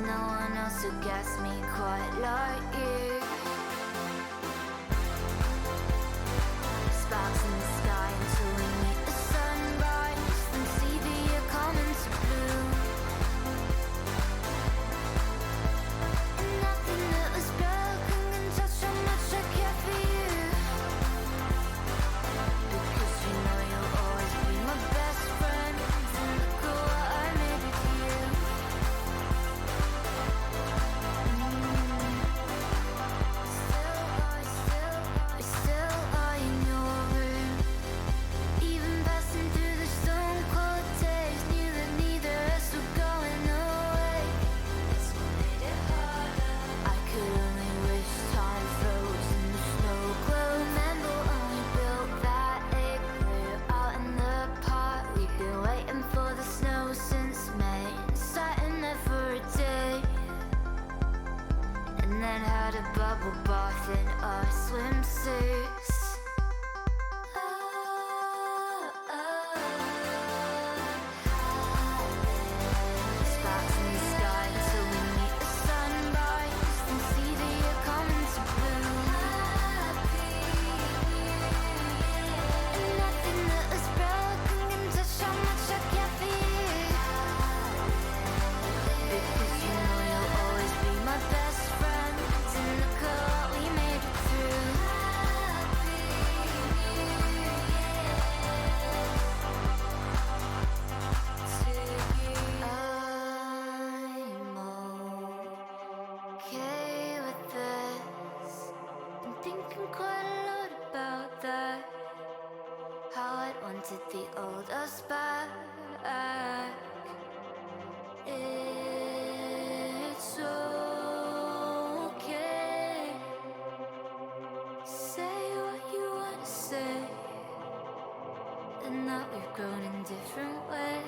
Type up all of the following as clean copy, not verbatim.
no one else who gets me quite like you. Sparks in the sky until we meet the sunrise, then see the year come into bloom. And nothing that was broken can touch how much I care for you. Because you know you'll always be my best friend, and look at what I made with you. We still are in your room. Even passing through the stone cold days, knew that neither of us were going away. That's what made it harder. I could only wish time froze in the snow glow. Remember when we built that igloo out in the park? We've been waiting for the snow since May, sat in there for a day, and then had a bubble bath in our swimsuits. Sparks in the sky until we meet the sunrise, then see the year come into bloom. And nothing that was broken can touch how much I care for you. Because you know you'll always be my best friend, and look at what we made it through. I'm okay with this. Been thinking quite a lot about that. How I'd wanted the old us back. It's okay. Say what you wanna say, and that we've grown in different ways.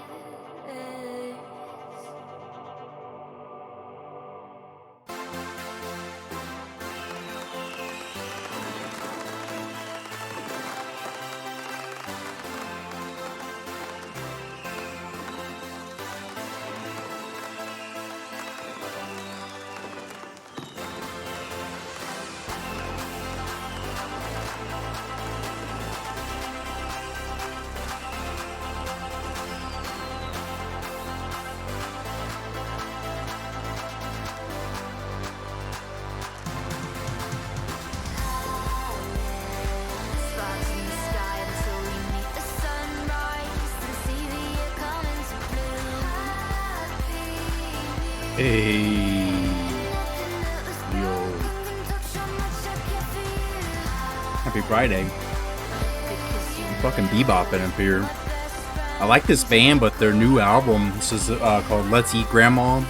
Sparks in the sky until we meet the sunrise, then see the year come into bloom. Hey, Yo. yo, happy Friday. Fucking bebopping up here. I like this band, but their new album, this is called Let's Eat Grandma.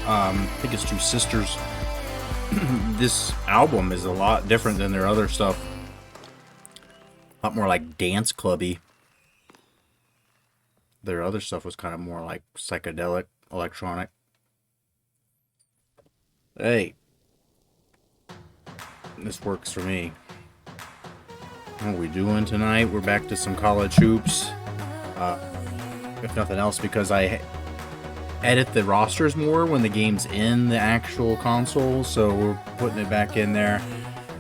I think it's two sisters. This album is a lot different than their other stuff. A lot more like dance clubby. Their other stuff was kind of more like psychedelic, electronic. Hey, this works for me. What are we doing tonight? We're back to some college hoops. If nothing else, because I edit the rosters more when the game's in the actual console, so we're putting it back in there.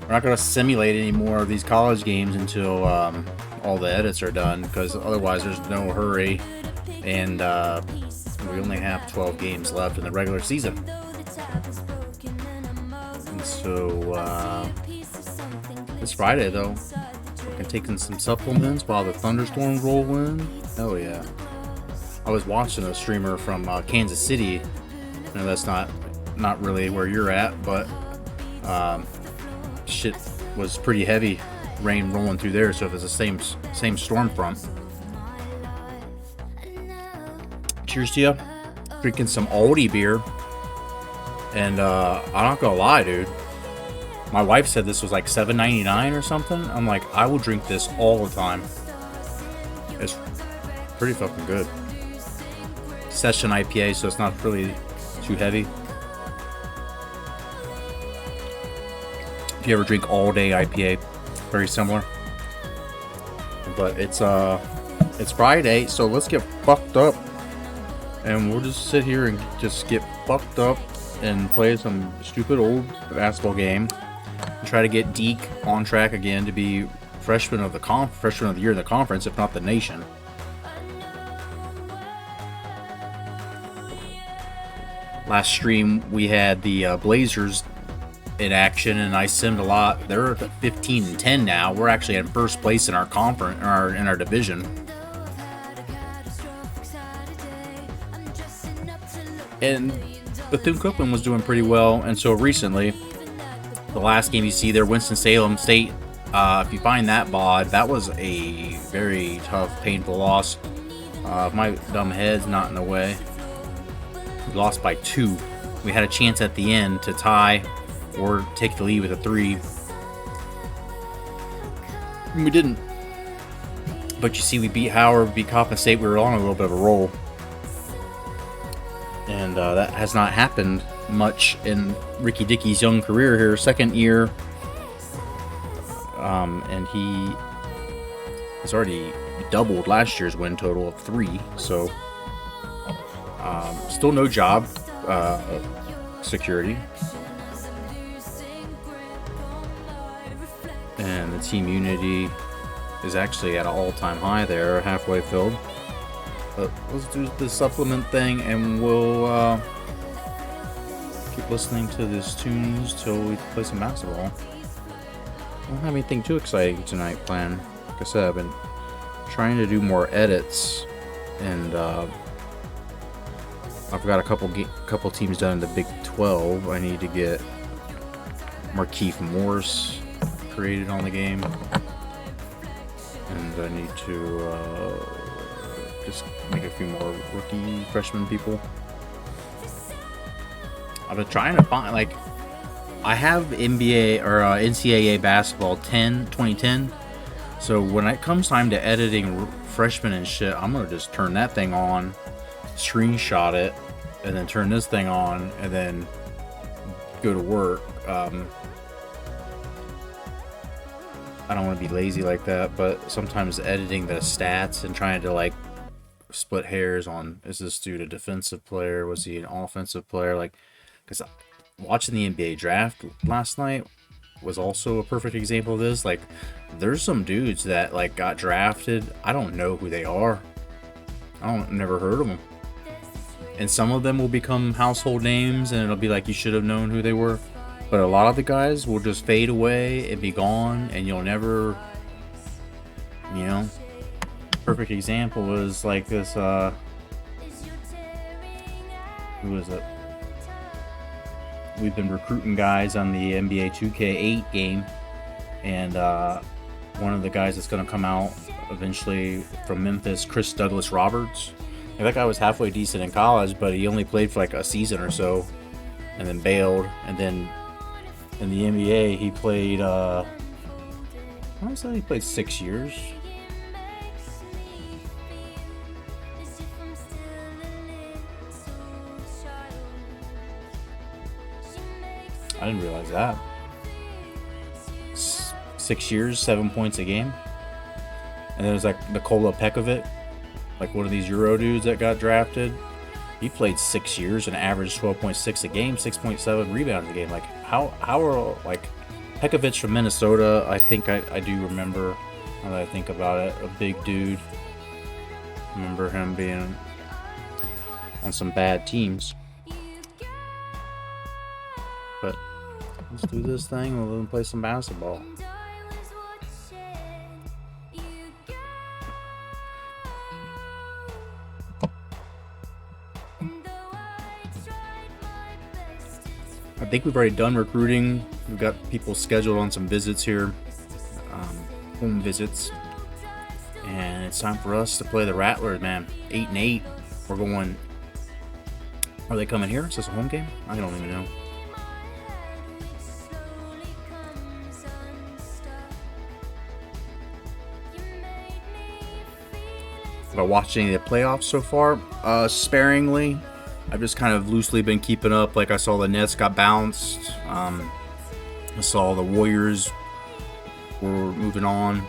We're not going to simulate any more of these college games until all the edits are done, because otherwise there's no hurry, and we only have 12 games left in the regular season. And so this Friday, though, we're taking some supplements while the thunderstorms roll in. Hell yeah. I was watching a streamer from Kansas City. I know that's not really where you're at, but shit was pretty heavy rain rolling through there, so it was the same storm front. Cheers to you. Drinking some Aldi beer. And I'm not gonna lie, dude. My wife said this was like $7.99 or something. I'm like, I will drink this all the time. It's pretty fucking good. Session IPA, so it's not really too heavy. If you ever drink all day IPA, very similar. But it's Friday, so let's get fucked up. and we'll just sit here and just get fucked up and play some stupid old basketball game and try to get Deke on track again to be freshman of the year in the conference, if not the nation. Last stream we had the Blazers in action, and I simmed a lot. They're at 15-10 now. We're actually in first place in our conference, in our division. And Bethune-Cookman was doing pretty well, and so recently, the last game you see there, Winston-Salem State, if you find that VOD, that was a very tough, painful loss. My dumb head's not in the way. We lost by 2. We had a chance at the end to tie or take the lead with a 3. And we didn't. But you see, we beat Howard, beat Coppin State. We were on a little bit of a roll. And that has not happened much in Ricky Dickey's young career here. Second year. And he has already doubled last year's win total of 3. So, still no job security. And the team unity is actually at an all-time high there, halfway filled. But let's do the supplement thing, and we'll keep listening to these tunes till we play some basketball. I don't have anything too exciting tonight planned. Like I said, I've been trying to do more edits, and I've got a couple teams done in the Big 12. I need to get Markieff Morse created on the game, and I need to just make a few more rookie freshman people. I've been trying to find, like, I have NBA or NCAA basketball 2010, so when it comes time to editing freshmen and shit, I'm gonna just turn that thing on, screenshot it, and then turn this thing on, and then go to work. I don't want to be lazy like that, but sometimes editing the stats and trying to, like, split hairs on, is this dude a defensive player, was he an offensive player, like, because watching the NBA draft last night was also a perfect example of this. Like, there's some dudes that, like, got drafted, I don't know who they are, never heard of them, and some of them will become household names, and it'll be like you should have known who they were. But a lot of the guys will just fade away and be gone, and you'll never, you know. Perfect example was like this, who was it? We've been recruiting guys on the NBA 2K8 game, and one of the guys that's going to come out eventually from Memphis, Chris Douglas Roberts. And that guy was halfway decent in college, but he only played for like a season or so, and then bailed, and then in the NBA, he played, I want to say he played 6 years. I didn't realize that. 6 years, 7 points a game. And then there's like Nikola Pekovic, like one of these Euro dudes that got drafted. He played 6 years and averaged 12.6 a game, 6.7 rebounds a game. Like, how are, like, Pekovic from Minnesota, I think I do remember, now that I think about it, a big dude. Remember him being on some bad teams. But let's do this thing, we'll then play some basketball. I think we've already done recruiting. We've got people scheduled on some visits here, home visits, and it's time for us to play the Rattlers, man. 8-8. We're going. Are they coming here? Is this a home game? I don't even know. Have I watched any of the playoffs so far? Sparingly. I've just kind of loosely been keeping up. Like, I saw the Nets got bounced. I saw the Warriors were moving on.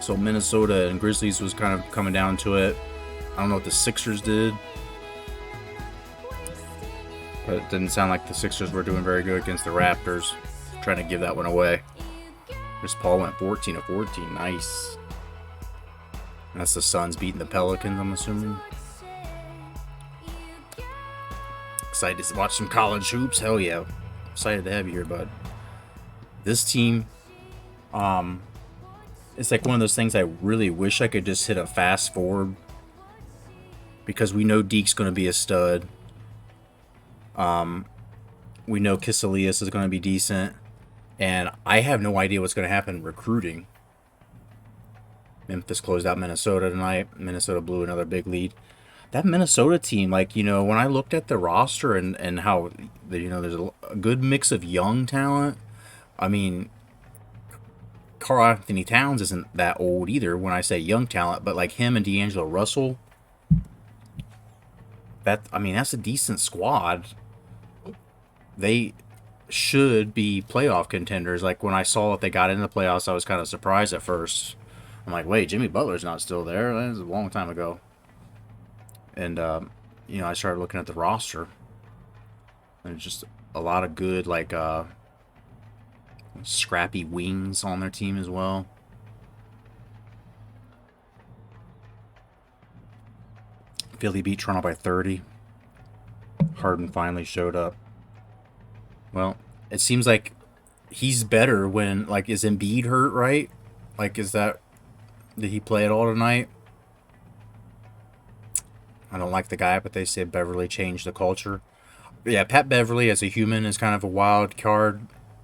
So Minnesota and Grizzlies was kind of coming down to it. I don't know what the Sixers did, but it didn't sound like the Sixers were doing very good against the Raptors. Trying to give that one away. Chris Paul went 14 of 14. Nice. That's the Suns beating the Pelicans, I'm assuming. Excited to watch some college hoops. Hell yeah. Excited to have you here, bud. This team, it's like one of those things I really wish I could just hit a fast forward, because we know Deke's going to be a stud. We know Kiselias is going to be decent. And I have no idea what's going to happen recruiting. Memphis closed out Minnesota tonight. Minnesota blew another big lead. That Minnesota team, like, you know, when I looked at the roster and how, you know, there's a good mix of young talent. I mean, Karl Anthony Towns isn't that old either when I say young talent, but like him and D'Angelo Russell, that's a decent squad. They should be playoff contenders. Like, when I saw that they got into the playoffs, I was kind of surprised at first. I'm like, wait, Jimmy Butler's not still there? That was a long time ago. And, you know, I started looking at the roster. And just a lot of good, like, scrappy wings on their team as well. Philly beat Toronto by 30. Harden finally showed up. Well, it seems like he's better when, like, is Embiid hurt, right? Like, did he play at all tonight? I don't like the guy, but they said Beverly changed the culture. Yeah, Pat Beverly as a human is kind of a wild card,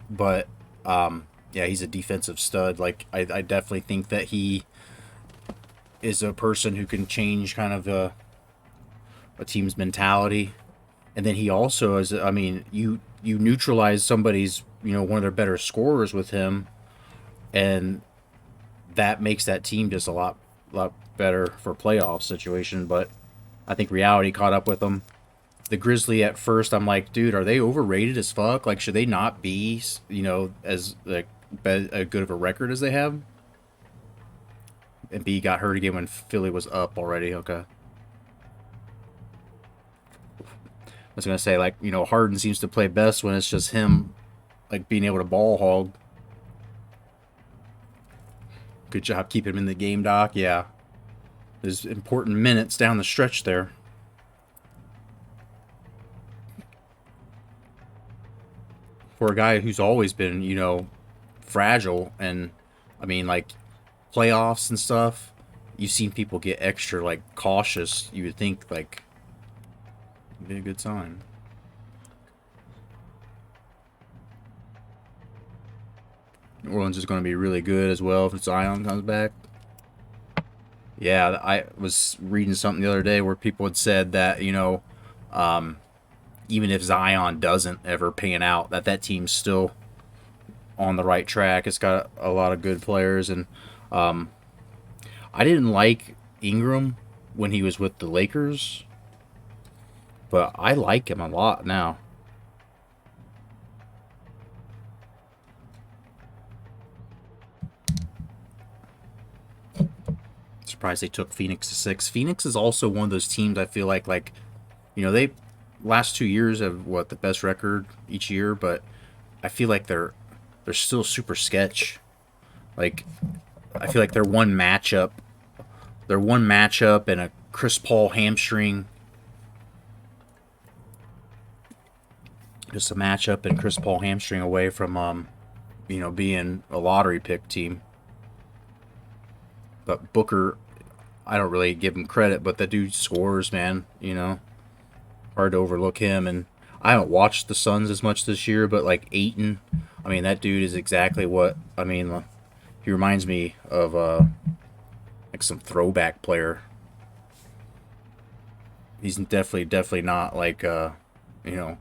but, yeah, he's a defensive stud. Like, I definitely think that he is a person who can change kind of a team's mentality. And then he also is, I mean, you neutralize somebody's, you know, one of their better scorers with him, and that makes that team just a lot better for playoff situation. But I think reality caught up with them. The Grizzly, at first, I'm like, dude, are they overrated as fuck? Like, should they not be, you know, as like as good of a record as they have? And B got hurt again when Philly was up already. Okay. I was gonna say, like, you know, Harden seems to play best when it's just him, like, being able to ball hog. Good job keeping him in the game, Doc. Yeah, there's important minutes down the stretch there. For a guy who's always been, you know, fragile, and I mean, like, playoffs and stuff, you've seen people get extra, like, cautious. You would think, like, it'd be a good sign. New Orleans is going to be really good as well if Zion comes back. Yeah, I was reading something the other day where people had said that, you know, even if Zion doesn't ever pan out, that team's still on the right track. It's got a lot of good players, and I didn't like Ingram when he was with the Lakers, but I like him a lot now. Surprised they took Phoenix to 6. Phoenix is also one of those teams I feel like, you know, they last 2 years have the best record each year, but I feel like they're still super sketch. Like, I feel like their one matchup and a Chris Paul hamstring, just a matchup and Chris Paul hamstring away from you know, being a lottery pick team. But Booker, I don't really give him credit, but that dude scores, man. You know, hard to overlook him. And I haven't watched the Suns as much this year, but like Ayton, I mean, that dude is exactly what, I mean, he reminds me of like some throwback player. He's definitely not like you know,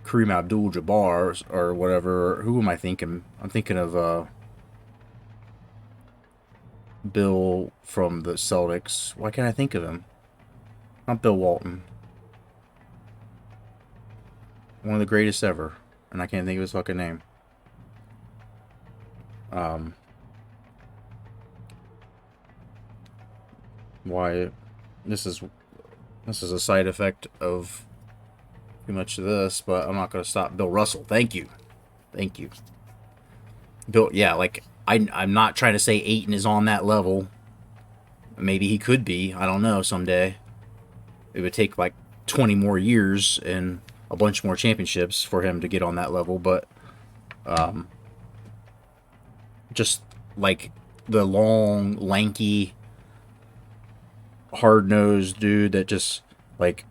Kareem Abdul-Jabbar or whatever. Who am I thinking? I'm thinking of Bill from the Celtics. Why can't I think of him? Not Bill Walton. One of the greatest ever. And I can't think of his fucking name. Why? This is a side effect of too much of this, but I'm not gonna stop Bill Russell. Thank you. Thank you. Bill, yeah, like I'm not trying to say Ayton is on that level. Maybe he could be. I don't know. Someday, it would take like 20 more years and a bunch more championships for him to get on that level. But just like the long, lanky, hard-nosed dude that just like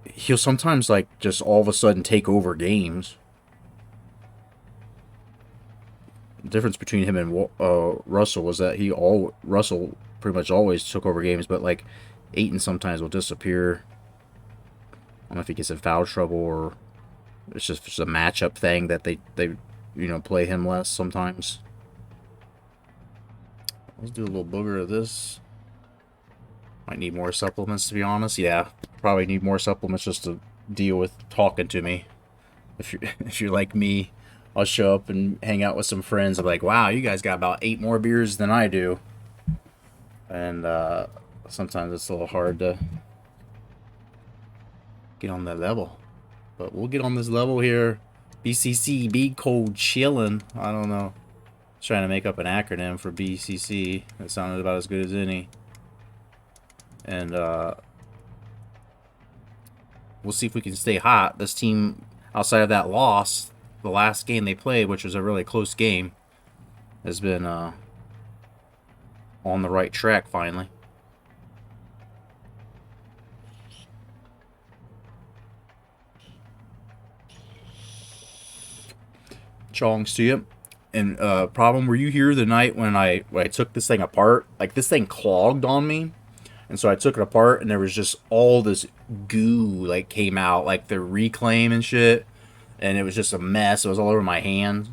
he'll sometimes like just all of a sudden take over games. The difference between him and Russell was that Russell pretty much always took over games, but like Ayton sometimes will disappear. I don't know if he gets in foul trouble or it's just a matchup thing that they play him less sometimes. Let's do a little booger of this. Might need more supplements, to be honest. Yeah, probably need more supplements just to deal with talking to me. If you're like me, I'll show up and hang out with some friends. I'm like, wow, you guys got about 8 more beers than I do. And sometimes it's a little hard to get on that level. But we'll get on this level here. BCC, Big Cold Chillin. I don't know. Trying to make up an acronym for BCC. It sounded about as good as any. And we'll see if we can stay hot. This team, outside of that loss, the last game they played, which was a really close game, has been on the right track finally. Chongs to you. And problem, were you here the night when I took this thing apart? Like, this thing clogged on me. And so I took it apart, and there was just all this goo, like, came out, like the reclaim and shit. And it was just a mess. It was all over my hand.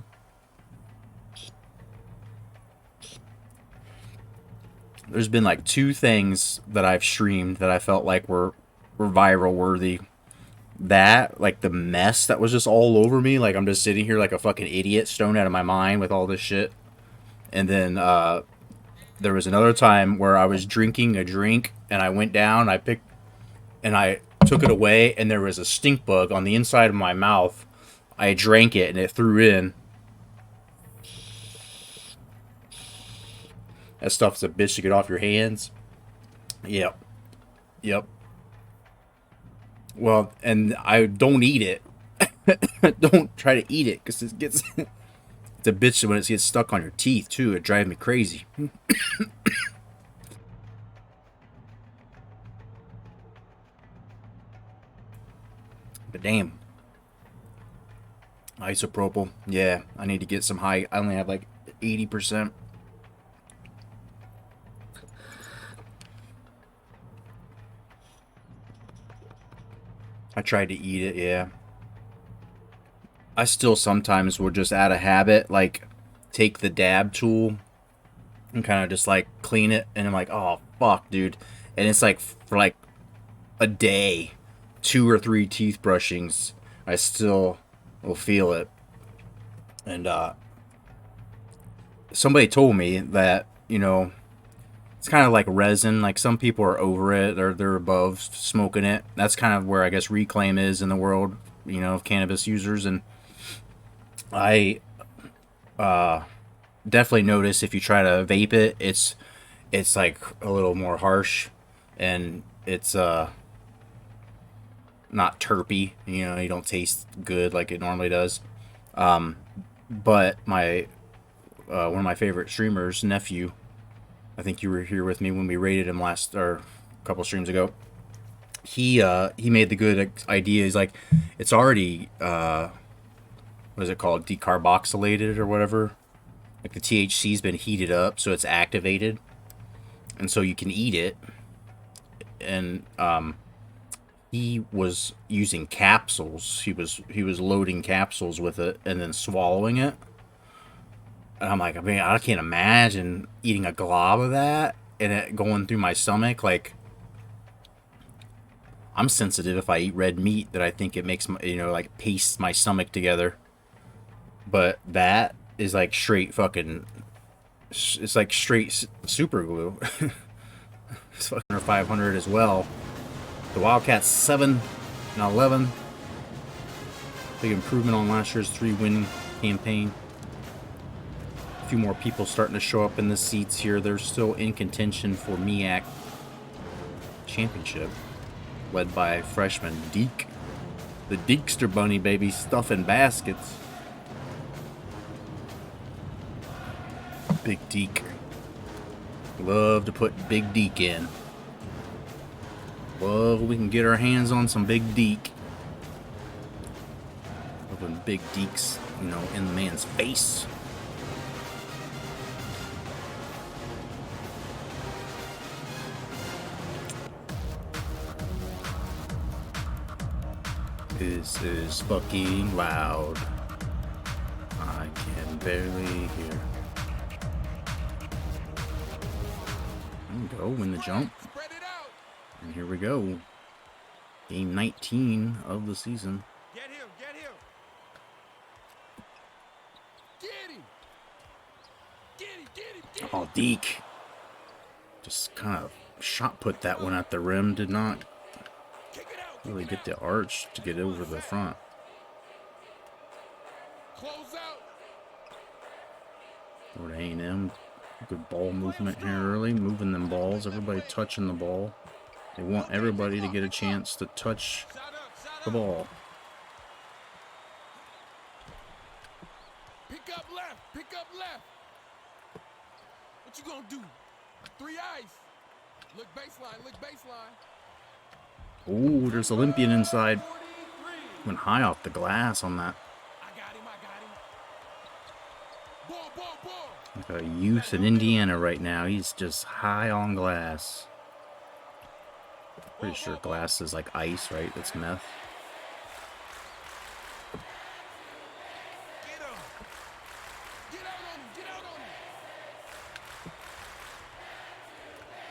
There's been, like, 2 things that I've streamed that I felt like were viral worthy. That, like, the mess that was just all over me. Like, I'm just sitting here like a fucking idiot, stoned out of my mind with all this shit. And then, there was another time where I was drinking a drink and I went down, I took it away, and there was a stink bug on the inside of my mouth. I drank it and it threw in. That stuff's a bitch to get off your hands. Yep. Yep. Well, and I don't eat it. Don't try to eat it because it gets... It's a bitch when it gets stuck on your teeth, too. It drives me crazy. But damn. Isopropyl. Yeah, I need to get some high. I only have like 80%. I tried to eat it, yeah. I still sometimes will just out of habit, like, take the dab tool and kind of just, like, clean it. And I'm like, oh, fuck, dude. And it's, like, for, like, a day, 2 or 3 teeth brushings, I still will feel it. And, somebody told me that, it's kind of like resin. Like, some people are over it, or they're above smoking it. That's kind of where I guess reclaim is in the world, of cannabis users. And I definitely notice if you try to vape it, it's like a little more harsh, and it's not terpy. You don't taste good like it normally does. But my one of my favorite streamers, nephew, I think you were here with me when we rated him a couple streams ago. He made the good idea. He's like, it's already what is it called, decarboxylated or whatever. Like, the THC's been heated up, so it's activated, and so you can eat it. And he was using capsules. He was loading capsules with it and then swallowing it. And I'm like, I mean, I can't imagine eating a glob of that and it going through my stomach. Like, I'm sensitive if I eat red meat, that I think it makes my, like, pastes my stomach together. But that is like straight fucking, it's like straight super glue. It's fucking 500 as well. The Wildcats 7-11. Big improvement on last year's 3-win campaign. A few more people starting to show up in the seats here. They're still in contention for MEAC championship, led by freshman Deke. The Deekster Bunny, baby, stuffing baskets. Big Deke. Love to put Big Deke in. Love we can get our hands on some Big Deke. Love when Big Deke's, you know, in the man's face. This is fucking loud. I can barely hear. There we go, win the jump. And here we go. Game 19 of the season. Get him, get him. Get him. Get him, get him, get him. Oh, Deke. Just kind of shot put that one at the rim. Did not really get the arch to get over the front. Close out. Over to A&M. Good ball movement here early. Moving them balls. Everybody touching the ball. They want everybody to get a chance to touch the ball. Pick up left, pick up left. What you gonna do? 3 ice. Look baseline, look baseline. Ooh, there's Olympian inside. Went high off the glass on that. I got him, I got him. Ball, ball, ball. Like a youth in Indiana right now. He's just high on glass. Pretty sure glass is like ice, right? That's meth. Get him. Get out on him, get out on him.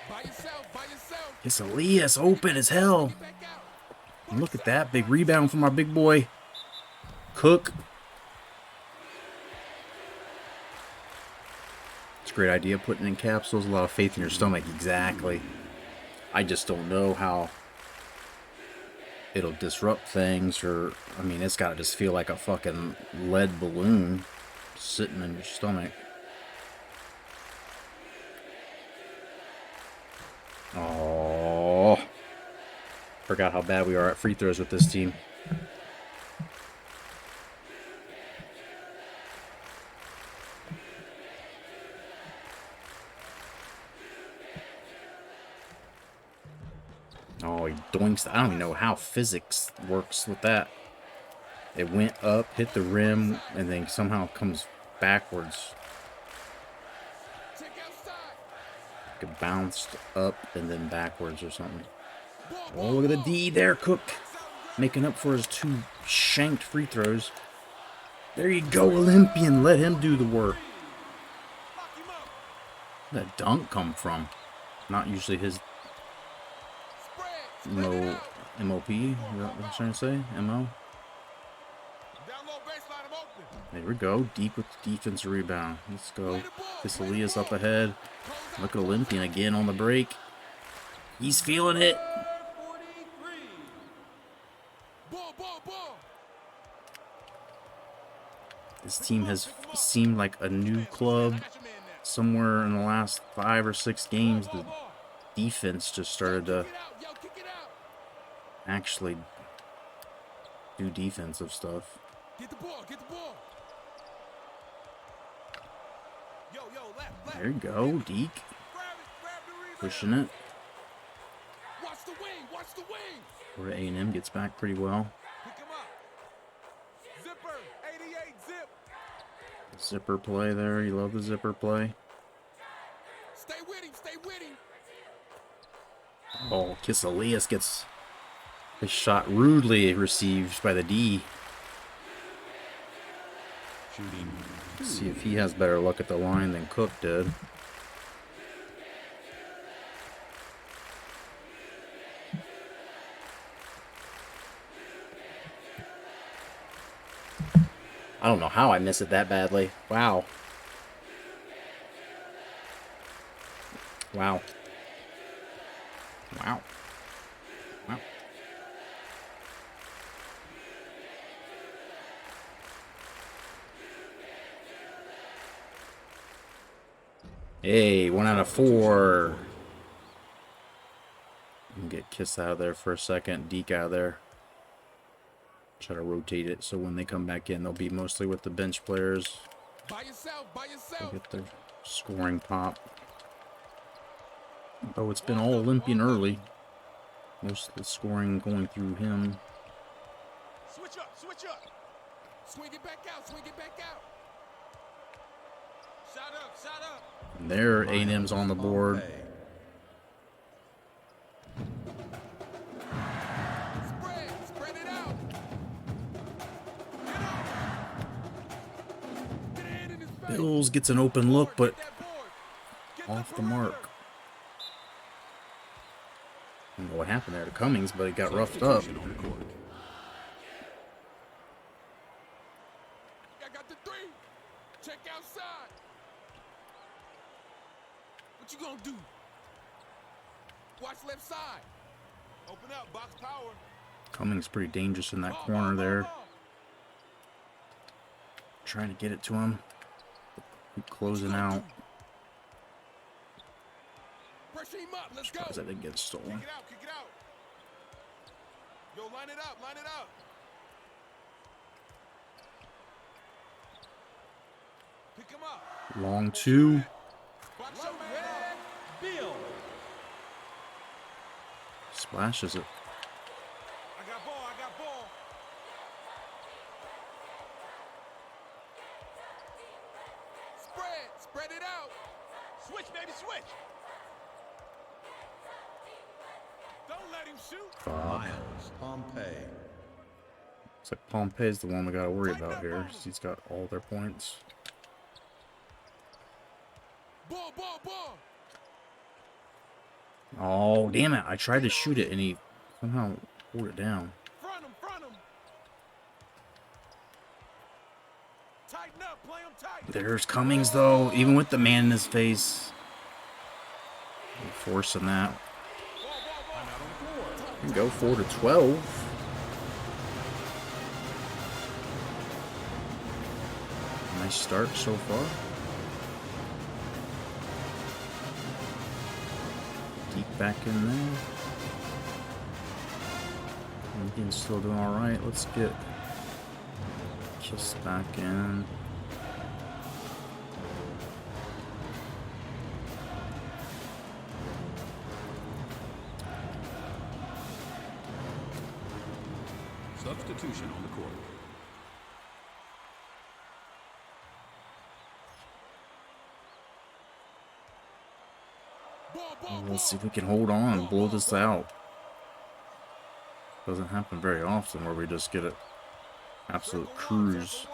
By yourself, by yourself. It's Elias open as hell. Get back out. And look at that big rebound from our big boy. Cook. It's a great idea putting in capsules. A lot of faith in your stomach. Exactly. I just don't know how it'll disrupt things, or, I mean, it's gotta just feel like a fucking lead balloon sitting in your stomach. Oh, forgot how bad we are at free throws with this team. Oh, he doinks. I don't even know how physics works with that. It went up, hit the rim, and then somehow comes backwards. Check outside. It bounced up and then backwards or something. Oh, look at the D there, Cook. Making up for his 2 shanked free throws. There you go, Olympian. Let him do the work. Where'd that dunk come from? Not usually his MOP, is that what I'm trying to say? MO? Down low baseline, I'm open. There we go. Deep with the defensive rebound. Let's go. This Elias up ahead. Look at Olympian again on the break. He's feeling it. 43. Ball, ball, ball. This team has seemed like a new club. Somewhere in the last 5 or 6 games, the defense just started to actually do defensive stuff. Get the ball, get the ball. Yo, yo, left. There you go, Deke. Grab the rebound. Pushing it. Watch the wing, watch the wing. Where A&M gets back pretty well. Pick him up. Zipper, 88 zip. Zipper play there. You love the zipper play. Stay with him, stay with him. Oh, Kiss Elias gets his shot rudely received by the D. Shooting. See if he has better luck at the line than Cook did. I don't know how I missed it that badly. Wow. Wow. Wow. Wow. Hey, 1 out of 4. Get Kiss out of there for a second. Deke out of there. Try to rotate it so when they come back in, they'll be mostly with the bench players. By yourself, by yourself. Get their scoring pop. Oh, it's been all Olympian early. Most of the scoring going through him. Switch up, switch up. Swing it back out, swing it back out. Shot up, shot up. And there, A&M's on the board. Spread it out. Get up. Get a hand in his face. Bills gets an open look, but Get that board. Get off the perimeter. mark. I don't know what happened there to Cummings, but he got roughed up. I got the 3. Check outside. What you gonna do? Watch left side. Open up, box power. Cummings pretty dangerous in that corner there. Trying to get it to him. Keep closing out. Pressure him up, let's go. Surprised that didn't get stolen. Kick it out, kick it out. Yo, line it up, line it up. Pick him up. Long 2. Box your man up. Bill. Splashes it. I got ball, I got ball. Spread it out. Switch, baby, switch. Don't let him shoot. Miles Pompey. Looks like Pompey's the one we gotta worry about here. He's got all their points. Ball, ball, ball. Oh, damn it. I tried to shoot it and he somehow pulled it down. Front him, front him. Tighten up, play him tight. There's Cummings, though, even with the man in his face. Forcing that. And go 4-12. Nice start so far. Deep back in there. Indian's still doing alright. Let's get Kiss back in. Substitution on the court. Let's see if we can hold on, blow this out. Doesn't happen very often where we just get an absolute cruise.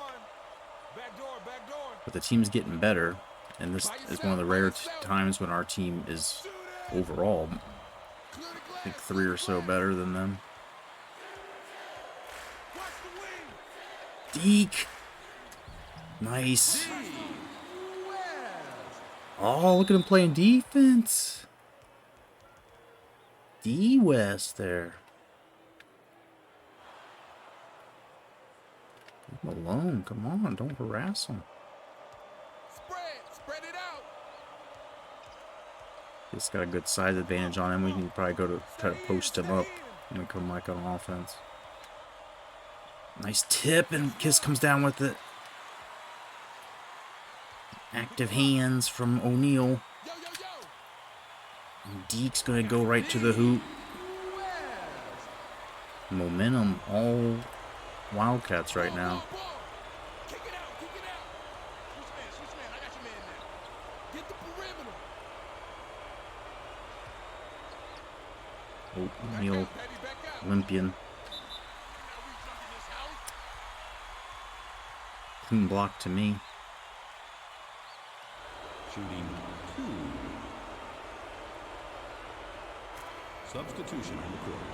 But the team's getting better, and this is one of the rare times when our team is overall, I think, 3 or so better than them. Deke! Nice. Oh, look at him playing defense. D West there. Leave him alone. Come on, don't harass him. Spread it out. He's got a good size advantage on him. We can probably go to try to post him up when we come like on offense. Nice tip, and Kiss comes down with it. Active hands from O'Neal. Yo, yo, yo. And Deke's going to go right to the hoop. Momentum, all Wildcats right now. Ball. Kick it out, kick it out. Switch man, I got your man now. Get the perimeter. Oh, O'Neal, Baby, back out. Olympian. Now we drunk in this house. Clean block to me. Shooting 2. Substitution on the court.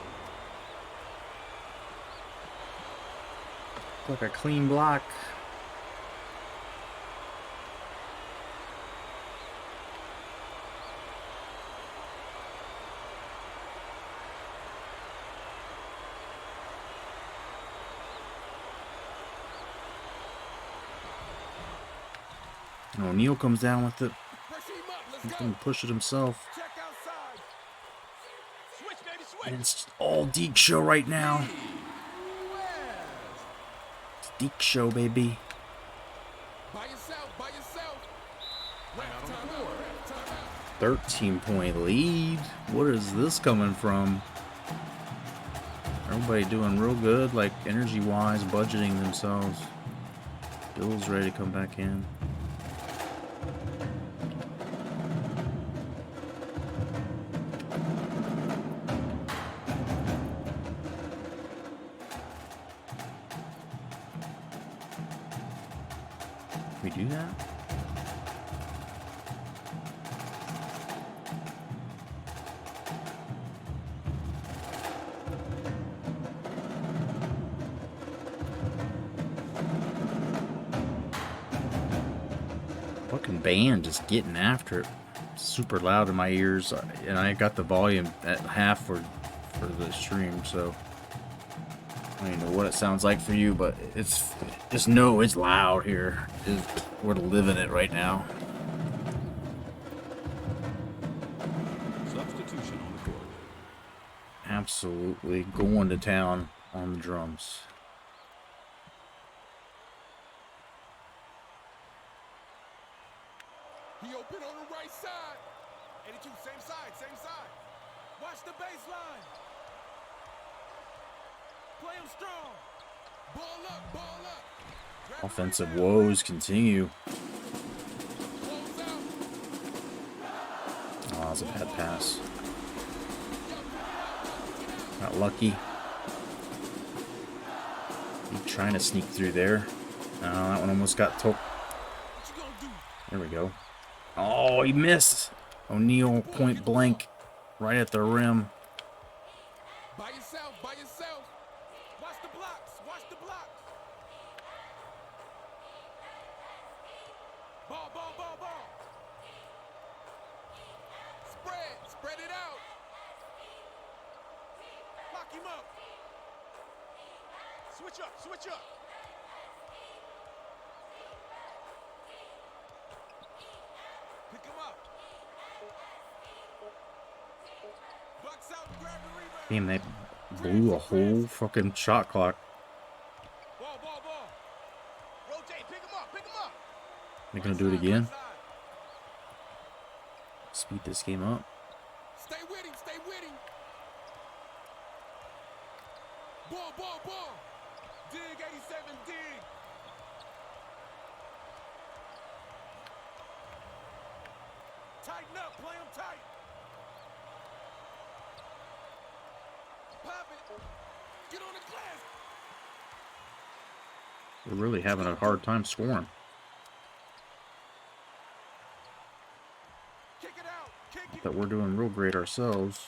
Look, a clean block. And O'Neal comes down with it. Pressure him up. Let's He's go. gonna push it himself. Check outside. Switch, baby, switch. And it's all Deke show right now. It's Deke show, baby. By yourself, by yourself. Ref, time out, ref, time out. 13-point lead. What is this coming from? Everybody doing real good, like energy-wise, budgeting themselves. Bill's ready to come back in. We do that? Fucking band just getting after it. Super loud in my ears, and I got the volume at half for the stream, so I don't even know what it sounds like for you, but it's just know it's loud here. We're living it right now. Substitution on the court. Absolutely going to town on the drums. He open on the right side. 82, same side, same side. Watch the baseline. Play him strong. Ball up, ball up. Grab the Offensive rebound. woes continue. Close out. Oh, that's a bad pass. Got lucky. He trying to sneak through there. No, that one almost got took. What you gonna do? There we go. Oh, he missed. O'Neal point blank right at the rim. By yourself, by yourself. Watch the blocks, watch the blocks. Ball, ball, ball, ball. Spread it out. Lock him up. Switch up, switch up. Pick him up. Bucks out, grab the rebound. Damn, they blew a whole fucking shot clock. Ball, ball, ball. Rotate, pick him up, pick him up. They're gonna do it again. Speed this game up. Stay with him, stay with him. Ball, ball, ball. Dig, 87, dig. Tighten up, play him tight. Pop it. Get on the glass. We're really having a hard time scoring. Kick it out. Kick it. That we're doing real great ourselves.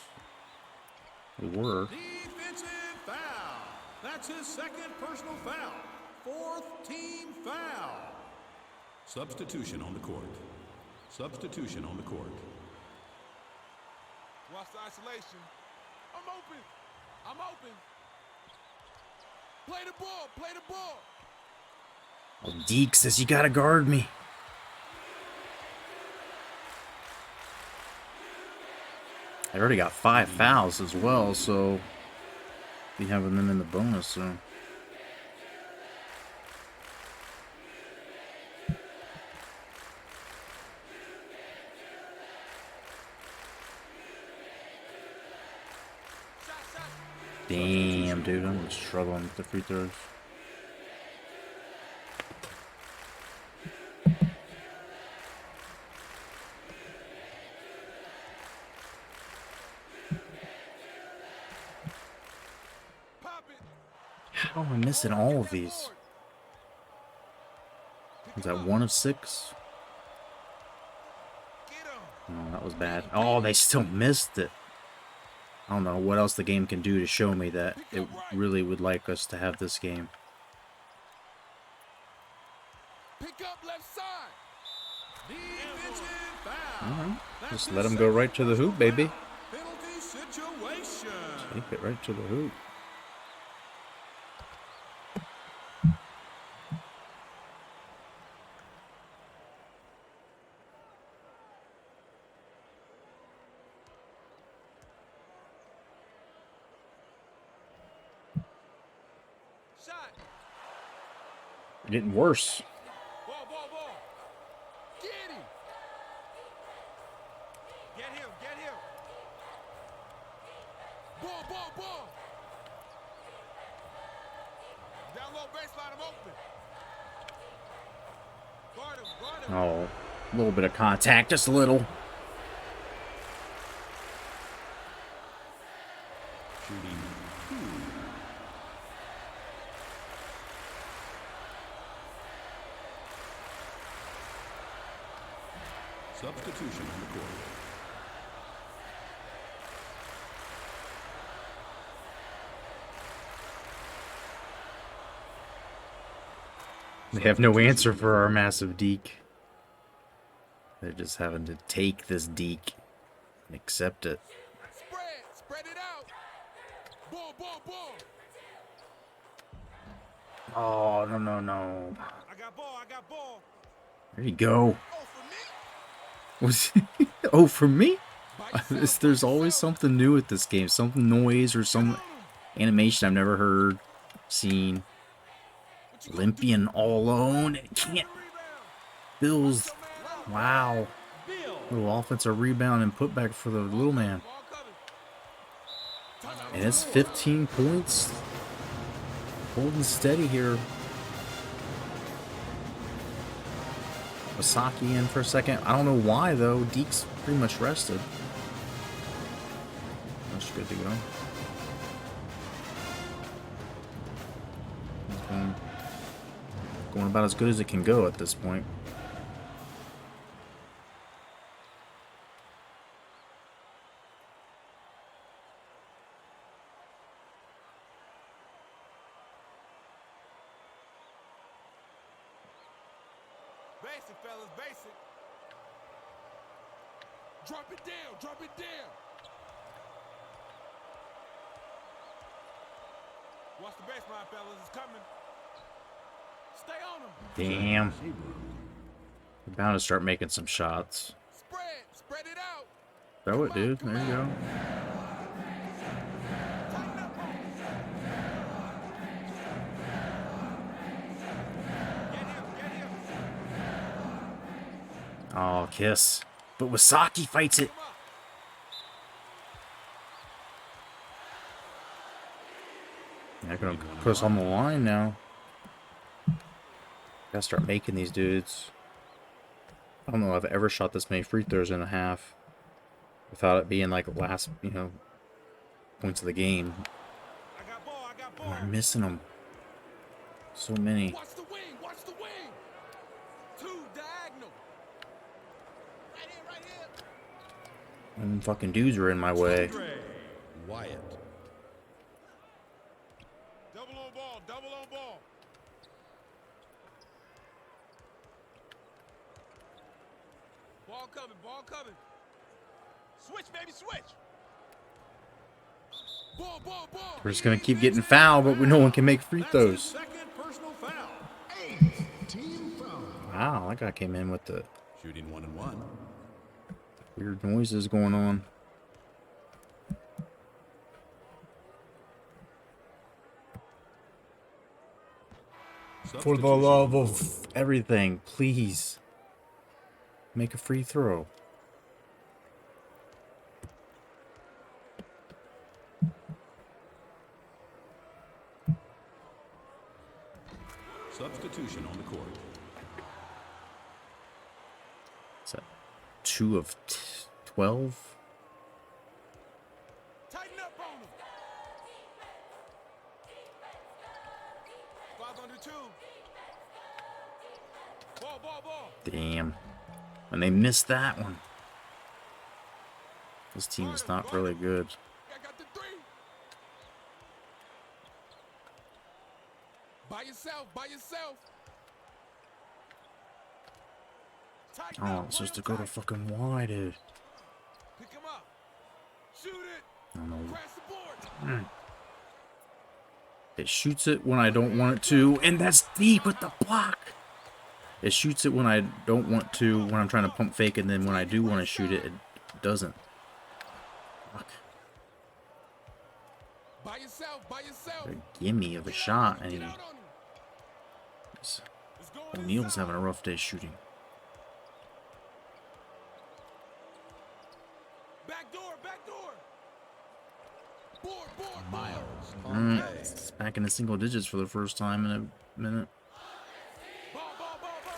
We were. Defensive foul. That's his second personal foul. Fourth team foul. Substitution on the court. Substitution on the court. Watch the isolation. I'm open. I'm open. Play the ball. Play the ball. Oh, Deke says you gotta guard me. I already got 5 fouls as well, so be having them in the bonus soon. Shot, shot. Damn, dude, I'm struggling with the free throws. Pop it. How am I missing all of these? Was that 1 of 6? Get him. No, that was bad. Oh, they still missed it. I don't know what else the game can do to show me that it really would like us to have this game. Pick up left side. Defensive foul. Alright, That's just his let him go right to the hoop, baby. Penalty situation. Take it right to the hoop. Getting worse. Ball, ball, ball. Get him. Get him, get him. Ball, ball, ball. Down low baseline, I'm open. Guard him, guard him. Oh, a little bit of contact, just a little. Shooting 2. Substitution on the court. They have no answer for our massive deke. They're just having to take this deke and accept it. Spread it out. Ball, ball, ball. Oh, no, no, no. I got ball. There you go. Oh, for me? Was oh, for me? By yourself, There's by always yourself. something new with this game. Some noise or some animation I've never heard, seen. What you gonna do? Olympian all alone. It can't. Rebound. Bills. Your man. Wow. Bill. Little offensive rebound and put back for the little man. Ball coming. Timeout. And it's 15 points. Holding steady here. Wasaki in for a second. I don't know why though. Deke's pretty much rested. That's good to go. Going about as good as it can go at this point. Basic, fellas, basic. Drop it down, drop it down. Watch the baseline, fellas, it's coming. Stay on them. Damn. We're bound to start making some shots. Spread it out. Throw it, dude. There you go. Tighten up on him. Get him. Oh, kiss. But Wasaki fights it. Come up. They're gonna put us on the line now. Gotta start making these dudes. I don't know if I've ever shot this many free throws in a half without it being like last, points of the game. I got ball. We're missing them. So many. Watch the wing. Two diagonal. Right here. And fucking dudes are in my way. Wyatt. Double on ball. Ball coming. Switch, baby, switch. Ball. We're just gonna keep getting fouled, but no one can make free That's his throws. second personal foul. 8th team foul. Wow, that guy came in with the Shooting 1 and 1. weird noises going on. For the love of everything, please make a free throw. Substitution on the court. Is that 2 of 12? Tighten up on him. 5 under 2. Ball. Damn. And they missed that one. This team is not really good. I got the 3. By yourself. Tighten Oh, up, it's supposed to real go to tight. fucking wide, dude. Pick him up. Shoot it. I don't know. Crash the board. It shoots it when I don't want it to, and that's deep with the block. It shoots it when I don't want to, when I'm trying to pump fake, and then when I do want to shoot it, it doesn't. Fuck. By yourself. A gimme of a shot, and he Get out on him. just O'Neal's having a rough day shooting. Back door, back door. Board, board, Miles Mm, Pompey. it's back in the single digits for the first time in a minute. ball, ball, ball, ball.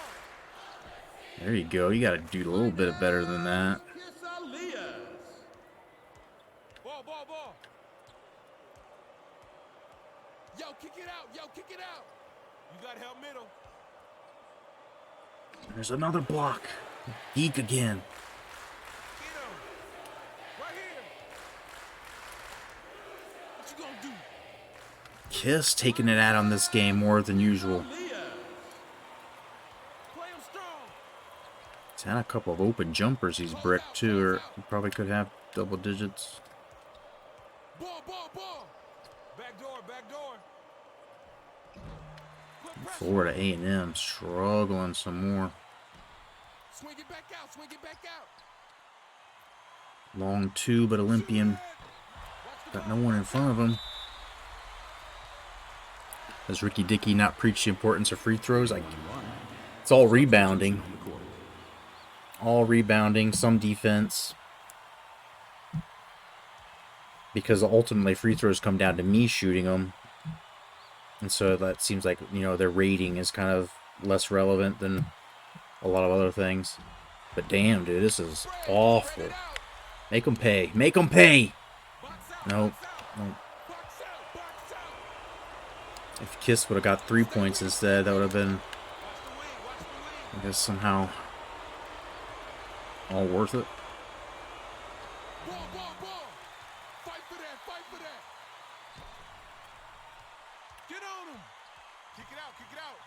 There you go. You got to do a little bit better than that. Ball, ball, ball. Yo, kick it out. Yo, kick it out. You got help middle. There's another block. Geek again. Get him. Right here. What you gonna do? Kiss taking it out on this game more than usual. Play him strong. He's had a couple of open jumpers he's bricked too, or he probably could have double digits. Ball, ball, ball. Back door, back door. Put pressure. Florida A&M struggling some more. Swing it back out, swing it back out. Long two, but Olympian got no one in front of him. Does Ricky Dickey not preach the importance of free throws? It's all rebounding. All rebounding, some defense. Because ultimately free throws come down to me shooting them. And so that seems like, you know, their rating is kind of less relevant than a lot of other things. But damn, dude, this is awful. Make them pay. Make them pay! Nope. Nope. Box out, box out. If Kiss would have got 3 points instead, that would have been, Watch the wing, watch the wing. I guess, somehow all worth it. Ball, ball, ball. Fight for that, fight for that. Get on him. Kick it out, kick it out.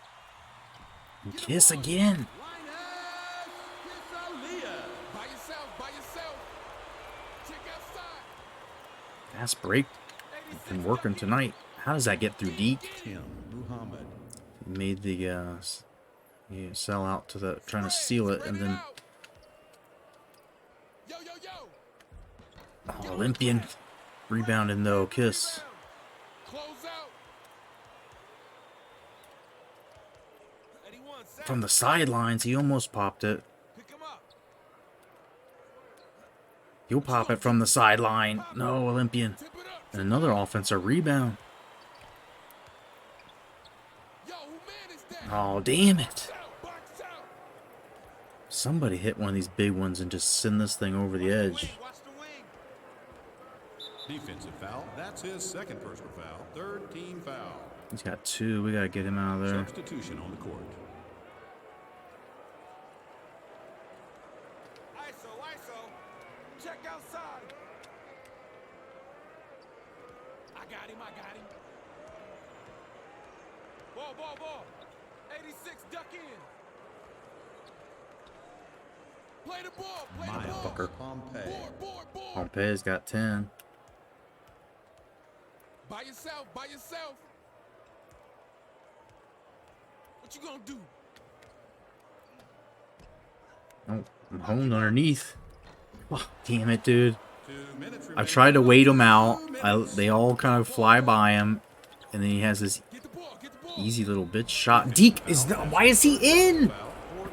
And Kiss again. By yourself, by yourself. Check outside. Fast break. Been working tonight. How does that get through Deke? Tim Muhammad. Made the sell out to the trying to steal it, and then Yo, yo, yo. Olympian rebounding though. Kiss Close out. 81, set. from the sidelines. He almost popped it. Pick him up. He'll pop it from the sideline. No, Olympian. Tip it up. And another offensive rebound. Yo, who man is that? Oh, damn it. Box out. Somebody hit one of these big ones and just send this thing over the edge. Watch the wing. Defensive foul. That's his second personal foul. Third team foul. He's got two. We got to get him out of there. Substitution on the court. ISO, ISO. Check outside. I got him, I got him. Ball, ball, ball. 86, duck in. Play the ball, play the ball. Fucker. Pompey. Board, board, board. Pompey's got 10. By yourself, by yourself. What you gonna do? Oh, I'm honed underneath. Oh, damn it, dude. 2 minutes I remaining. tried to wait him out. They all kind of fly by him. And then he has this Get the ball, get the ball. easy little bitch shot. Deke is why is he in?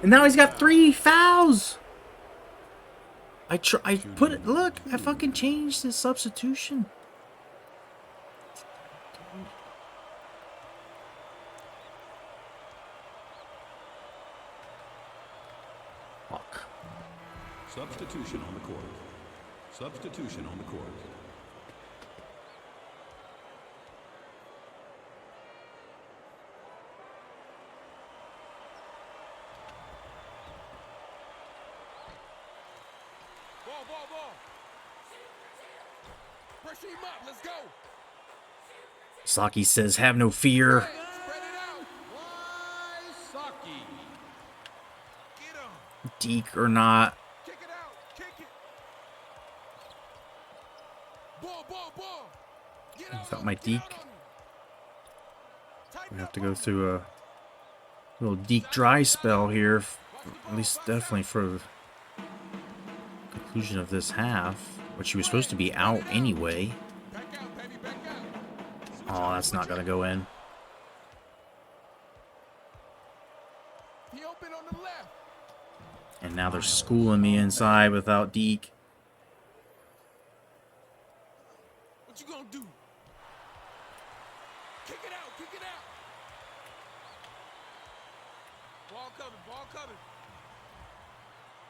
And now he's got 3 fouls. I put it. Look, I fucking changed his substitution. Fuck. Substitution on the court. Substitution on the court. Ball, ball, ball. Pressure him up, let's go. Saki says, "Have no fear." Spread it out. Saki. Get him. Deke or not. Kick it out, kick it. Ball, ball, ball. Get out that on my him, get Deke? out on him. Tighten We have up to on go him. through a little Deke dry spell here. At least definitely for the conclusion of this half, which he was supposed to be out anyway. Back out, baby, back out. Oh, that's not gonna go in. now they're schooling me inside without Deke. What you gonna do? Kick it out, kick it out. Ball coming, ball coming.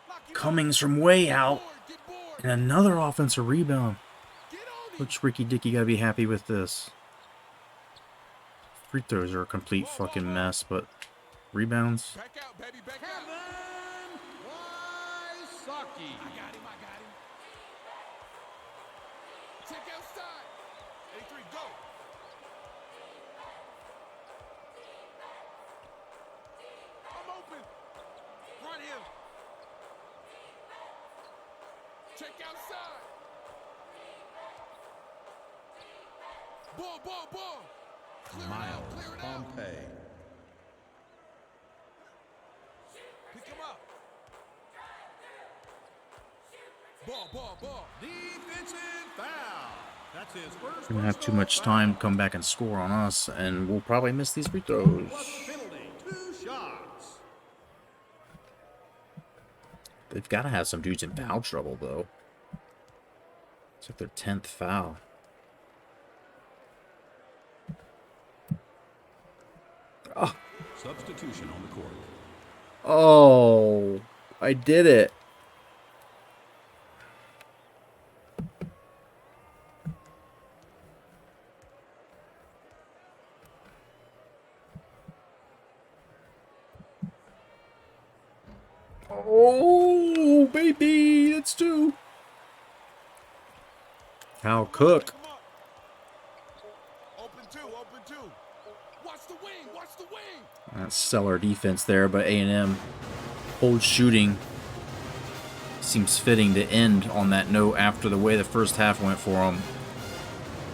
Lock you up. Cummings from way out. Get bored. And another offensive rebound. Get on it. Which Ricky Dicky gotta be happy with this. Free throws are a complete fucking mess, but rebounds. Back out, baby, back out. Kevin Wysocki. I got him, I got him. Check outside. 83, go. I'm open. Run him. Check outside. Ball, ball, ball. Clear it out, Miles clear it out. Pompey. Pick him up. Ball, ball, ball. Defensive foul. That's his first. We don't have too personal much foul. time to come back and score on us, and we'll probably miss these free throws. Plus a penalty. 2 shots. They've got to have some dudes in foul trouble, though. It's like their 10th foul. Oh, Substitution on the court. oh, I did it. Oh, baby, that's 2. Cal Cook. Come up. Open two, open two. Watch the wing, watch the wing. That's stellar defense there, but A&M cold shooting seems fitting to end on that note after the way the first half went for them.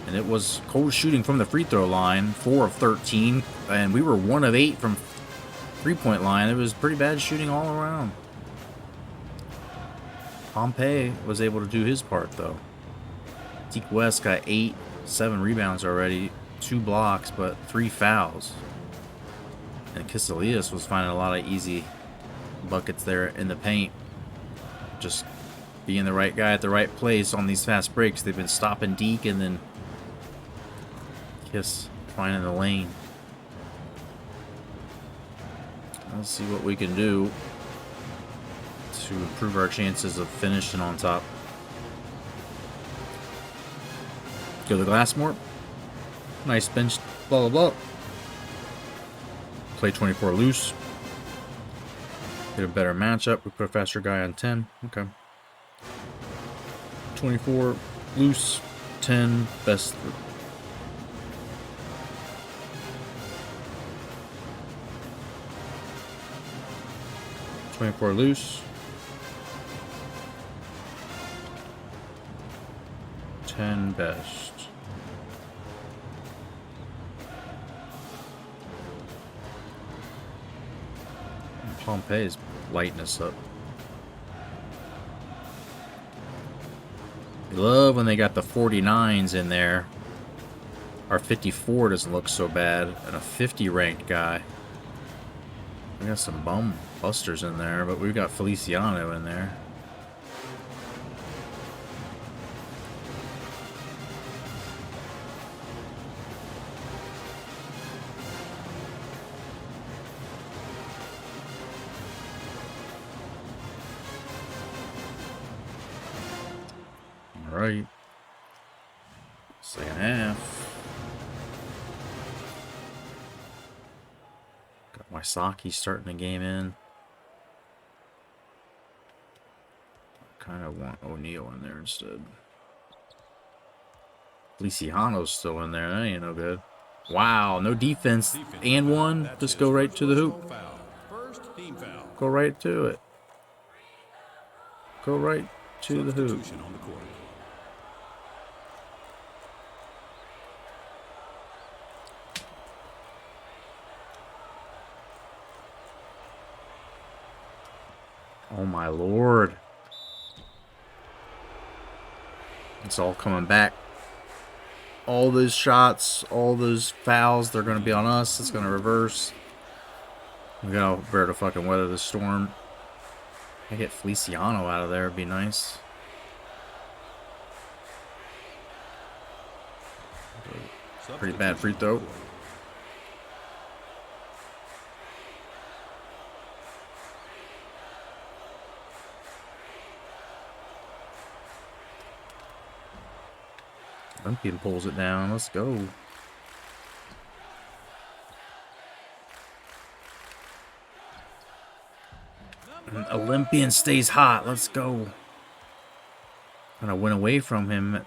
And it was cold shooting from the free throw line, 4 of 13, and we were 1 of 8 from three-point line. It was pretty bad shooting all around. Pompey was able to do his part, though. Deke West got 7 rebounds already, 2 blocks, but 3 fouls. And Kiselias was finding a lot of easy buckets there in the paint. Just being the right guy at the right place on these fast breaks. They've been stopping Deke and then Kiss finding the lane. Let's see what we can do to improve our chances of finishing on top. Go to Glassmore. Nice bench, blah, blah, blah. Play 24 loose. Get a better matchup. We put a faster guy on 10. Okay. 24 loose, 10 best. 24 loose. 10 best. And Pompey's lighting us up. I love when they got the 49s in there. Our 54 doesn't look so bad. And a 50 ranked guy. We got some bum busters in there, but we've got Feliciano in there. All right. Second half. Got Wysocki starting the game in. Kind of want O'Neal in there instead. Feliciano's still in there. That ain't no good. Wow, no defense. And one. That's Just his go right first to the hoop. personal foul. First team foul. Go right to it. Go right to the hoop. Substitution on the court. Oh my lord. It's all coming back. All those shots, all those fouls, they're going to be on us. It's going to reverse. We got to bear to fucking weather the storm. I get Feliciano out of there, it'd be nice. Pretty bad free throw. Olympian pulls it down. Let's go. And Olympian stays hot. Let's go. Kind of went away from him.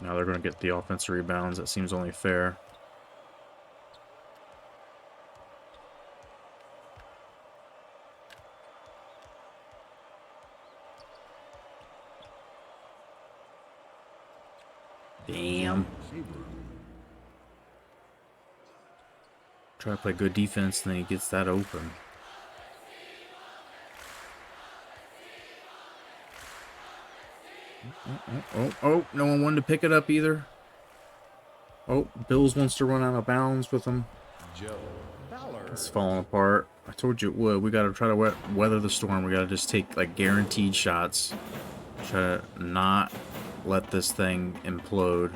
Now they're going to get the offensive rebounds. That seems only fair. Damn. Try to play good defense, and then he gets that open. Oh, no one wanted to pick it up either. Oh, Bills wants to run out of bounds with him. It's falling apart. I told you it would. We got to try to weather the storm. We got to just take, like, guaranteed shots. Try to not let this thing implode.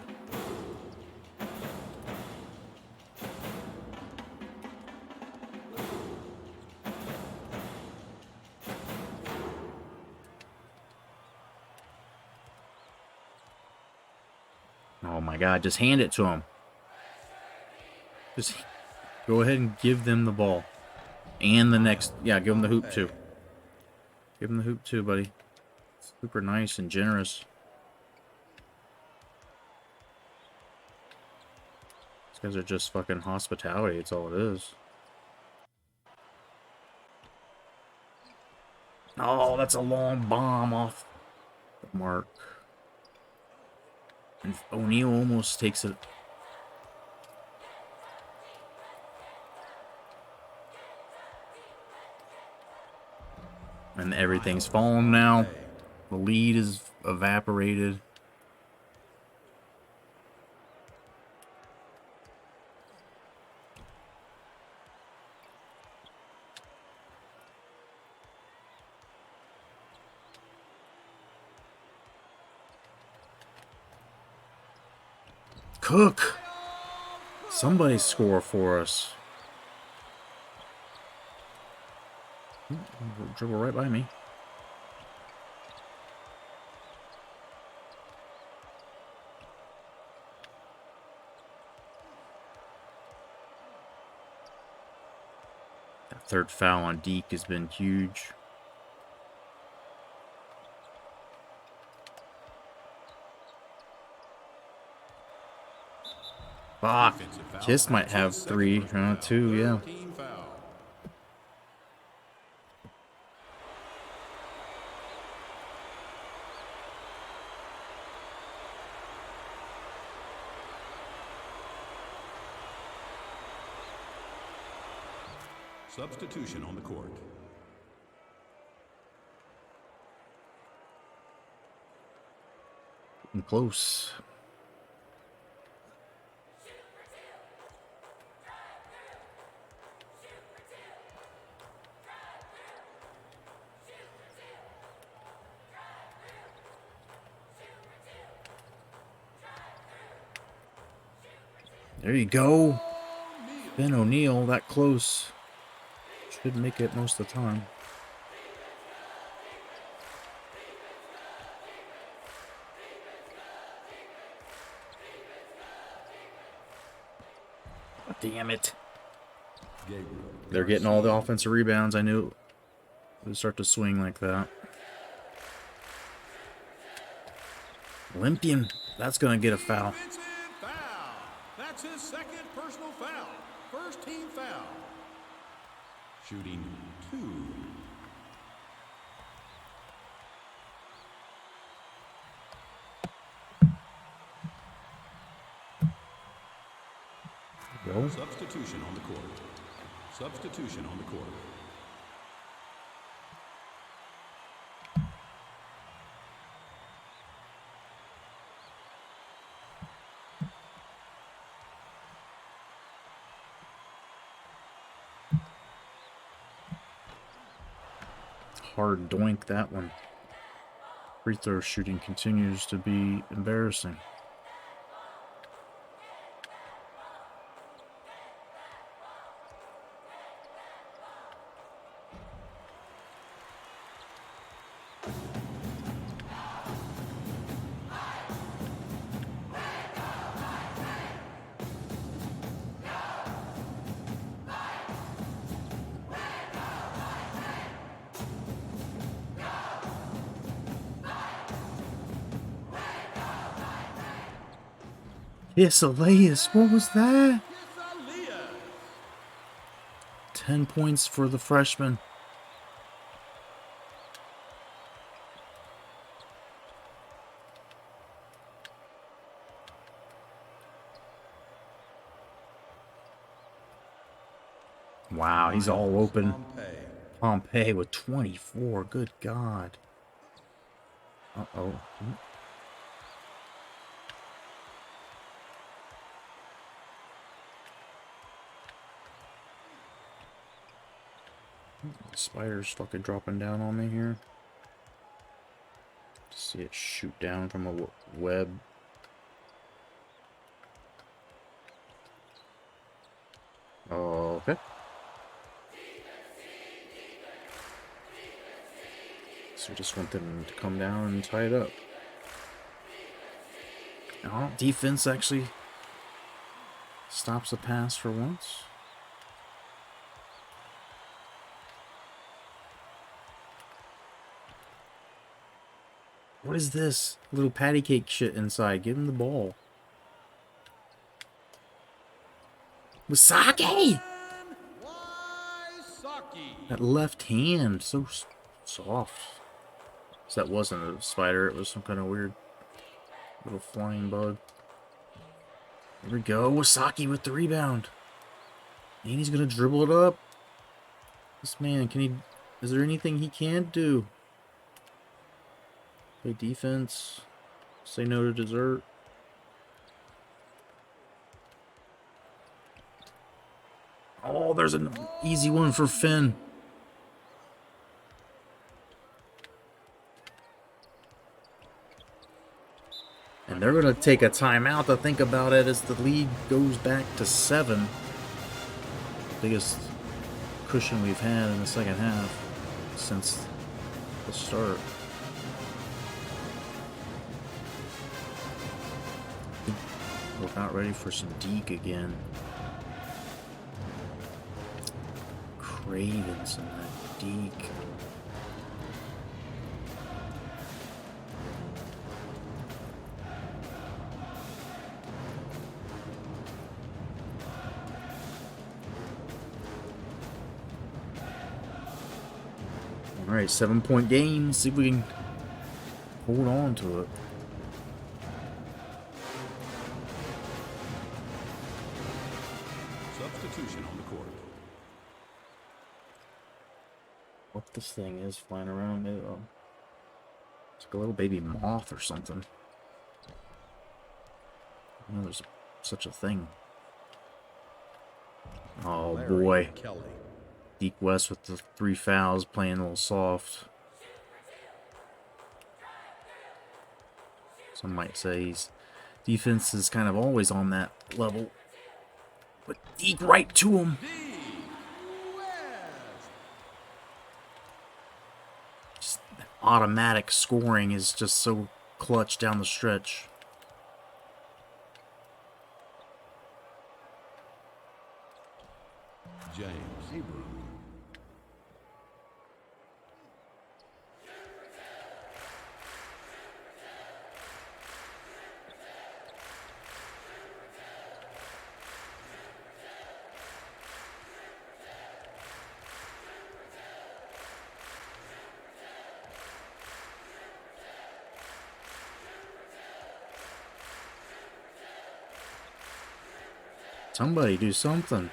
Oh my God, just hand it to him. Just go ahead and give them the ball. And the next, yeah, give them the hoop too. Give them the hoop too, buddy. Super nice and generous. These guys are just fucking hospitality, it's all it is. Oh, that's a long bomb off the mark. And O'Neal almost takes it. And everything's fallen now. The lead is evaporated. Cook! Somebody score for us. Dribble right by me. That third foul on Deke has been huge. Fuck. Kiss might have three. Two, yeah. Substitution on the court. Getting close. There you go. Ben O'Neal, that close. Should make it most of the time. Oh, damn it. They're getting all the offensive rebounds. I knew it would start to swing like that. Olympian, that's going to get a foul. That's his second personal foul. First team foul. Shooting 2. go. Substitution on the court. Substitution on the court. Hard doink, that one. Free throw shooting continues to be embarrassing. Yes, Elias, what was that? 10 points for the freshman. Wow, he's all open. Pompey with 24. Good God. Uh-oh. The spider's fucking dropping down on me here. See it shoot down from a web. Okay. So we just want them to come down and tie it up. Oh, defense actually stops the pass for once. What is this? Little patty cake shit inside. Give him the ball. Wasaki! That left hand, so soft. So that wasn't a spider, it was some kind of weird little flying bug. Here we go, Wasaki with the rebound. And he's gonna dribble it up. This man, is there anything he can't do? Play defense. Say no to dessert. Oh, there's an easy one for Finn. And they're going to take a timeout to think about it as the lead goes back to 7. Biggest cushion we've had in the second half since the start. We're not ready for some Deke again. Cravens and that Deke. Alright, 7-point game. Let's see if we can hold on to it. Substitution on the court. What this thing is flying around. It's like a little baby moth or something. I know there's such a thing. Oh boy. Kelly. Deke West with the 3 fouls, playing a little soft. Some might say his defense is kind of always on that level. But Deke right to him. Just automatic scoring is just so clutch down the stretch. James Hebrew. Somebody do something.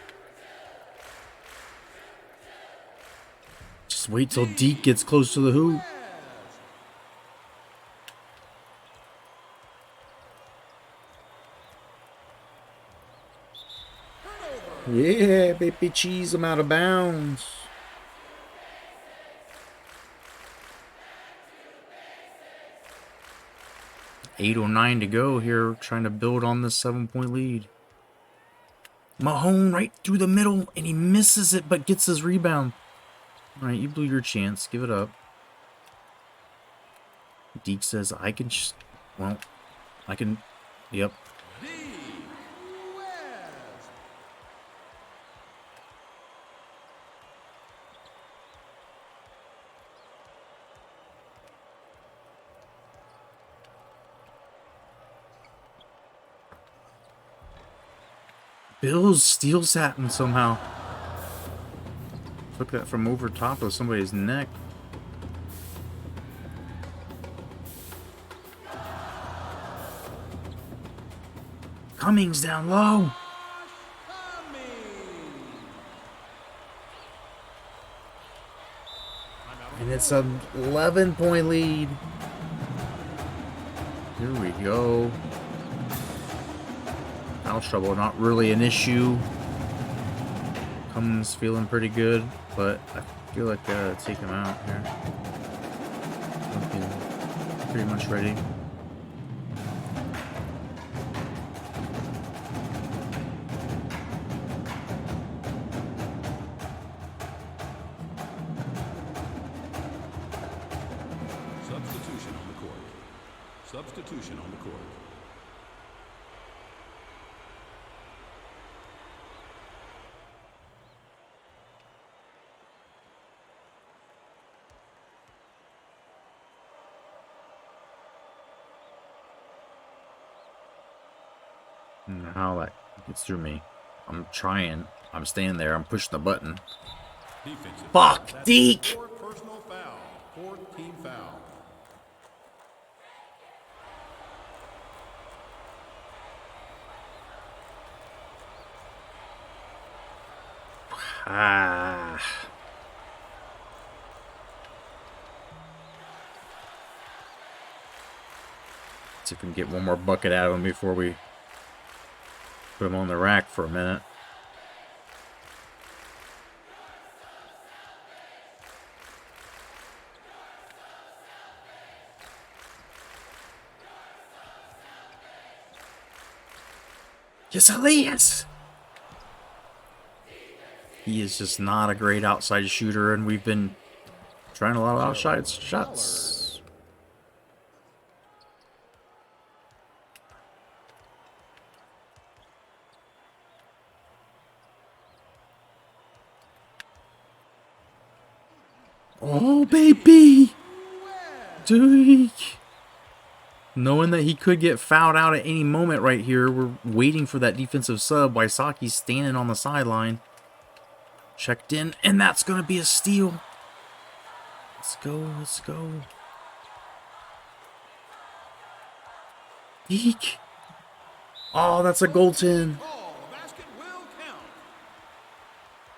Just wait till Deke gets close to the hoop. Yeah, baby cheese, I'm out of bounds. $8:09 to go here, trying to build on this 7-point lead. Mahone right through the middle, and he misses it, but gets his rebound. All right, you blew your chance. Give it up. Deke says, I can just, well, I can, yep. Bills steals that and somehow took that from over top of somebody's neck. Cummings down low. And it's an 11-point lead. Here we go. Foul trouble, not really an issue. Cummins feeling pretty good, but I feel like I gotta take him out here. Looking pretty much ready. Substitution on the court. Substitution on the court. How that gets through me. I'm trying. I'm staying there. I'm pushing the button. Defensive Fuck, foul. Deke! Fourth personal foul. Fourth team foul. Ah. See if we can get one more bucket out of him before we put him on the rack for a minute. Yes, Elias! He is just not a great outside shooter, and we've been trying a lot of outside shots. Oh, baby! Dude! Knowing that he could get fouled out at any moment right here, we're waiting for that defensive sub. Wysocki's standing on the sideline. Checked in, and that's going to be a steal. Let's go, let's go. Eek. Oh, that's a goaltend.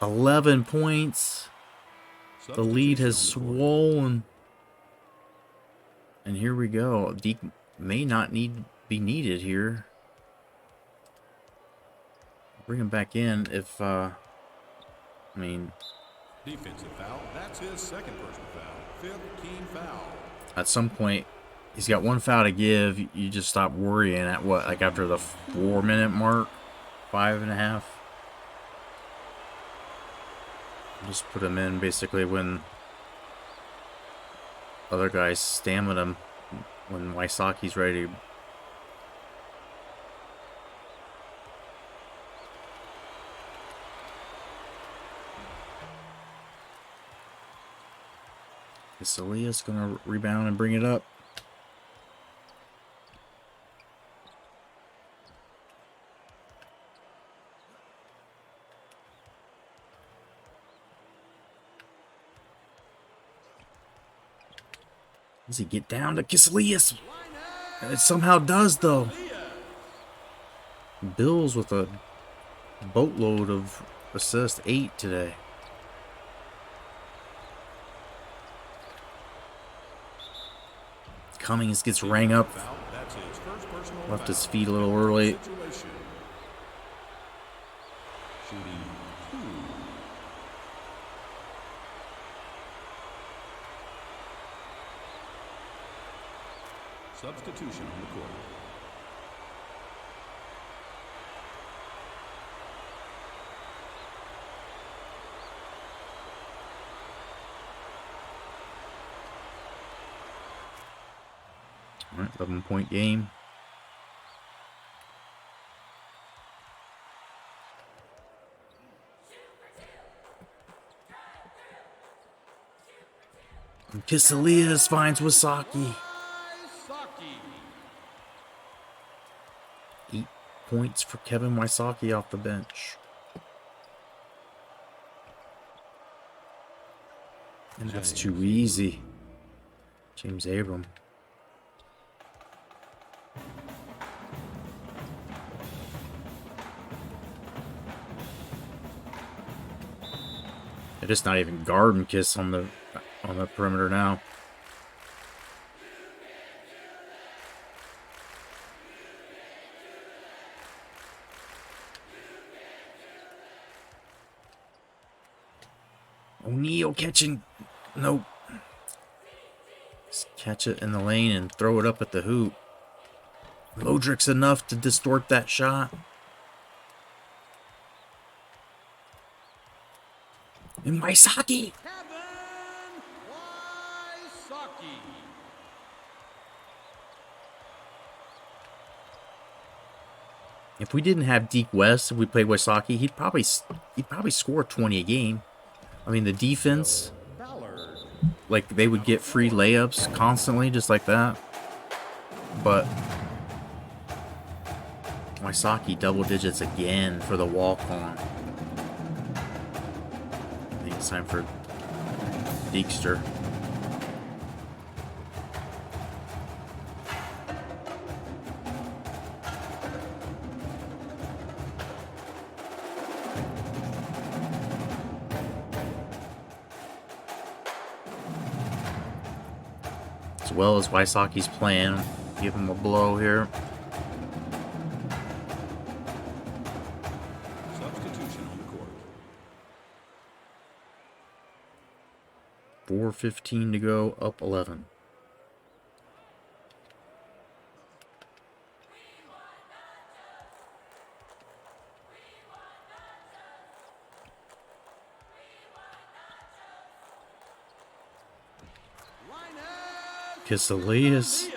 11 points. The lead has swollen. And here we go. Deke may not be needed here. Bring him back in if, I mean... Defensive foul. That's his second personal foul. Fifth team foul. At some point, he's got one foul to give. You just stop worrying at what, like after the 4-minute mark? 5.5? Just put him in basically when other guys stamina him, when Wysocki's ready. Elias gonna rebound and bring it up. Does he get down to Kiselius? It somehow does, though. Bills with a boatload of assists, 8 today. Cummings gets rang up. Foul. That's his first personal Left his foul. feet a little early. Situation. Shooting 2. Substitution on the court. All right, 11-point game. Kiselias finds Wasaki. 8 points for Kevin Wysocki off the bench. And that's too easy. James Abram. They're just not even guarding Kiss on the perimeter now. O'Neal catching. Nope. Just catch it in the lane and throw it up at the hoop. Modric's enough to distort that shot. And Wysocki. Kevin Wysocki. If we didn't have Deke West, if we played Wysocki, he'd probably score 20 a game. I mean, the defense, Ballard. like, they would get free layups constantly, just like that. But Wysocki double digits again for the walk-on. I think it's time for Deekster. As well as Wysocki's playing, give him a blow here. Substitution on the court. 4:15 to go, up 11. Kiselias.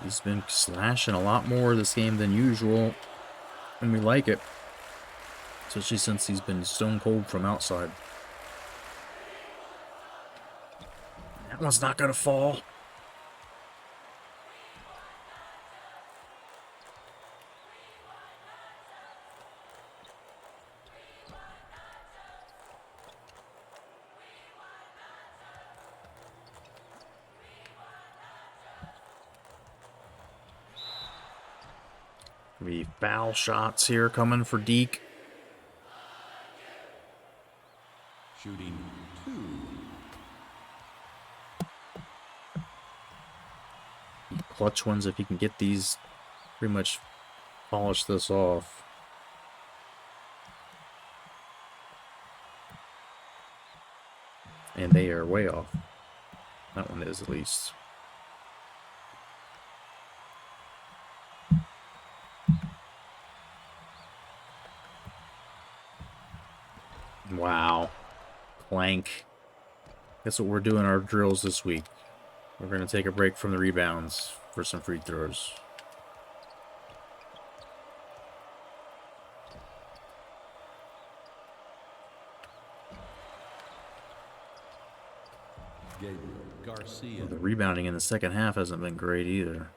He's been slashing a lot more this game than usual, and we like it. Especially since he's been stone cold from outside. That one's not gonna fall. Be foul shots here coming for Deke. Shooting 2. Clutch ones if he can get these, pretty much polish this off. And they are way off. That one is, at least. Wow. Clank. That's what we're doing our drills this week. We're going to take a break from the rebounds for some free throws. Gabriel Garcia. The rebounding in the second half hasn't been great either.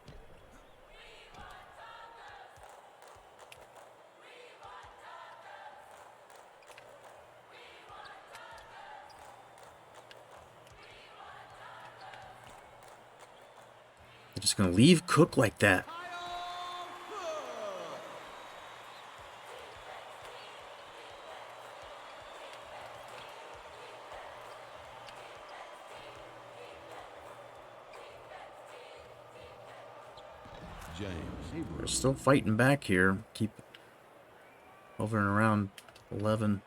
They're just going to leave Cook like that. James We're Hebrew. still fighting back here. Keep hovering around 11.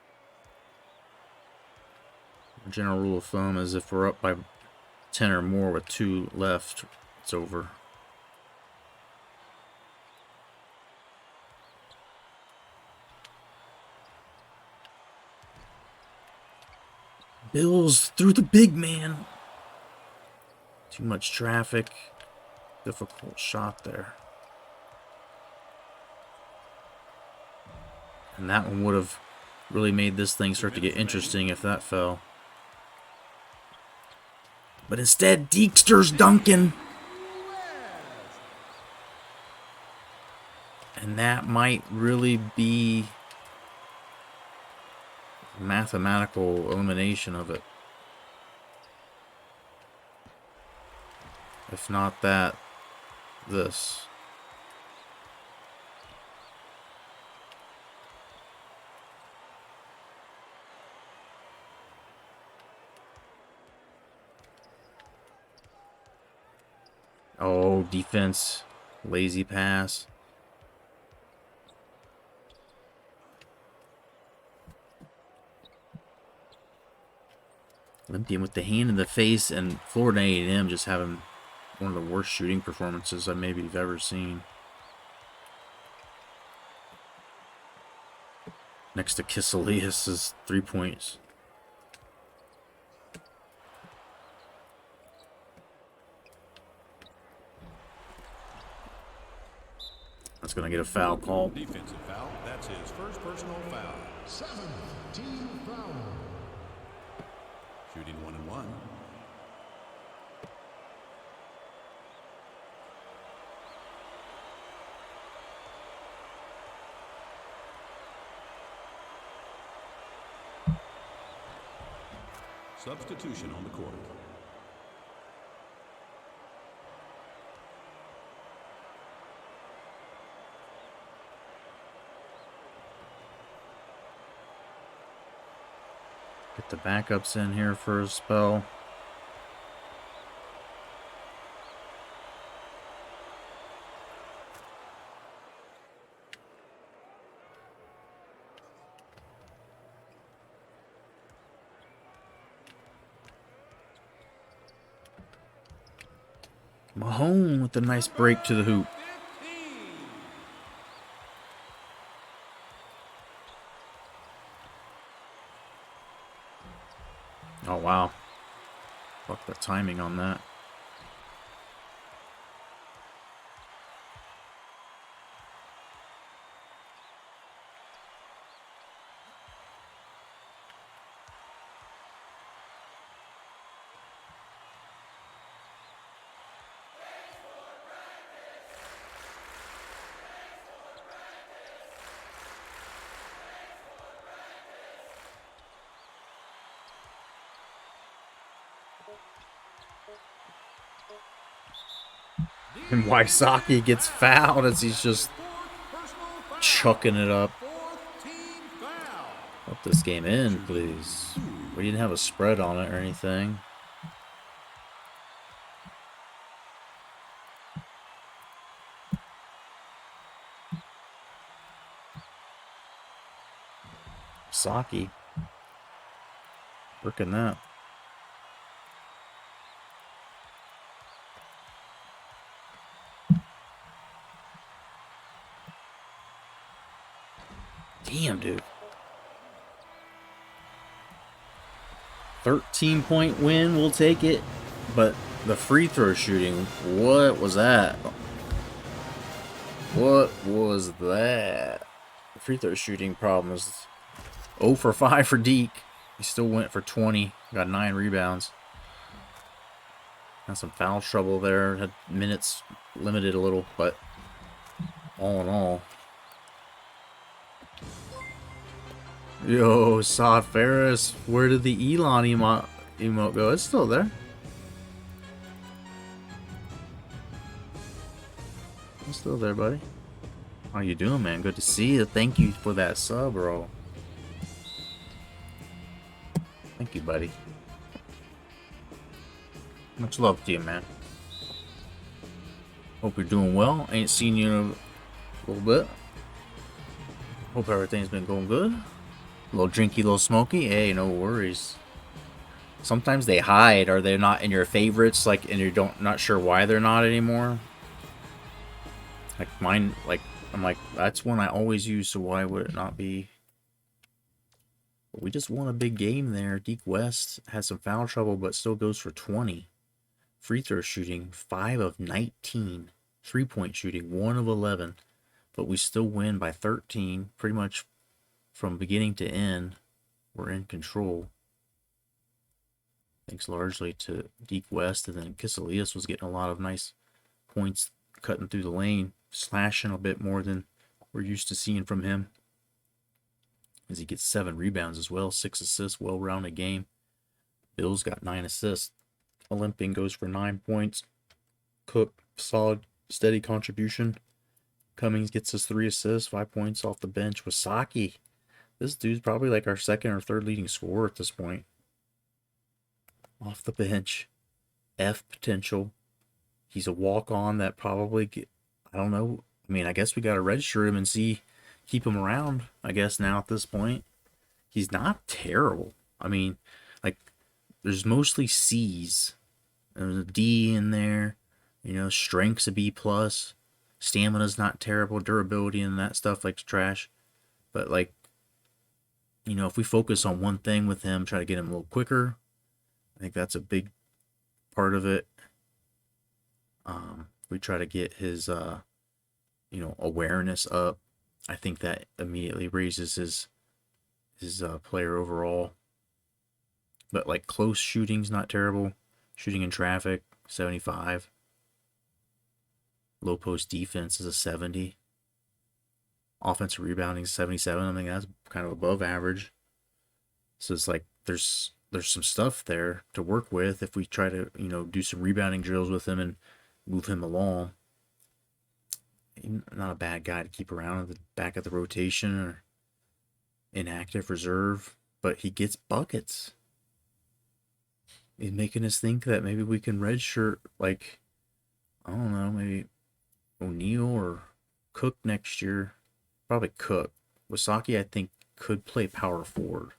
The general rule of thumb is if we're up by 10 or more with 2 left, it's over. Bills through the big man. Too much traffic. Difficult shot there. And that one would have really made this thing start to get interesting if that fell. But instead, Deekster's dunking. And that might really be mathematical elimination of it. If not that, this. Oh, defense. Lazy pass. Olympian with the hand in the face, and Florida A&M just having one of the worst shooting performances I maybe have ever seen. Next to Kiselius' 3 points. That's going to get a foul call. Defensive foul. That's his first personal foul. 7th team foul. Shooting 1 and 1. Substitution on the court. Get the backups in here for a spell. Mahone with a nice break to the hoop. Oh, wow. Fuck the timing on that. And Wysocki gets fouled as he's just chucking it up. Let this game in, please. We didn't have a spread on it or anything. Saki. Working that. Damn, dude. 13-point win, we'll take it. But the free throw shooting, what was that? What was that? The free throw shooting problem is 0 for 5 for Deke. He still went for 20. Got 9 rebounds. Had some foul trouble there. Had minutes limited a little, but all in all. Yo, Saad Ferris, where did the Elon emote go? It's still there. It's still there, buddy. How you doing, man? Good to see you. Thank you for that sub, bro. Thank you, buddy. Much love to you, man. Hope you're doing well. Ain't seen you in a little bit. Hope everything's been going good. A little drinky, a little smoky. Hey, no worries. Sometimes they hide. Are they not in your favorites? Like, and you don't not sure why they're not anymore. Like mine. Like I'm like that's one I always use. So why would it not be? But we just won a big game there. Deke West had some foul trouble, but still goes for 20. Free throw shooting 5 of 19. 3-point shooting 1 of 11. But we still win by 13, pretty much from beginning to end. We're in control. Thanks largely to Deke West, and then Kiselias was getting a lot of nice points cutting through the lane, slashing a bit more than we're used to seeing from him. As he gets 7 rebounds as well, 6 assists, well-rounded game. Bill's got 9 assists. Olympian goes for 9 points. Cook, solid, steady contribution. Cummings gets us 3 assists, 5 points off the bench. Wasaki, this dude's probably like our second or third leading scorer at this point. Off the bench. F potential. He's a walk-on that probably, I don't know. I mean, I guess we got to register him and keep him around, I guess, now at this point. He's not terrible. I mean, like, there's mostly C's. There's a D in there. You know, strength's a B+. Stamina's not terrible. Durability and that stuff, like, trash. But, like, you know, if we focus on one thing with him, try to get him a little quicker, I think that's a big part of it. We try to get his, you know, awareness up. I think that immediately raises his player overall. But, like, close shooting's not terrible. Shooting in traffic, 75. Low post defense is a 70. Offensive rebounding is 77. I think that's kind of above average. So it's like there's some stuff there to work with if we try to, you know, do some rebounding drills with him and move him along. He's not a bad guy to keep around at the back of the rotation or inactive reserve, but he gets buckets. He's making us think that maybe we can redshirt, like, I don't know, maybe O'Neal or Cook next year. Probably Cook. Wasaki, I think, could play power forward.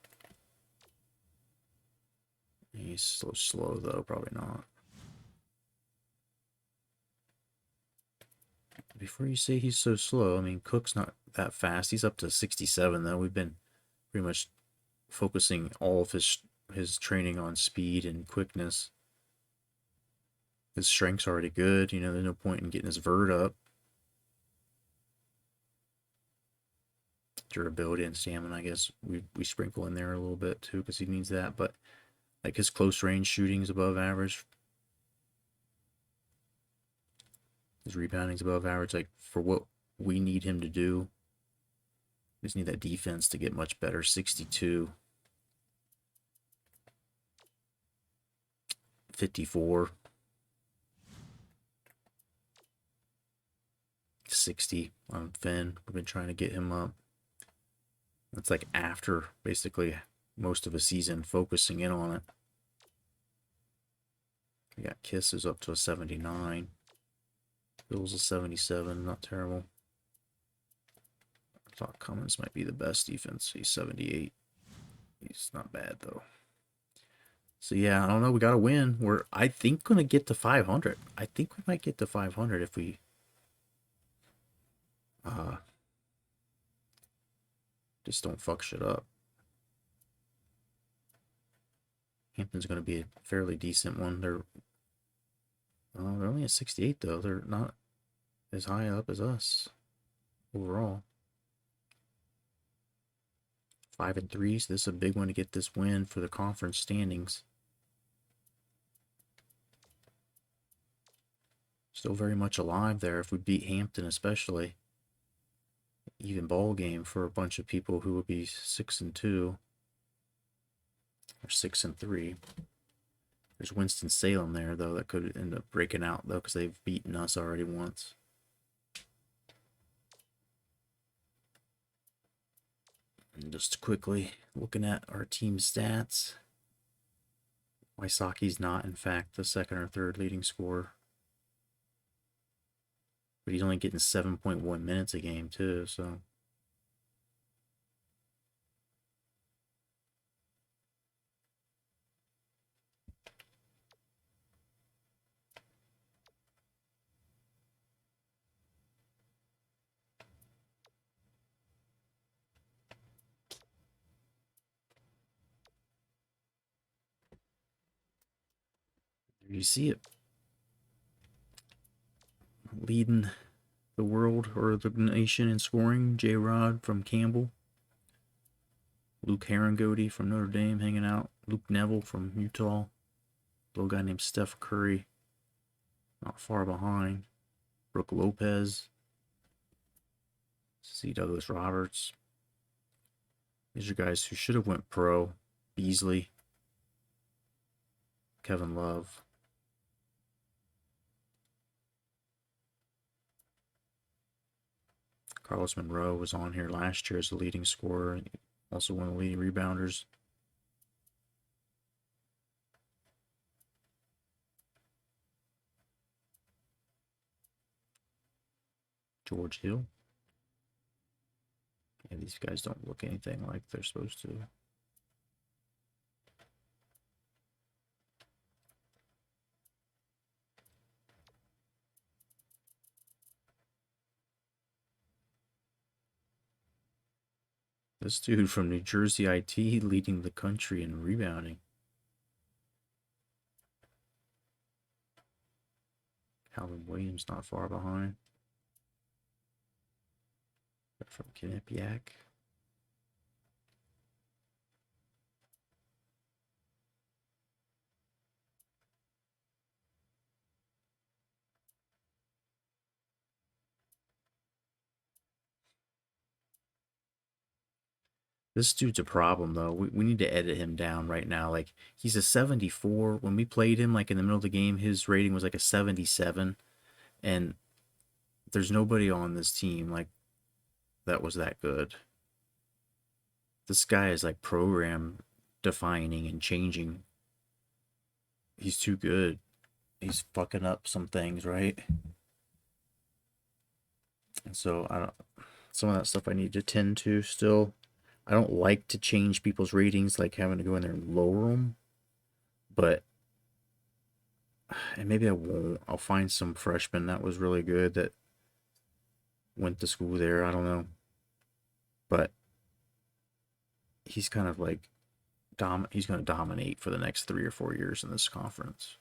He's so slow, though. Probably not. Before you say he's so slow, I mean, Cook's not that fast. He's up to 67, though. We've been pretty much focusing all of his training on speed and quickness. His strength's already good. You know, there's no point in getting his vert up. Durability and stamina, I guess we sprinkle in there a little bit too because he needs that. But like his close range shooting is above average. His rebounding's above average. Like for what we need him to do, we just need that defense to get much better. 62. 54. 60 on Finn. We've been trying to get him up. That's like after basically most of a season focusing in on it. We got Kisses up to a 79. Bill's a 77, not terrible. I thought Cummins might be the best defense. He's 78. He's not bad though. So yeah, I don't know. We got to win. We're, I think, going to get to 500. I think we might get to 500 if we just don't fuck shit up. Hampton's going to be a fairly decent one. They're only at 68 though. They're not as high up as us overall. 5-3. So this is a big one to get this win for the conference standings. Still very much alive there. If we beat Hampton, especially, even ball game for a bunch of people who would be 6-2 or 6-3. There's Winston-Salem there though that could end up breaking out though because they've beaten us already once. And just quickly looking at our team stats, Waisaki's not in fact the second or third leading scorer. But he's only getting 7.1 minutes a game, too, so. You see it. Leading the world or the nation in scoring, J-Rod from Campbell. Luke Herringody from Notre Dame hanging out. Luke Neville from Utah. Little guy named Steph Curry, not far behind. Brooke Lopez. C. Douglas Roberts. These are guys who should have went pro. Beasley. Kevin Love. Carlos Monroe was on here last year as the leading scorer. Also one of the leading rebounders. George Hill. Yeah, these guys don't look anything like they're supposed to. This dude from New Jersey IT leading the country in rebounding. Calvin Williams not far behind. They're from Quinnipiac. This dude's a problem, though. We need to edit him down right now. Like, he's a 74. When we played him, like, in the middle of the game, his rating was like a 77. And there's nobody on this team, like, that was that good. This guy is, like, program defining and changing. He's too good. He's fucking up some things, right? And so, some of that stuff I need to tend to still. I don't like to change people's ratings, like having to go in there and lower them. But, and maybe I won't. I'll find some freshman that was really good that went to school there. I don't know. But he's kind of like, he's going to dominate for the next 3 or 4 years in this conference.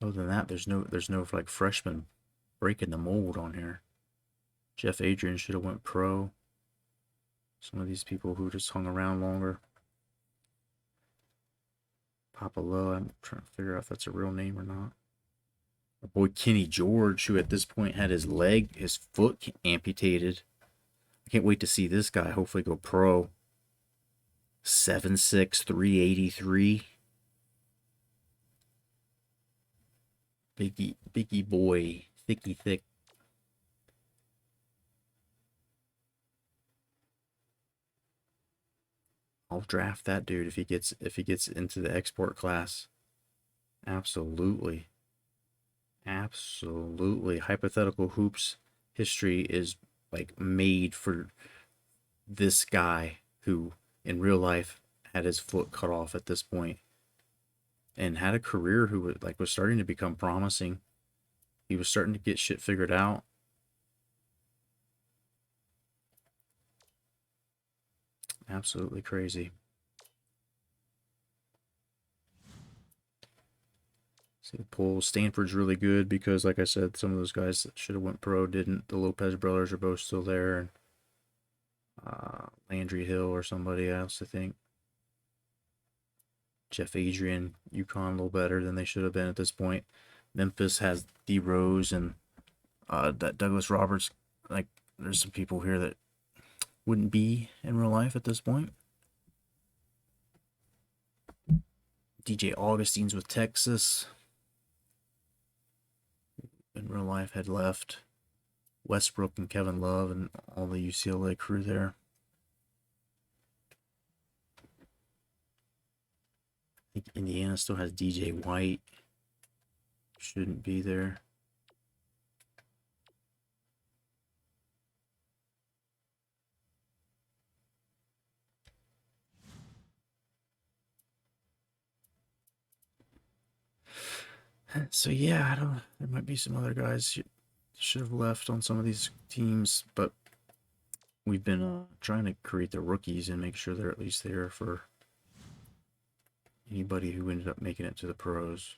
Other than that, there's no like freshman breaking the mold on here. Jeff Adrian should have went pro. Some of these people who just hung around longer. Papa Lowe, I'm trying to figure out if that's a real name or not. Our boy Kenny George, who at this point had his foot amputated. I can't wait to see this guy hopefully go pro. 7'6", 383. Biggie boy. Thicky thick. I'll draft that dude if he gets into the export class. Absolutely. Absolutely. Hypothetical hoops history is like made for this guy who in real life had his foot cut off at this point and had a career who was starting to become promising. He was starting to get shit figured out. Absolutely crazy. See the polls. Stanford's really good because, like I said, some of those guys that should have went pro didn't. The Lopez brothers are both still there, and Landry Hill or somebody else, I think. Jeff Adrian, UConn a little better than they should have been at this point. Memphis has D Rose and that Douglas Roberts. Like, there's some people here that wouldn't be in real life at this point. DJ Augustine's with Texas. In real life had left. Westbrook and Kevin Love and all the UCLA crew there. think Indiana still has DJ White. Shouldn't be there. So yeah, I don't. There might be some other guys who should have left on some of these teams, but we've been trying to create the rookies and make sure they're at least there for anybody who ended up making it to the pros.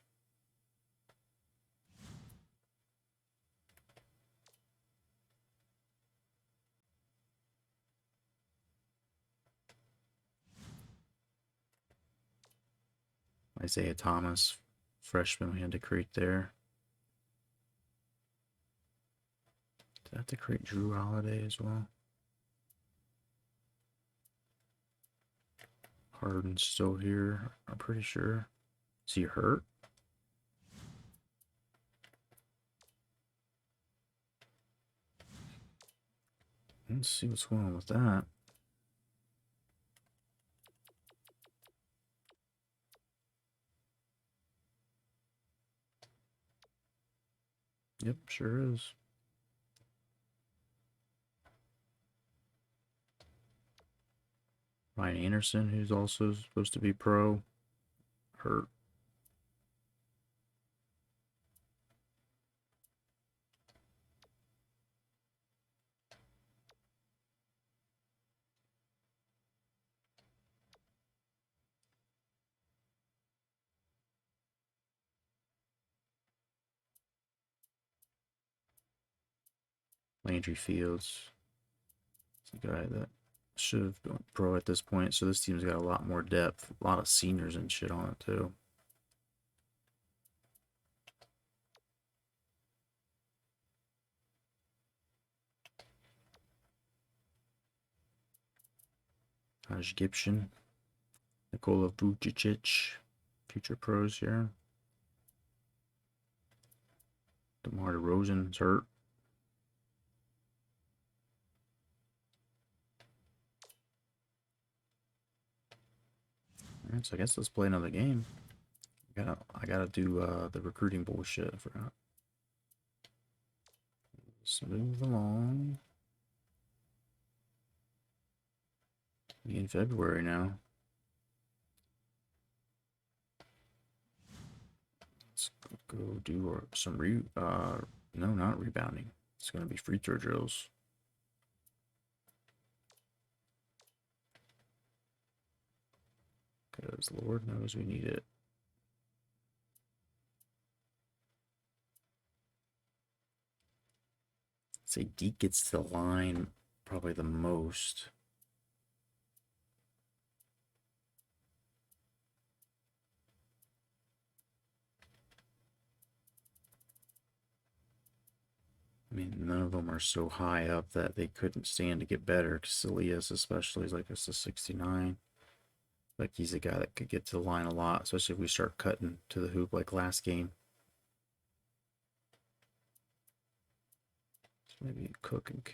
Isaiah Thomas, freshman, we had to create there. Did I have to create Drew Holiday as well? Harden's still here, I'm pretty sure. Is he hurt? Let's see what's going on with that. Yep, sure is. Ryan Anderson, who's also supposed to be pro, hurt. Landry Fields, it's the guy that should have been pro at this point. So this team's got a lot more depth, a lot of seniors and shit on it too. Taj Gibson, Nikola Vucic, future pros here. DeMar DeRozan's hurt. Alright, so I guess let's play another game. I gotta do the recruiting bullshit. I forgot. Let's move along. Be in February now. Let's go do some no, not rebounding. It's gonna be free throw drills. Because Lord knows we need it. Say Deke gets to the line probably the most. I mean, none of them are so high up that they couldn't stand to get better. Casillas especially is like a 69. Like he's a guy that could get to the line a lot, especially if we start cutting to the hoop like last game. So maybe Cook and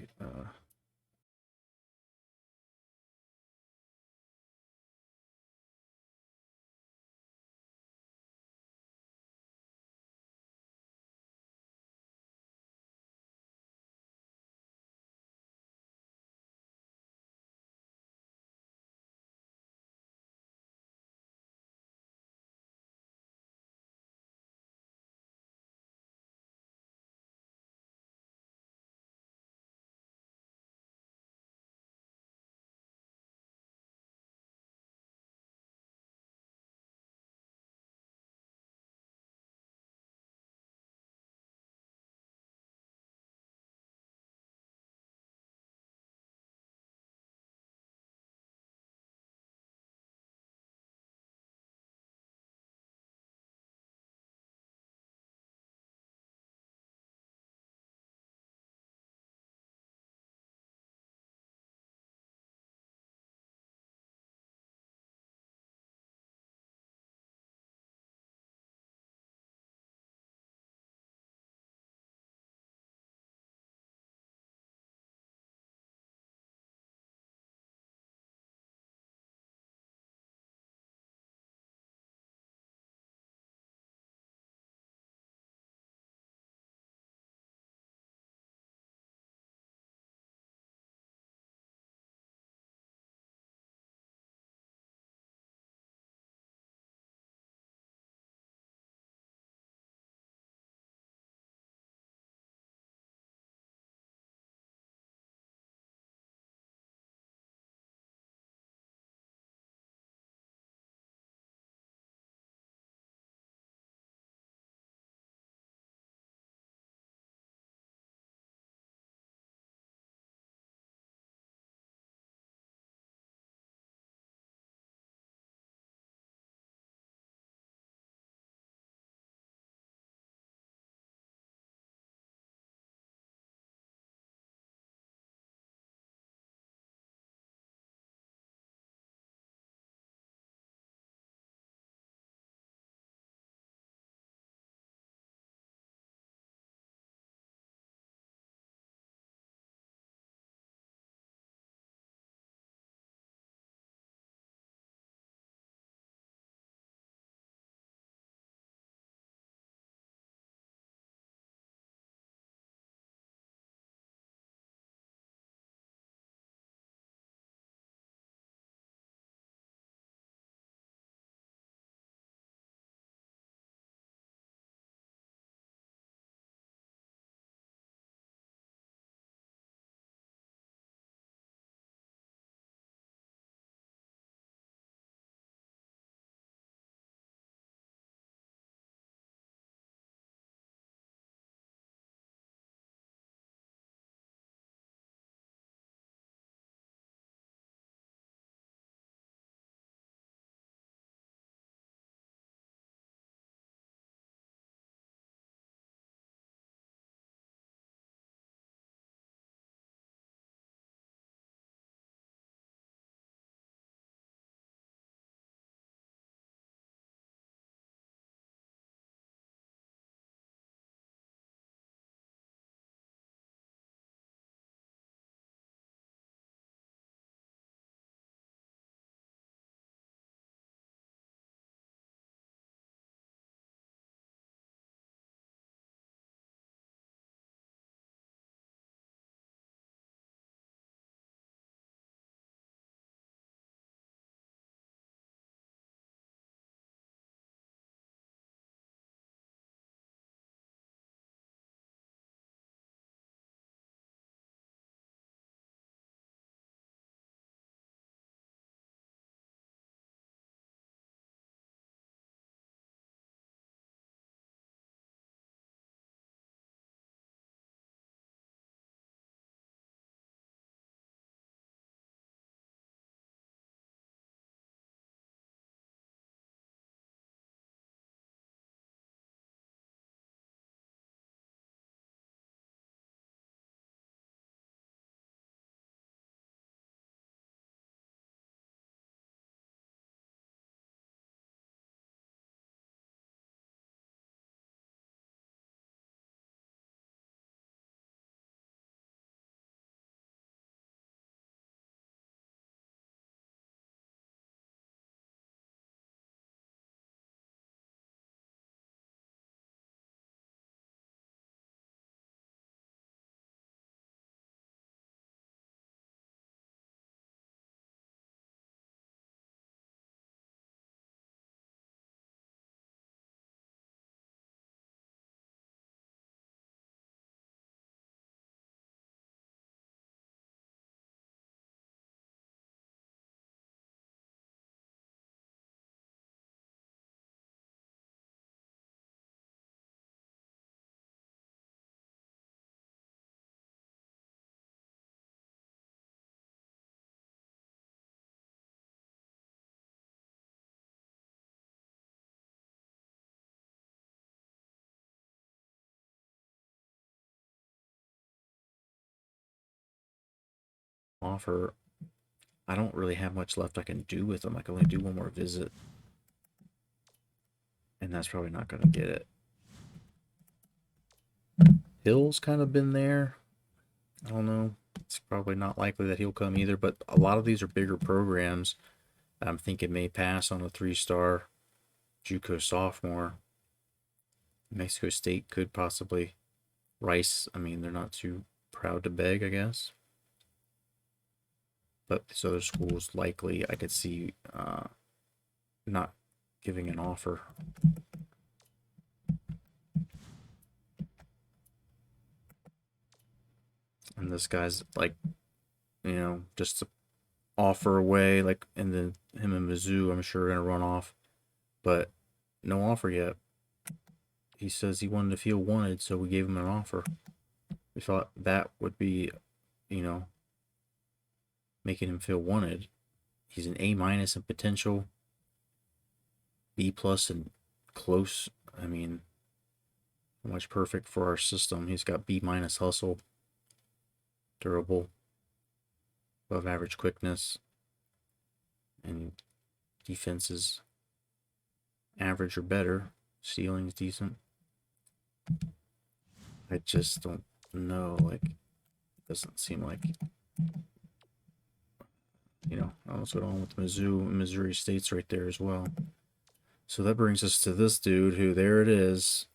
offer. I don't really have much left I can do with them. I can only do one more visit. And that's probably not going to get it. Hill's kind of been there. I don't know. It's probably not likely that he'll come either, but a lot of these are bigger programs that I'm thinking may pass on a 3-star JUCO sophomore. Mexico State could possibly. Rice, I mean, they're not too proud to beg, I guess. But these other schools likely I could see not giving an offer. And this guy's like, just to offer away, like, and then him and Mizzou, I'm sure, are going to run off. But no offer yet. He says he wanted to feel wanted, so we gave him an offer. We thought that would be, making him feel wanted. He's an A- in potential, B+ and close. I mean, much perfect for our system. He's got B- hustle, durable, above average quickness, and defense is average or better. Ceiling's decent. I just don't know. Like, it doesn't seem like, I don't know what's going on with Mizzou and Missouri State's right there as well. So that brings us to this dude who, there it is.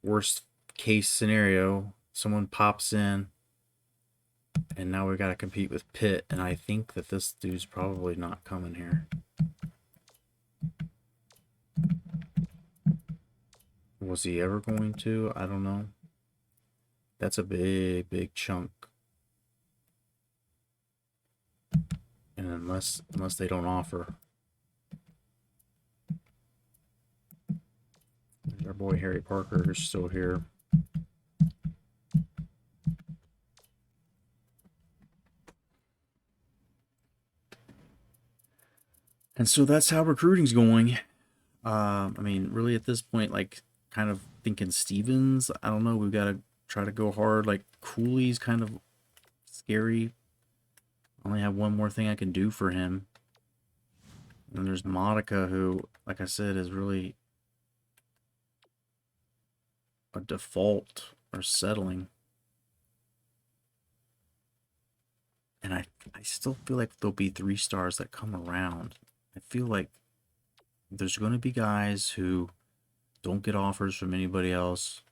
Worst case scenario, someone pops in, and now we got to compete with Pitt, and I think that this dude's probably not coming here. Was he ever going to? I don't know. That's a big, big chunk. And unless they don't offer. Our boy Harry Parker is still here. And so that's how recruiting's going. I mean, really at this point, like, kind of thinking Stevens. I don't know. We've got to try to go hard. Like, Cooley's kind of scary. I only have one more thing I can do for him. And there's Modica, who, like I said, is really a default or settling. And I still feel like there'll be 3-stars that come around. I feel like there's going to be guys who don't get offers from anybody else.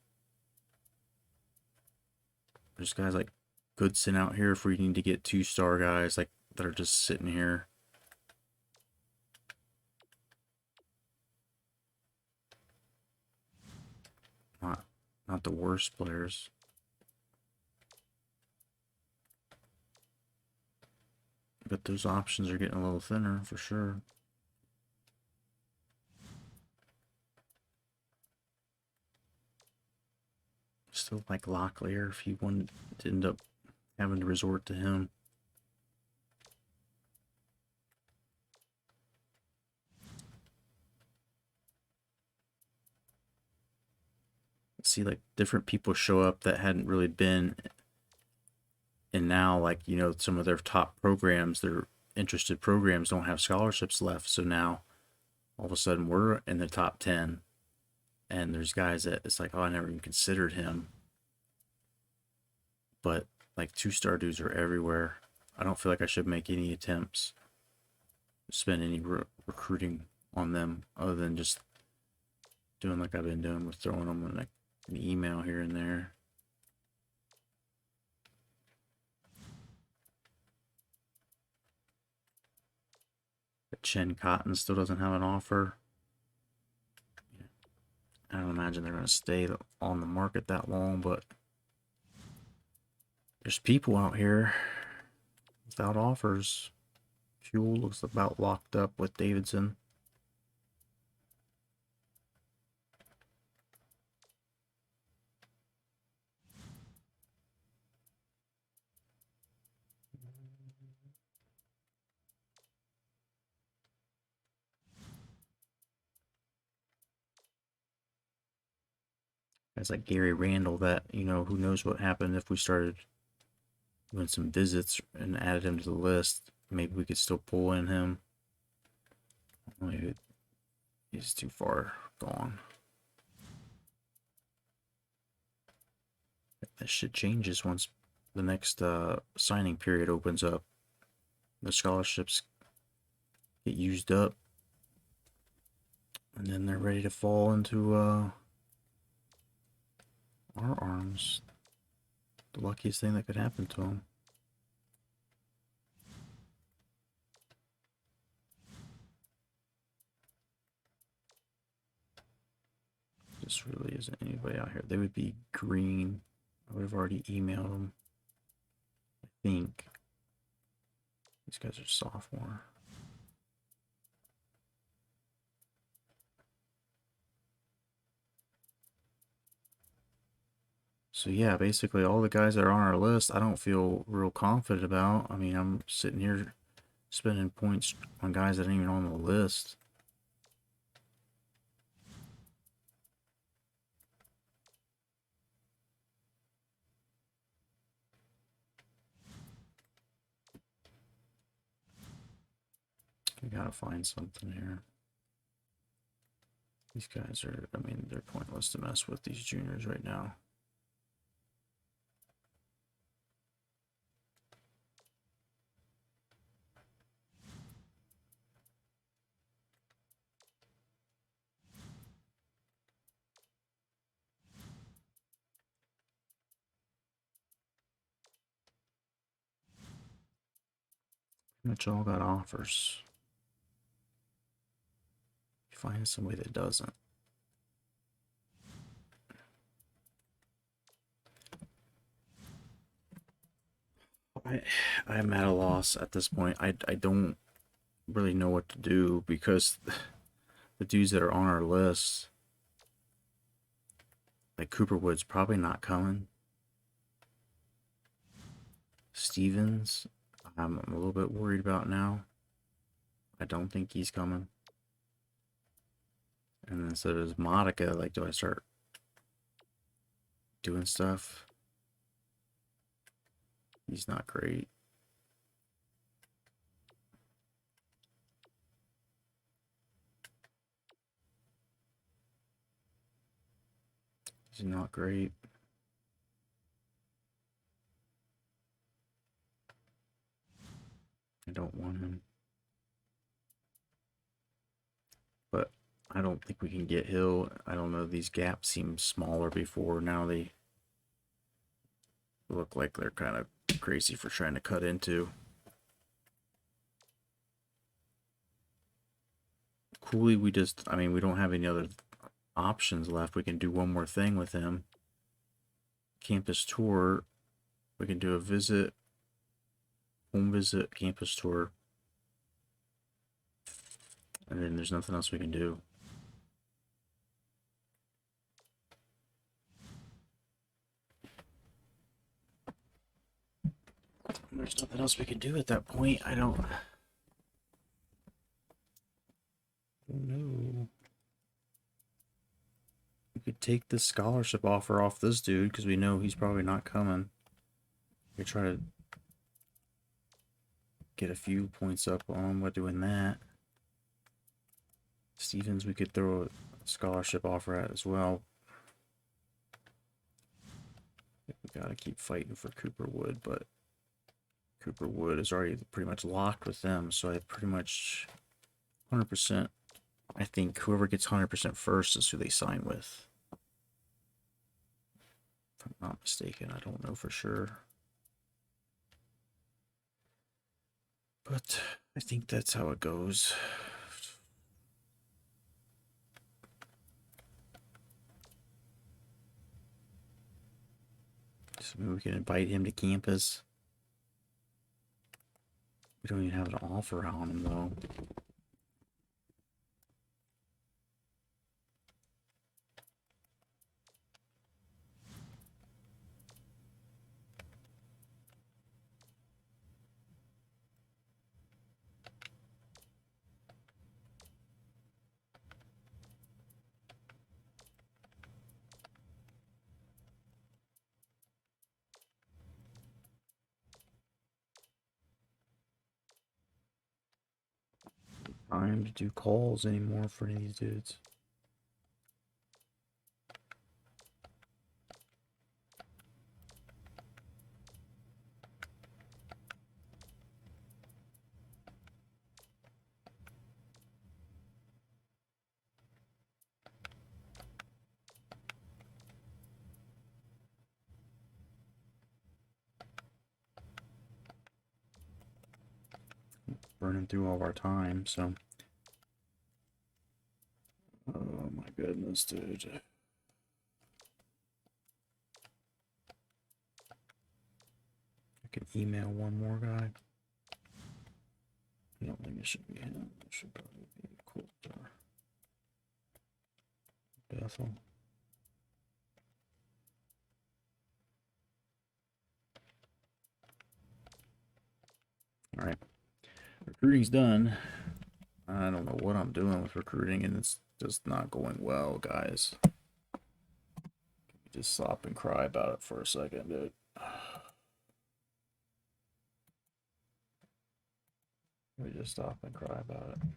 There's guys like Goodson out here if we need to get 2-star guys like that are just sitting here. Not the worst players. But those options are getting a little thinner for sure. Still like Locklear if you wanted to end up having to resort to him. See, like, different people show up that hadn't really been, and now, like, some of their top programs, their interested programs don't have scholarships left, so now all of a sudden we're in the top 10, and there's guys that it's like, oh, I never even considered him. But like, 2-star dudes are everywhere. I don't feel like I should make any attempts to spend any recruiting on them other than just doing like I've been doing with throwing them in like an email here and there. But Chen Cotton still doesn't have an offer. I don't imagine they're going to stay on the market that long, but there's people out here without offers. Fuel looks about locked up with Davidson. Guys like Gary Randall that, who knows what happened if we started doing some visits and added him to the list, maybe we could still pull in him. Maybe he's too far gone. That shit changes once the next signing period opens up. The scholarships get used up, and then they're ready to fall into our arms. The luckiest thing that could happen to them. This really isn't anybody out here. They would be green. I would have already emailed them. I think. These guys are sophomore. So yeah, basically all the guys that are on our list, I don't feel real confident about. I mean, I'm sitting here spending points on guys that aren't even on the list. We gotta find something here. These guys are, I mean, they're pointless to mess with, these juniors right now. Pretty much all got offers. Find somebody that doesn't. I'm at a loss at this point. I don't really know what to do because the dudes that are on our list, like Cooper Wood's probably not coming. Stevens, I'm a little bit worried about now. I don't think he's coming. And then so does Monica. Like, do I start doing stuff? He's not great. He's not great. I don't want him. But I don't think we can get Hill. I don't know. These gaps seem smaller before. Now they look like they're kind of crazy for trying to cut into. Cooley, we just, I mean, we don't have any other options left. We can do one more thing with him. Campus tour. We can do a visit, home visit, campus tour. And then there's nothing else we can do. There's nothing else we can do at that point. I don't know. We could take this scholarship offer off this dude because we know he's probably not coming. We try to get a few points up on him by doing that. Stevens, we could throw a scholarship offer at as well. We gotta keep fighting for Cooper Wood, but Cooper Wood is already pretty much locked with them, so I pretty much 100%. I think whoever gets 100% first is who they sign with. If I'm not mistaken, I don't know for sure. But I think that's how it goes. So maybe we can invite him to campus. We don't even have an offer on him though. Time to do calls anymore for any of these dudes. Burning through all of our time, so. Oh my goodness, dude. I can email one more guy. I don't think it should be him. It should probably be Coulter. Bethel. Alright. Recruiting's done. I don't know what I'm doing with recruiting, and it's just not going well, guys. Just stop and cry about it for a second, dude. Let me just stop and cry about it.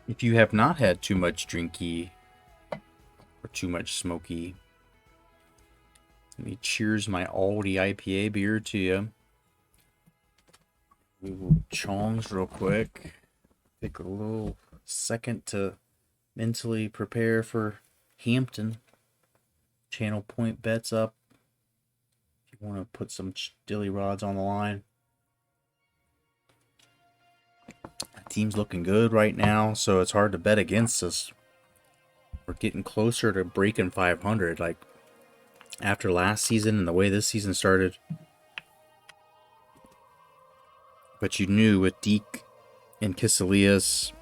If you have not had too much drinky or too much smoky, let me cheers my Aldi IPA beer to you. We will chongs real quick. Take a little second to mentally prepare for Hampton. Channel point bets up. If you want to put some dilly rods on the line. Team's looking good right now, so it's hard to bet against us. We're getting closer to breaking 500. Like, after last season and the way this season started. But you knew with Deke and Kiselias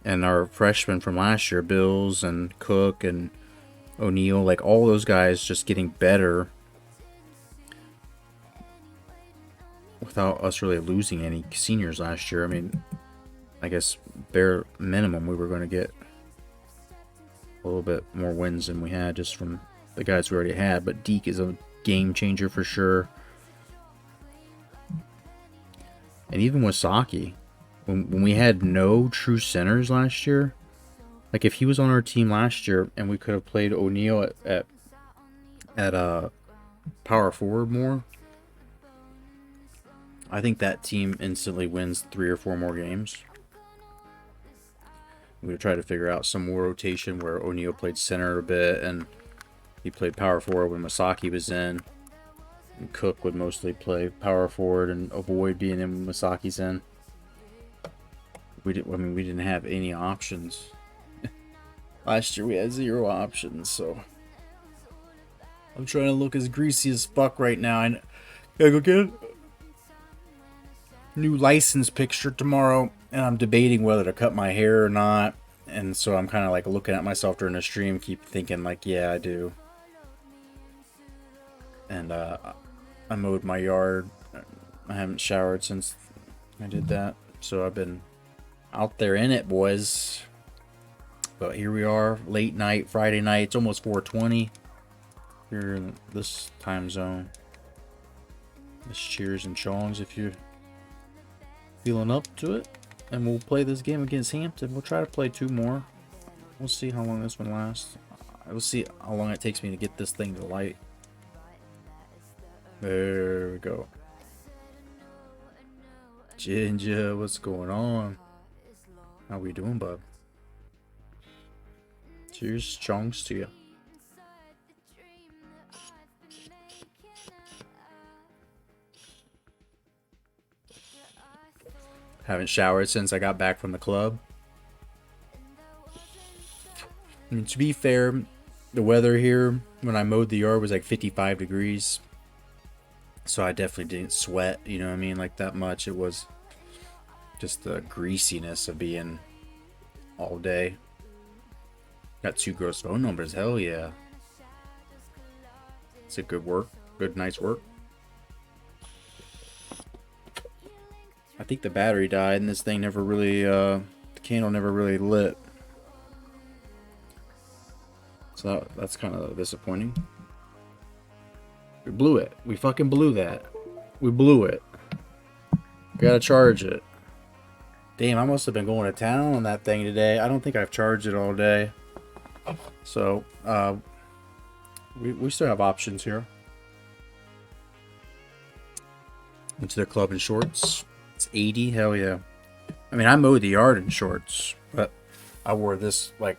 and our freshmen from last year, Bills and Cook and O'Neal, like all those guys just getting better without us really losing any seniors last year. I mean, I guess bare minimum we were going to get a little bit more wins than we had just from the guys we already had. But Deke is a game changer for sure. And even with Saki, when we had no true centers last year, like if he was on our team last year and we could have played O'Neal at power forward more, I think that team instantly wins 3 or 4 more games. We're going to try to figure out some more rotation where O'Neal played center a bit and he played power forward when Masaki was in. And Cook would mostly play power forward and avoid being in when Masaki's in. We didn't have any options. Last year we had 0 options, so I'm trying to look as greasy as fuck right now. I gotta go get a new license picture tomorrow, and I'm debating whether to cut my hair or not. And so I'm kind of like looking at myself during the stream, keep thinking like, yeah, I do. And I mowed my yard. I haven't showered since I did that, so I've been out there in it, boys. But here we are, late night, Friday night. It's almost 4:20 here in this time zone. Just cheers and chongs if you're feeling up to it. And we'll play this game against Hampton. We'll try to play 2 more. We'll see how long this one lasts. We'll see how long it takes me to get this thing to light. There we go. Ginger, what's going on? How we doing, bub? Cheers, chongs to you. Haven't showered since I got back from the club. And to be fair, the weather here when I mowed the yard was like 55 degrees. So I definitely didn't sweat, you know what I mean, like that much. It was just the greasiness of being all day. Got 2 gross phone numbers, hell yeah. It's a good work, good night's work. I think the battery died and this thing never really, the candle never really lit. So that's kind of disappointing. We blew it. We fucking blew that. We blew it. Gotta charge it. Damn, I must have been going to town on that thing today. I don't think I've charged it all day. So, we still have options here. Into the club in shorts. It's 80, hell yeah. I mean, I mowed the yard in shorts, but I wore this, like,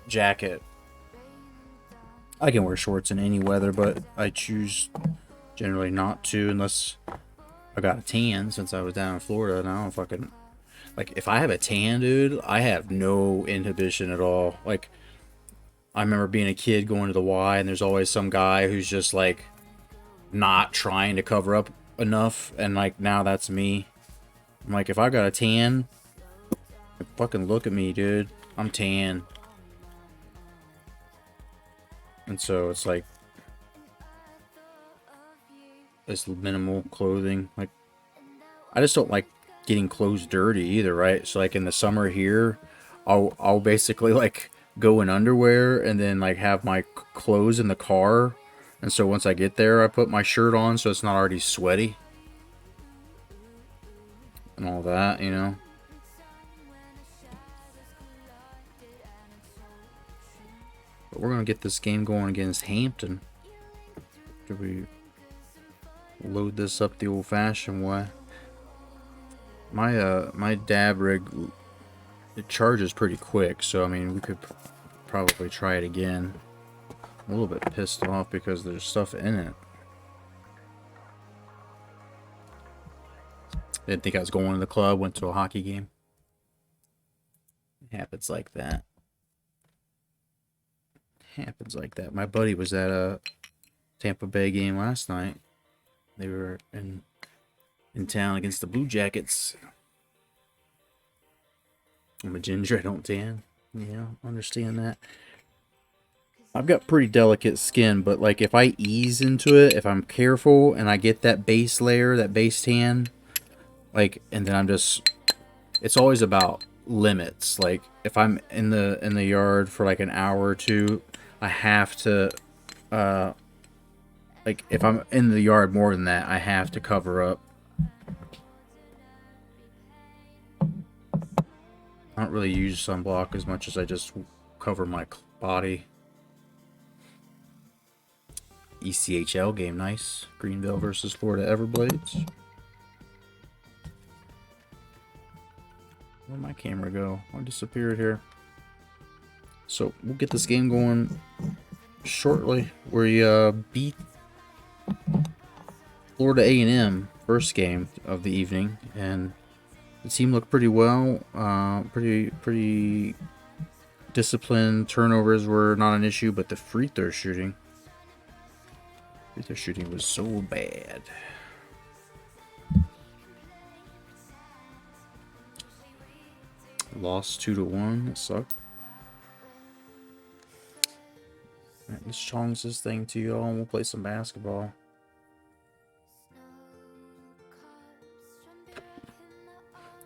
jacket. I can wear shorts in any weather, but I choose generally not to unless I got a tan since I was down in Florida. And I don't fucking... Like, if I have a tan, dude, I have no inhibition at all. Like, I remember being a kid going to the Y, and there's always some guy who's just, like, not trying to cover up enough. And, like, now that's me. I'm like, if I got a tan, fucking look at me, dude. I'm tan. And so it's like this minimal clothing. Like, I just don't like getting clothes dirty either, right? So like in the summer here, I'll basically like go in underwear and then like have my clothes in the car. And so once I get there, I put my shirt on so it's not already sweaty and all that, you know. But we're gonna get this game going against Hampton. Do we load this up the old-fashioned way? My dab rig, it charges pretty quick, so I mean we could probably try it again. I'm a little bit pissed off because there's stuff in it. Didn't think I was going to the club, went to a hockey game. It happens like that. Happens like that. My buddy was at a Tampa Bay game last night. They were in town against the Blue Jackets. I'm a ginger, I don't tan. Yeah, understand that. I've got pretty delicate skin, but like if I ease into it, if I'm careful and I get that base layer, that base tan, like, and then I'm just, it's always about limits. Like if I'm in the yard for like an hour or two, I have to, like if I'm in the yard more than that, I have to cover up. I don't really use sunblock as much as I just cover my body. ECHL game, nice. Greenville versus Florida Everblades. Where'd my camera go? I disappeared here. So we'll get this game going shortly. We beat Florida A&M first game of the evening, and the team looked pretty well. Pretty disciplined. Turnovers were not an issue, but the free throw shooting was so bad. Lost 2-1. That sucked. Alright, let's challenge this thing to y'all and we'll play some basketball.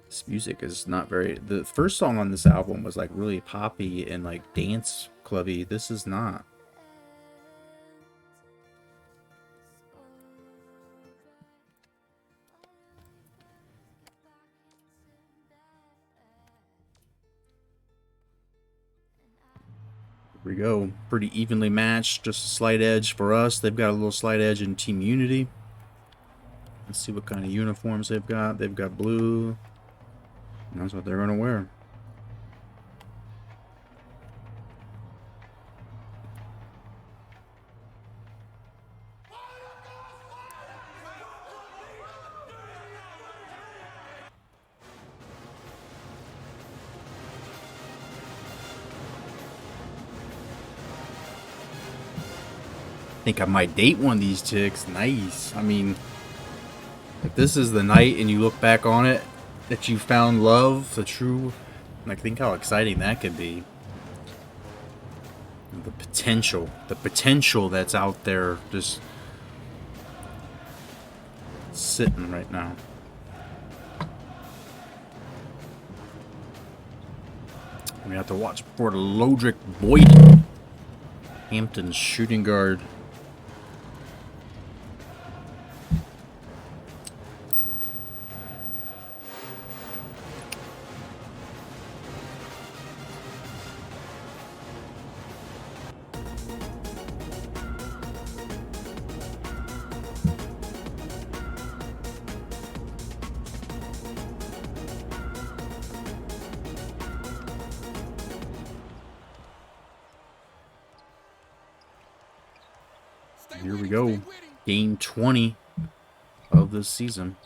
This music is not very... The first song on this album was like really poppy and like dance clubby. This is not. we go. Pretty evenly matched. Just a slight edge for us. They've got a little slight edge in team unity. Let's see what kind of uniforms they've got. They've got blue. And that's what they're going to wear. I think I might date one of these chicks. Nice. I mean, if this is the night and you look back on it, that you found love, the true, like, think how exciting that could be. The potential that's out there just sitting right now. We have to watch for Lodrick Boyd, Hampton's shooting guard. Here we go. Game 20 of this season.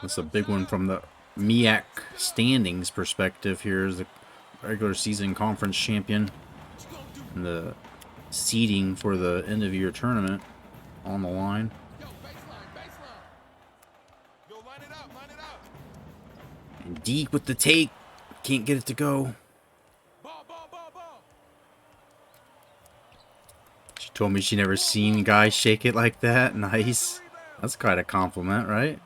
That's a big one from the MEAC standings perspective. Here's the regular season conference champion and the seeding for the end of year tournament on the line. And Deke with the take. Can't get it to go. She told me she never seen guys shake it like that. Nice. That's quite a compliment, right?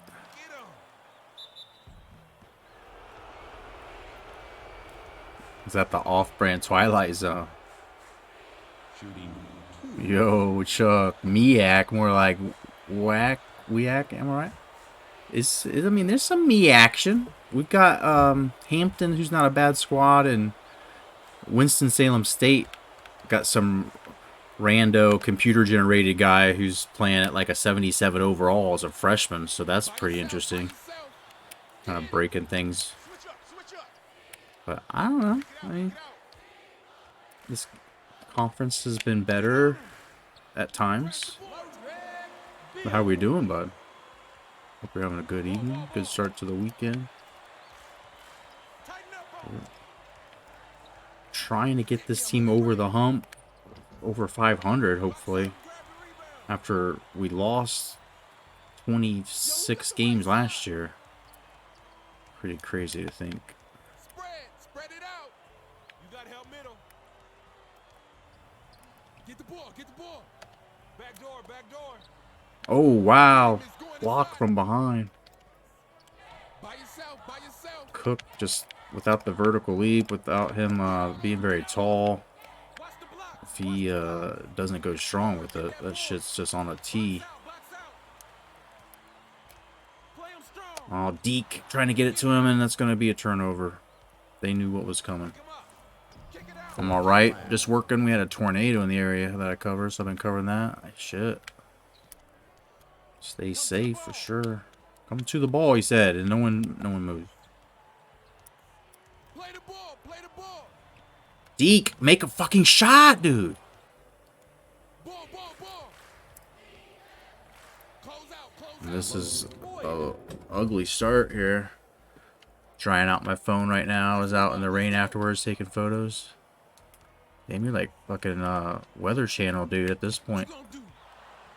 Is that the off-brand Twilight Zone? Yo, Chuck. MEAC, more like whack, weac, am I right? I mean, there's some me action. We've got Hampton, who's not a bad squad, and Winston-Salem State got some rando computer-generated guy who's playing at like a 77 overall as a freshman, so that's pretty interesting. Kind of breaking things. But I don't know. I mean, this conference has been better at times. But how we doing, bud? Hope you're having a good evening. Good start to the weekend. Trying to get this team over the hump. Over 500, hopefully. After we lost 26 games last year. Pretty crazy to think. Spread it out. You got help middle. Get the ball. Back door. Oh, wow. Block from behind. By yourself. Cook just without the vertical leap, without him being very tall. Watch the block. If he doesn't go strong with it, that shit's just on a tee. Play him strong. Oh, Deke trying to get it to him, and that's going to be a turnover. They knew what was coming. Kick it out. I'm all right. Just working. We had a tornado in the area that I cover, so I've been covering that. Shit. Stay safe for sure. Come to the ball, he said, and no one moved. Play the ball. Deke, make a fucking shot, dude. Ball. Close out. And this is a ugly start here. Trying out my phone right now. I was out in the rain afterwards taking photos. Damn, you're like fucking Weather Channel, dude, at this point. What you gonna do?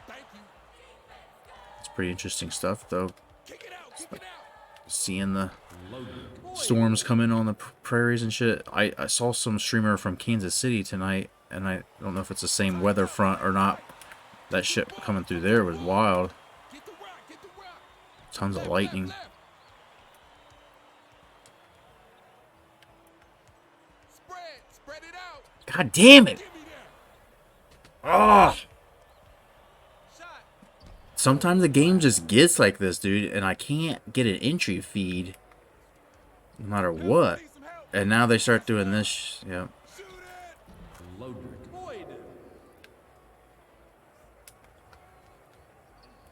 Thank you. It's pretty interesting stuff, though. Kick it out. Seeing the storms come in on the prairies and shit. I saw some streamer from Kansas City tonight, and I don't know if it's the same weather front or not. That shit coming through there was wild. Get the rock. Tons of lightning. Spread it out. God damn it! Give me that. Oh! Shot. Sometimes the game just gets like this, dude, and I can't get an entry feed No matter what. And now they start doing this. Yep.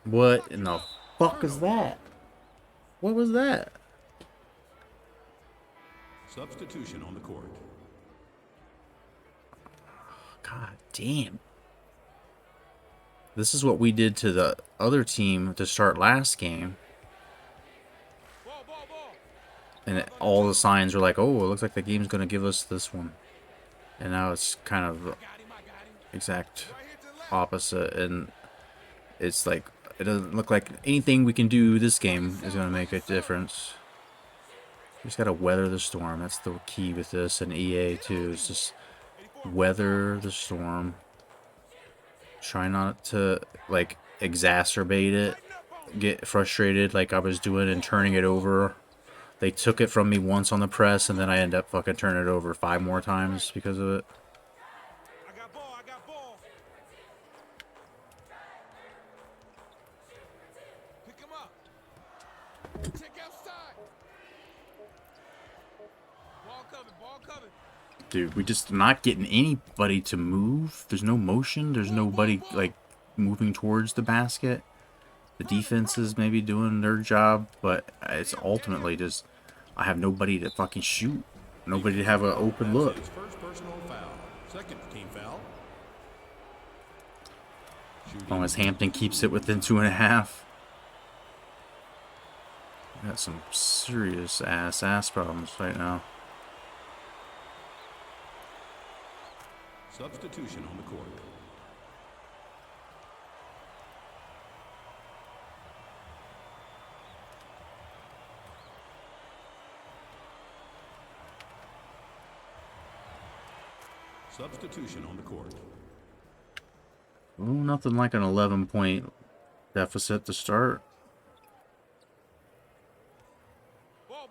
What in the fuck is that? What was that? Substitution on the court. God damn. This is what we did to the other team to start last game. And all the signs were like, oh, it looks like the game's going to give us this one. And now it's kind of the exact opposite. And it's like, it doesn't look like anything we can do this game is going to make a difference. We just got to weather the storm. That's the key with this. And EA too, is just weather the storm. Try not to, like, exacerbate it. Get frustrated like I was doing and turning it over. They took it from me once on the press, and then I end up fucking turning it over 5 more times because of it. I got ball. Pick him up. Check outside. Ball coming. Dude, we just not getting anybody to move. There's no motion. There's nobody, like, moving towards the basket. The defense is maybe doing their job, but it's ultimately just, I have nobody to fucking shoot. Nobody to have an open look. His first personal foul. Second team foul. As long as Hampton keeps it within 2.5. Got some serious ass problems right now. Substitution on the court. Substitution on the court. Well, nothing like an 11-point deficit to start. Ball.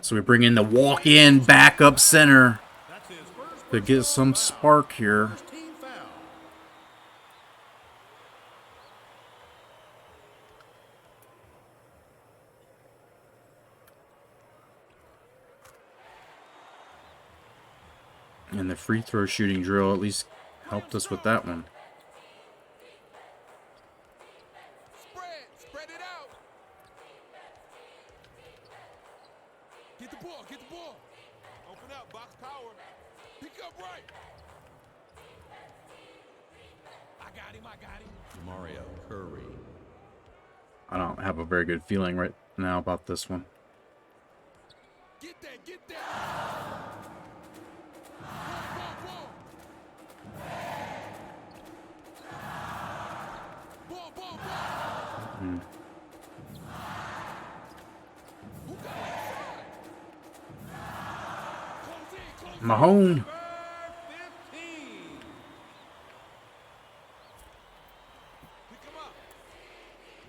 So we bring in the walk-in backup center That's his first to get some spark here. team foul. And the free throw shooting drill at least helped us with that one. Spread it out. Get the ball. Open up, box power. Pick up right. I got him. Mario Curry. I don't have a very good feeling right now about this one. Get that. Ball. Who got outside? Close in. Mahone. 15. Pick him up.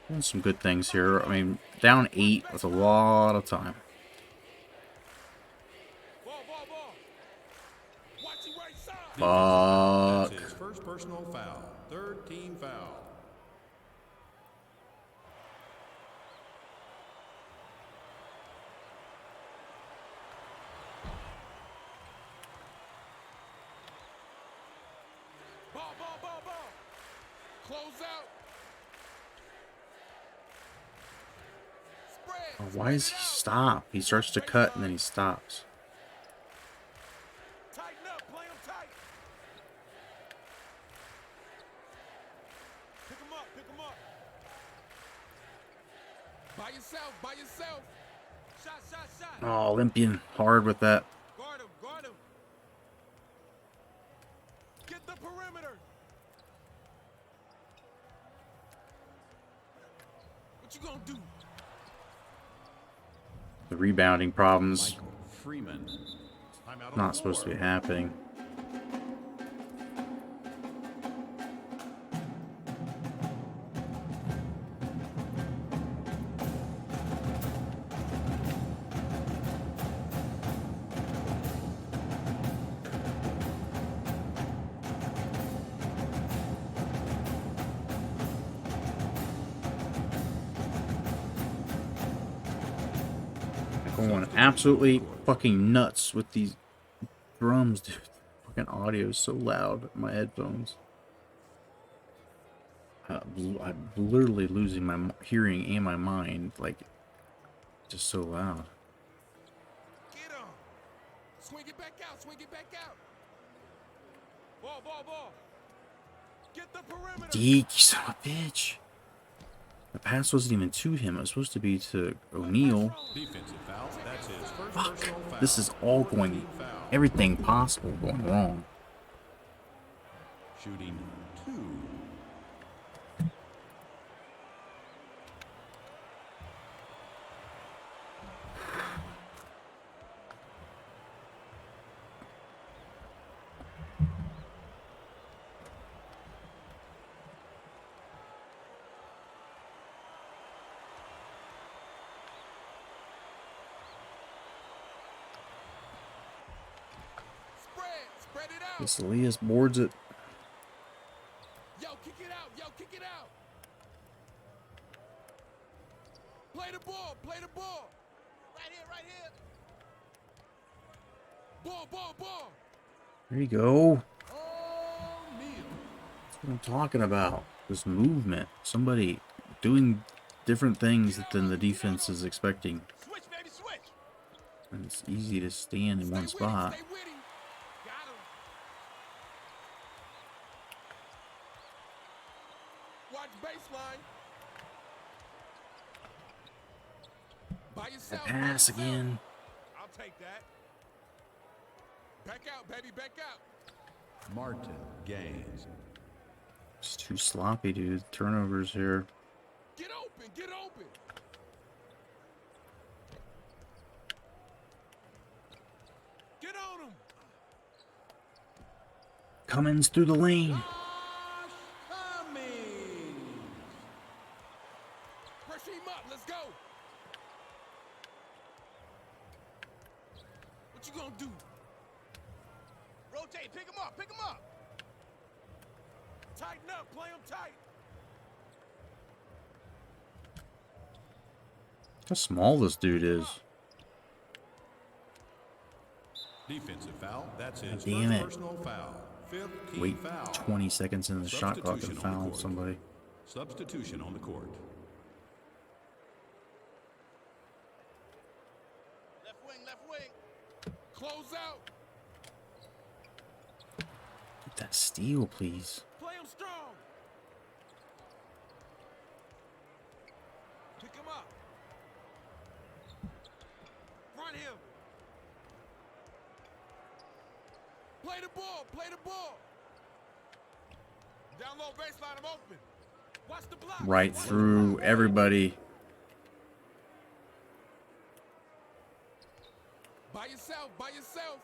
Doing some good things here. I mean, down 8 with a lot of time. Ball. Watch you right side. Fuck. That's his first personal foul. Third team foul. Ball. Close out. Spread. Why does he stop? He starts to cut and then he stops. Tighten up. Play him tight. Pick him up. By yourself. Shot. Oh, Olympian hard with that. Guard him. Get the perimeter. What you gonna do? The rebounding problems Michael Freeman. Timeout on not the supposed to floor. be happening. Going absolutely fucking nuts with these drums, dude. Fucking audio is so loud in my headphones. I'm literally losing my hearing and my mind. Like, just so loud. Get on. Swing it back out. Swing it back out. Ball, ball, ball. Get the perimeter. Deke, you son of a bitch. The pass wasn't even to him. It was supposed to be to O'Neal. Defensive foul. That's his first Fuck. personal foul. This is all going, everything possible going wrong. Shooting 2. Spread it out. This Elias boards it. Yo, kick it out. Yo, kick it out. Play the ball. Play the ball. Right here, right here. Ball, ball, ball. There you go. O'Neal. That's what I'm talking about. This movement. Somebody doing different things than the defense is expecting. Switch, baby, switch. And it's easy to stand in one spot. Stay with him. Got him. Watch baseline. By That yourself. pass again. I'll take that. Back out, baby, back out. Martin gains. It's too sloppy, dude. Turnovers here. Get open, get open. Get on him. Cummins through the lane. Pressure him up, let's go. What you gonna do? Rotate, pick him up, pick him up. Tighten up, play him tight. How small this dude is. Defensive foul. That's his Damn first it. personal foul. 5th team Wait foul. 20 seconds in the shot clock and Substitution on the foul court. somebody. Substitution on the court. Left wing, left wing. Close out. Get that steal, please. Play him strong. Pick him up. Front him. Play the ball, play the ball. Down low baseline, I'm open. Watch the block. Right Watch the through block. everybody. By yourself, by yourself.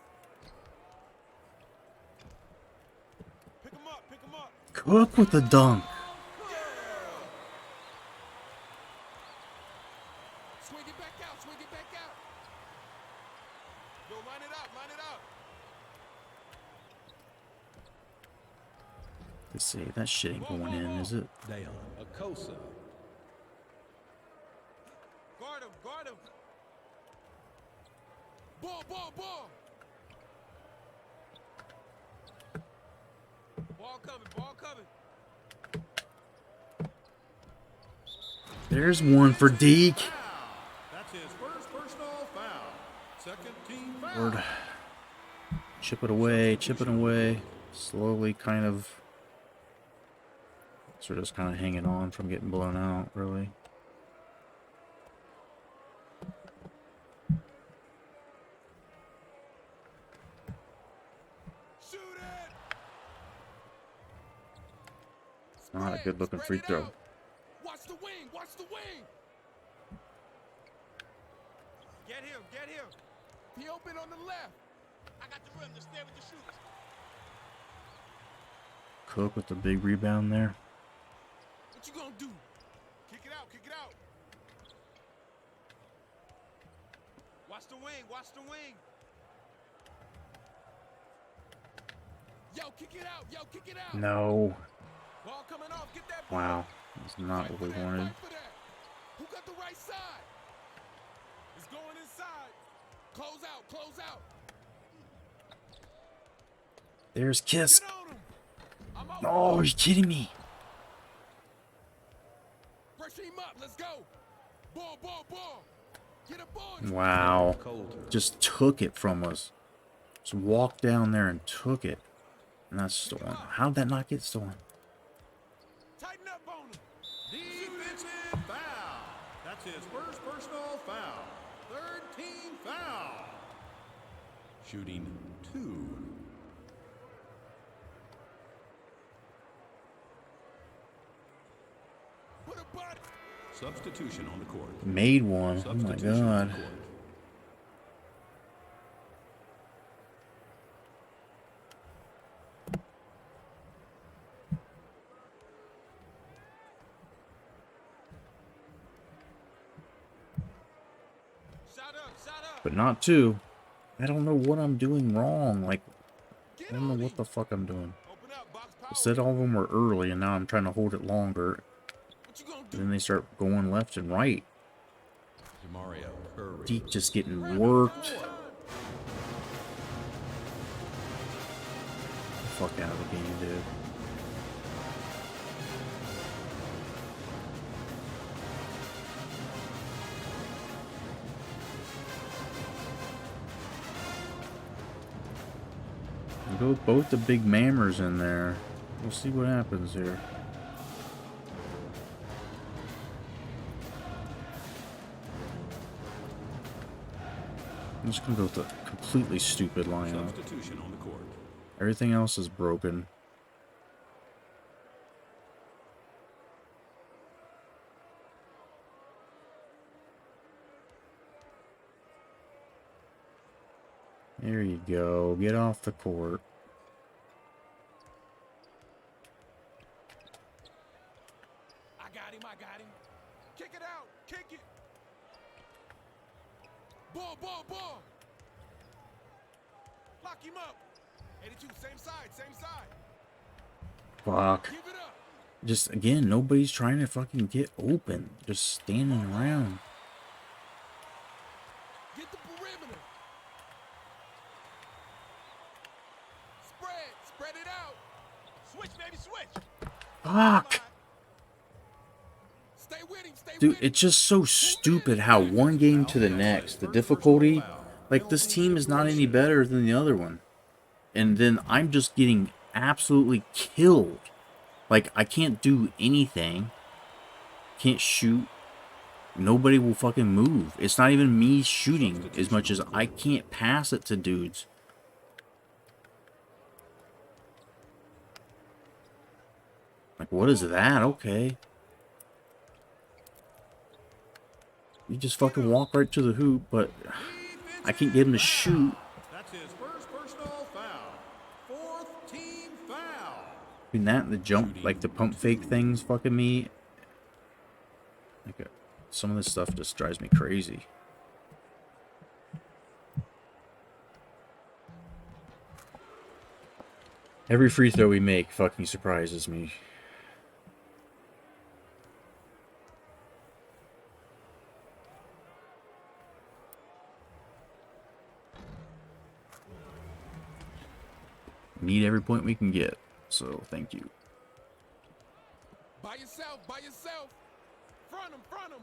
Pick him up, pick him up. Cook with the dunk. Swing it back out, swing it back out. Yo, line it up, line it up. Let's see, that shit ain't going in, is it? Dayon Akosa. Guard him, guard him. Ball, ball, ball. Ball coming, ball coming. There's one for Deke. That's his first personal foul. Second team foul. Lord. Chip it away, chipping away. Slowly kind of. So we're just kind of hanging on from getting blown out, really. Shoot it. Not a good looking free Spread it throw. out. Watch the wing, watch the wing. Get him, get him. He open on the left. I got the rim to stay with the shooters. Cook with the big rebound there. What you gonna do? Kick it out, kick it out. Watch the wing, watch the wing. Yo, kick it out, yo, kick it out. No. Ball coming off, get that ball. Wow. That's not Fight what we for that, wanted. fight for that. Who got the right side? It's going inside. Close out, close out. There's Kiss. Get on him. I'm over. Oh, are you kidding me? Pressure him up. Let's go. Ball, ball, ball. Get a ball. Wow. Coulter. Just took it from us. Just walked down there and took it. And that's stolen. How'd that not get stolen? Tighten up on him. Defensive foul. That's his first personal foul. Third team foul. Shooting 2. Put a butt. Substitution on the court. Made one. Oh my Substitution on god. the court. Shot up, shot up. But not two. I don't know what I'm doing wrong. Like, Get I don't know on what him. the fuck I'm doing. Open up, box power. I said all of them were early, and now I'm trying to hold it longer. What you gonna And do? then they start going left and right. Demario Curry. Deke just getting worked. Fuck out of the game, dude. I'll go with both the big mammers in there. We'll see what happens here. I'm just gonna go with the completely stupid lineup. Substitution on the court. Everything else is broken. There you go. Get off the court. I got him, I got him. Kick it out, kick it. Ball, ball, ball. Lock him up. 82, same side, same side. Fuck. Give it up. Just, again, nobody's trying to fucking get open. Just standing around. Get the perimeter. Spread it out. Switch, baby, switch. Fuck! Stay with him, stay Dude, with him. it's just so stupid how one game to the next, the difficulty, like this team is not any better than the other one. And then I'm just getting absolutely killed. Like, I can't do anything. Can't shoot. Nobody will fucking move. It's not even me shooting as much as I can't pass it to dudes. Like, what is that? Okay. You just fucking walk right to the hoop, but I can't get him to shoot. That's his first personal foul. Fourth team foul. Between that and the jump, like the pump fake things fucking me. Like, some of this stuff just drives me crazy. Every free throw we make fucking surprises me. Need every point we can get, so thank you. By yourself, by yourself. Front him, front him.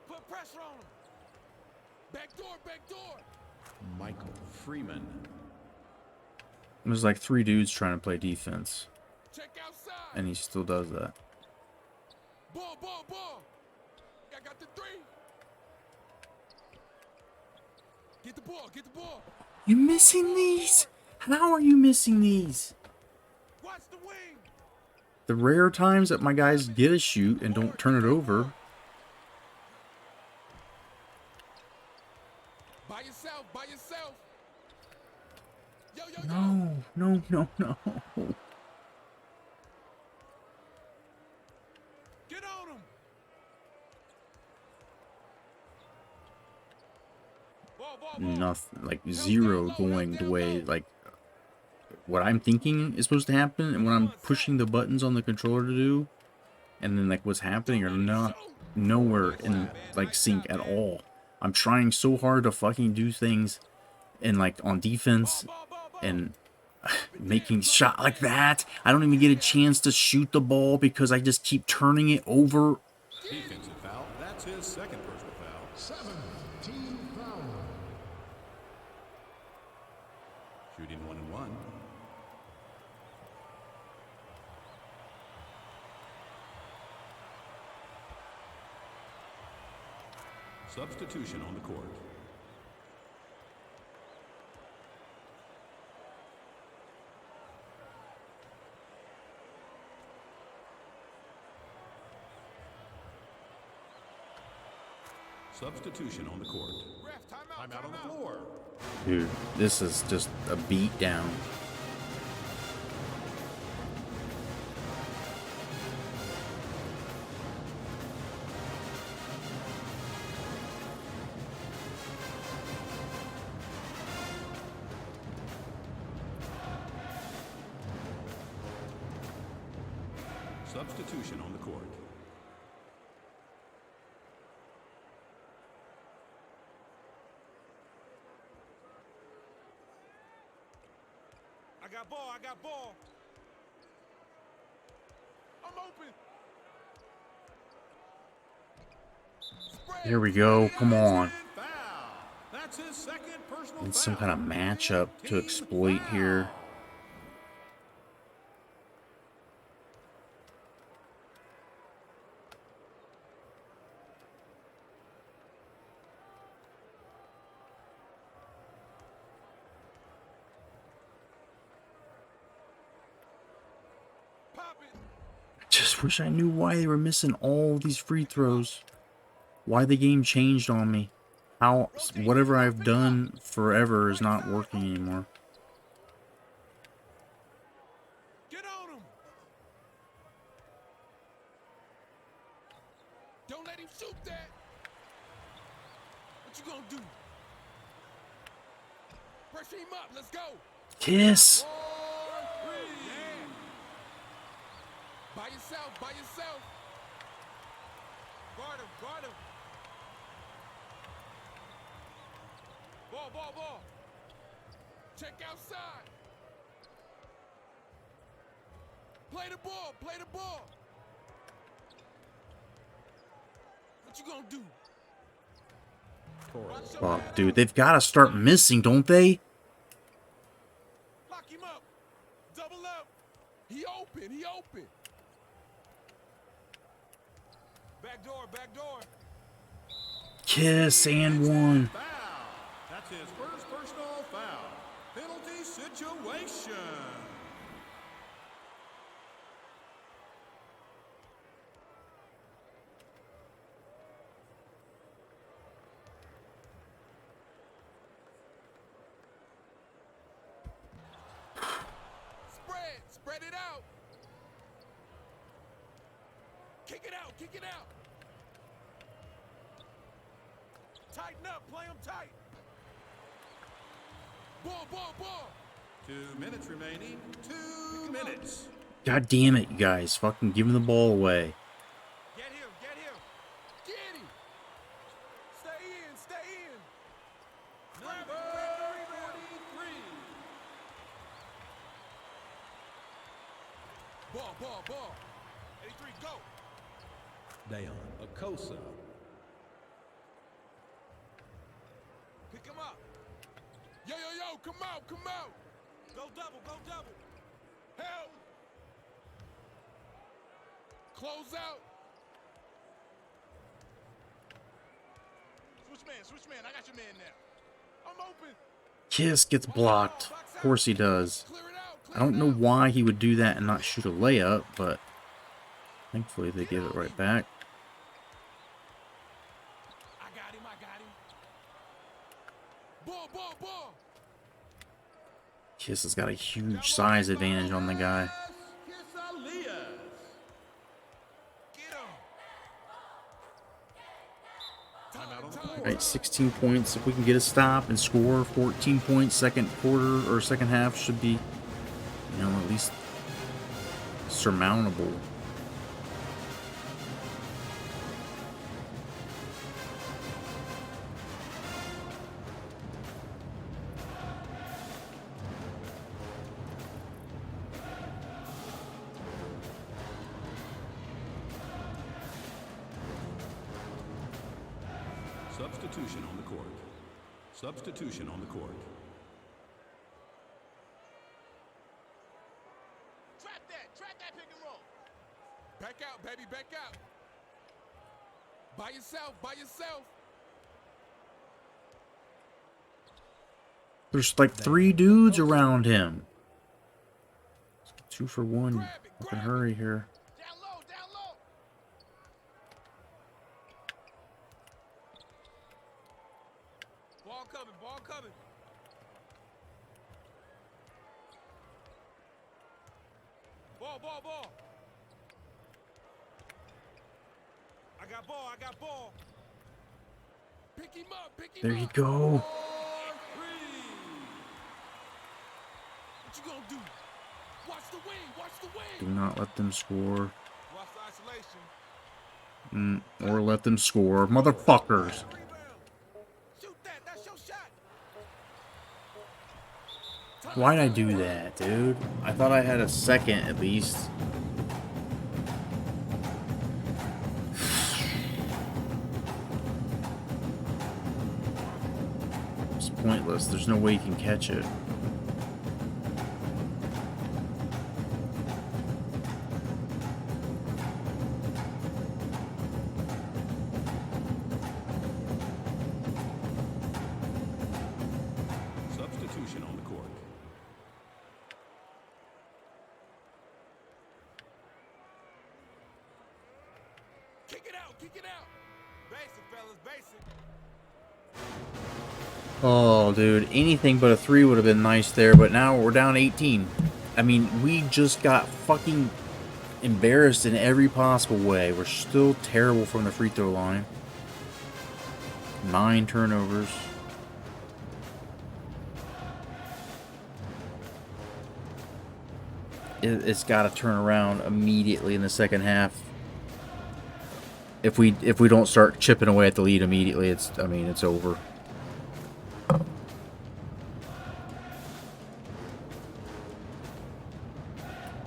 Put pressure on him. Back door, back door. Michael Freeman. There's like 3 dudes trying to play defense, Check outside. and he still does that. Ball, ball, ball. I got the 3. Get the ball, get the ball. You missing these? How are you missing these? Watch the wing. The rare times that my guys get a shoot and don't turn it over. By yourself, by yourself. Yo, yo, yo. No, no, no, no. Get on him. Ball, ball, ball. Nothing, like zero going the way, like, what I'm thinking is supposed to happen, and what I'm pushing the buttons on the controller to do, and then, like, what's happening are not nowhere in, like, sync at all. I'm trying so hard to fucking do things and like on defense and making shot like that. I don't even get a chance to shoot the ball because I just keep turning it over. Defensive foul. That's his second personal foul. Seventh team foul. Shooting 1 and 1. Substitution on the court. Substitution on the court. Ref, timeout, Timeout on the timeout. floor. Dude, this is just a beat down. Substitution on the court. I got ball, I got ball. I'm open. Spread. Here we go. Come on. Foul. That's his second personal Need foul. some kind of matchup to Team exploit foul. here. Pop it. Just wish I knew why they were missing all these free throws. Why the game changed on me. How whatever I've done forever is not working anymore. Get on him. Don't let him shoot that. What you gonna do? Pressure him up. Let's go. Kiss. Yeah. By yourself, by yourself. Guard him, guard him. Ball, ball, ball. Check outside. Play the ball, play the ball. What you gonna do? Watch your man Fuck, dude, up. they've got to start missing, don't they? Lock him up. Double up. He open, he open. Back door, back door. Kiss and one. Foul. That's his first personal foul. Penalty situation. Spread it out. Kick it out, kick it out. Tighten up, play him tight. Ball, ball, ball. 2 minutes remaining. 2 minutes. God damn it, you guys. Fucking give him the ball away. Get him, get him. Get him. Stay in, stay in. Grab it, grab the rebound. 43. Ball, ball, ball. 83, go. Dayon Akosa. Pick him up. Yo, yo, yo, come out, come out. Go double, go double. Help. Close out. Switch man, I got your man now. I'm open. Kiss gets blocked. Of course he does. Clear it out, I don't know why he would do that and not shoot a layup, but thankfully they give it right back. I got him, I got him. Ball, ball, ball. Kiss has got a huge size advantage on the guy. Kisalias. Get him. Timeout on the Time. floor. Right, 16 points. If we can get a stop and score 14 points second quarter or second half should be, you know, at least surmountable. Substitution on the court. Substitution on the court. Trap that pick and roll. Back out, baby, back out. By yourself. There's like 3 dudes around him. 2 for 1. Fucking hurry here. Down low. Ball coming. Ball. I got ball. Pick him up. There you go. What you gonna do? Watch the wing. Do not let them score. Watch the isolation. Or let them score. Motherfuckers. Shoot that. That's your shot. Why'd I do that, dude? I thought I had a second at least. It's pointless. There's no way you can catch it. Substitution on the court. Kick it out. Basic, fellas, basic. Oh, dude. Anything but a 3 would have been nice there, but now we're down 18. I mean, we just got fucking embarrassed in every possible way. We're still terrible from the free throw line. 9 turnovers. It's got to turn around immediately in the second half. If we don't start chipping away at the lead immediately, it's over.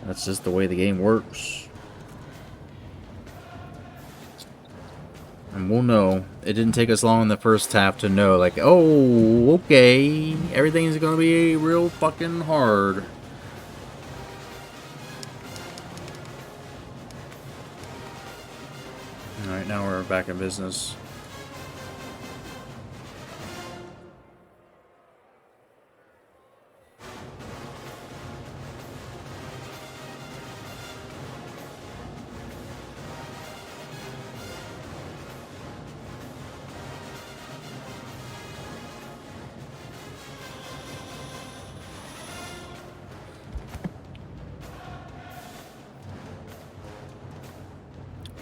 That's just the way the game works. And we'll know. It didn't take us long in the first half to know, like, oh, okay, everything's gonna be real fucking hard. Alright, now we're back in business.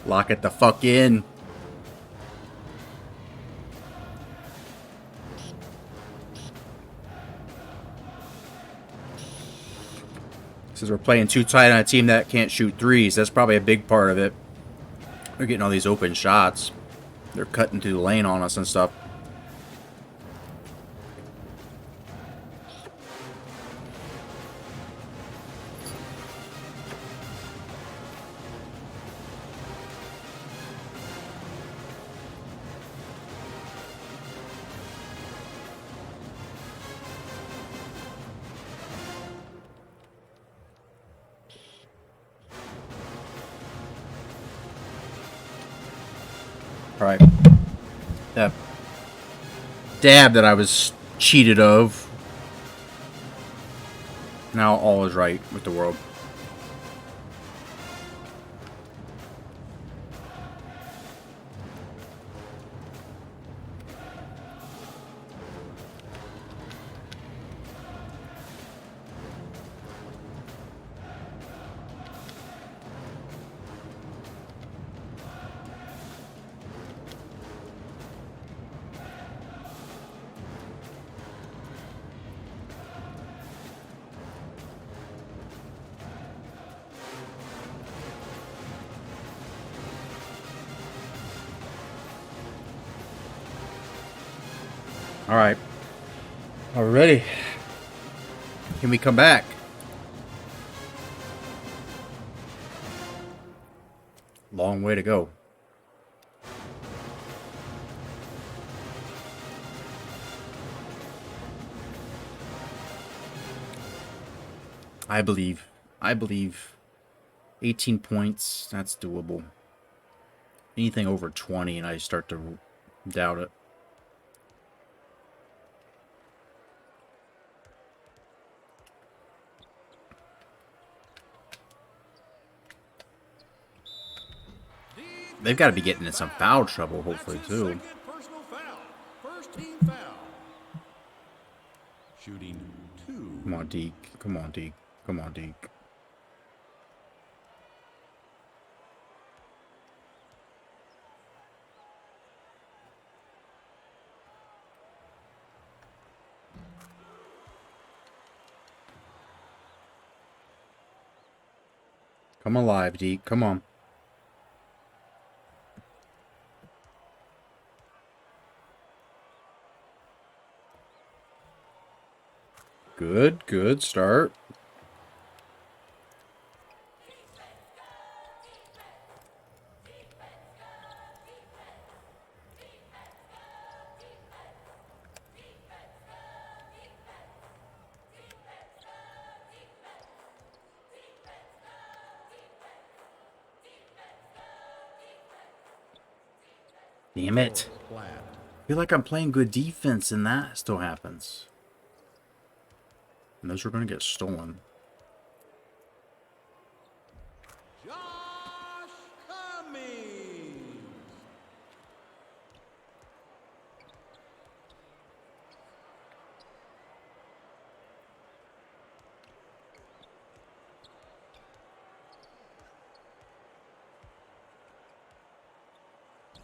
Lock it the fuck in. Since we're playing too tight on a team that can't shoot threes, that's probably a big part of it. They're getting all these open shots. They're cutting through the lane on us and stuff. Alright. That dab that I was cheated of. Now all is right with the world. Alright. Are we ready? Can we come back? Long way to go. I believe. I believe 18 points, that's doable. Anything over 20 and I start to doubt it. They've got to be getting in some foul trouble, hopefully, That's his too. second personal foul. First team foul. Shooting 2. Come on, Deke. Come on, Deke. Come on, Deke. Come alive, Deke. Come on. Good, good start. Damn it. Flat. I feel like I'm playing good defense and that still happens. And those are going to get stolen. Josh Cummings.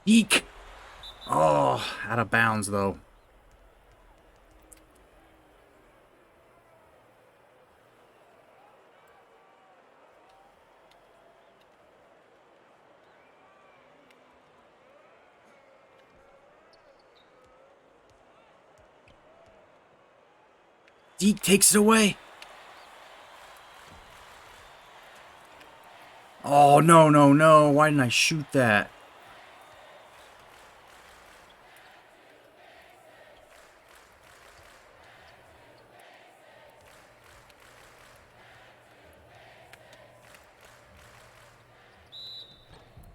Eek! Oh, out of bounds, though. Deke takes it away. Oh, no, no, no. Why didn't I shoot that?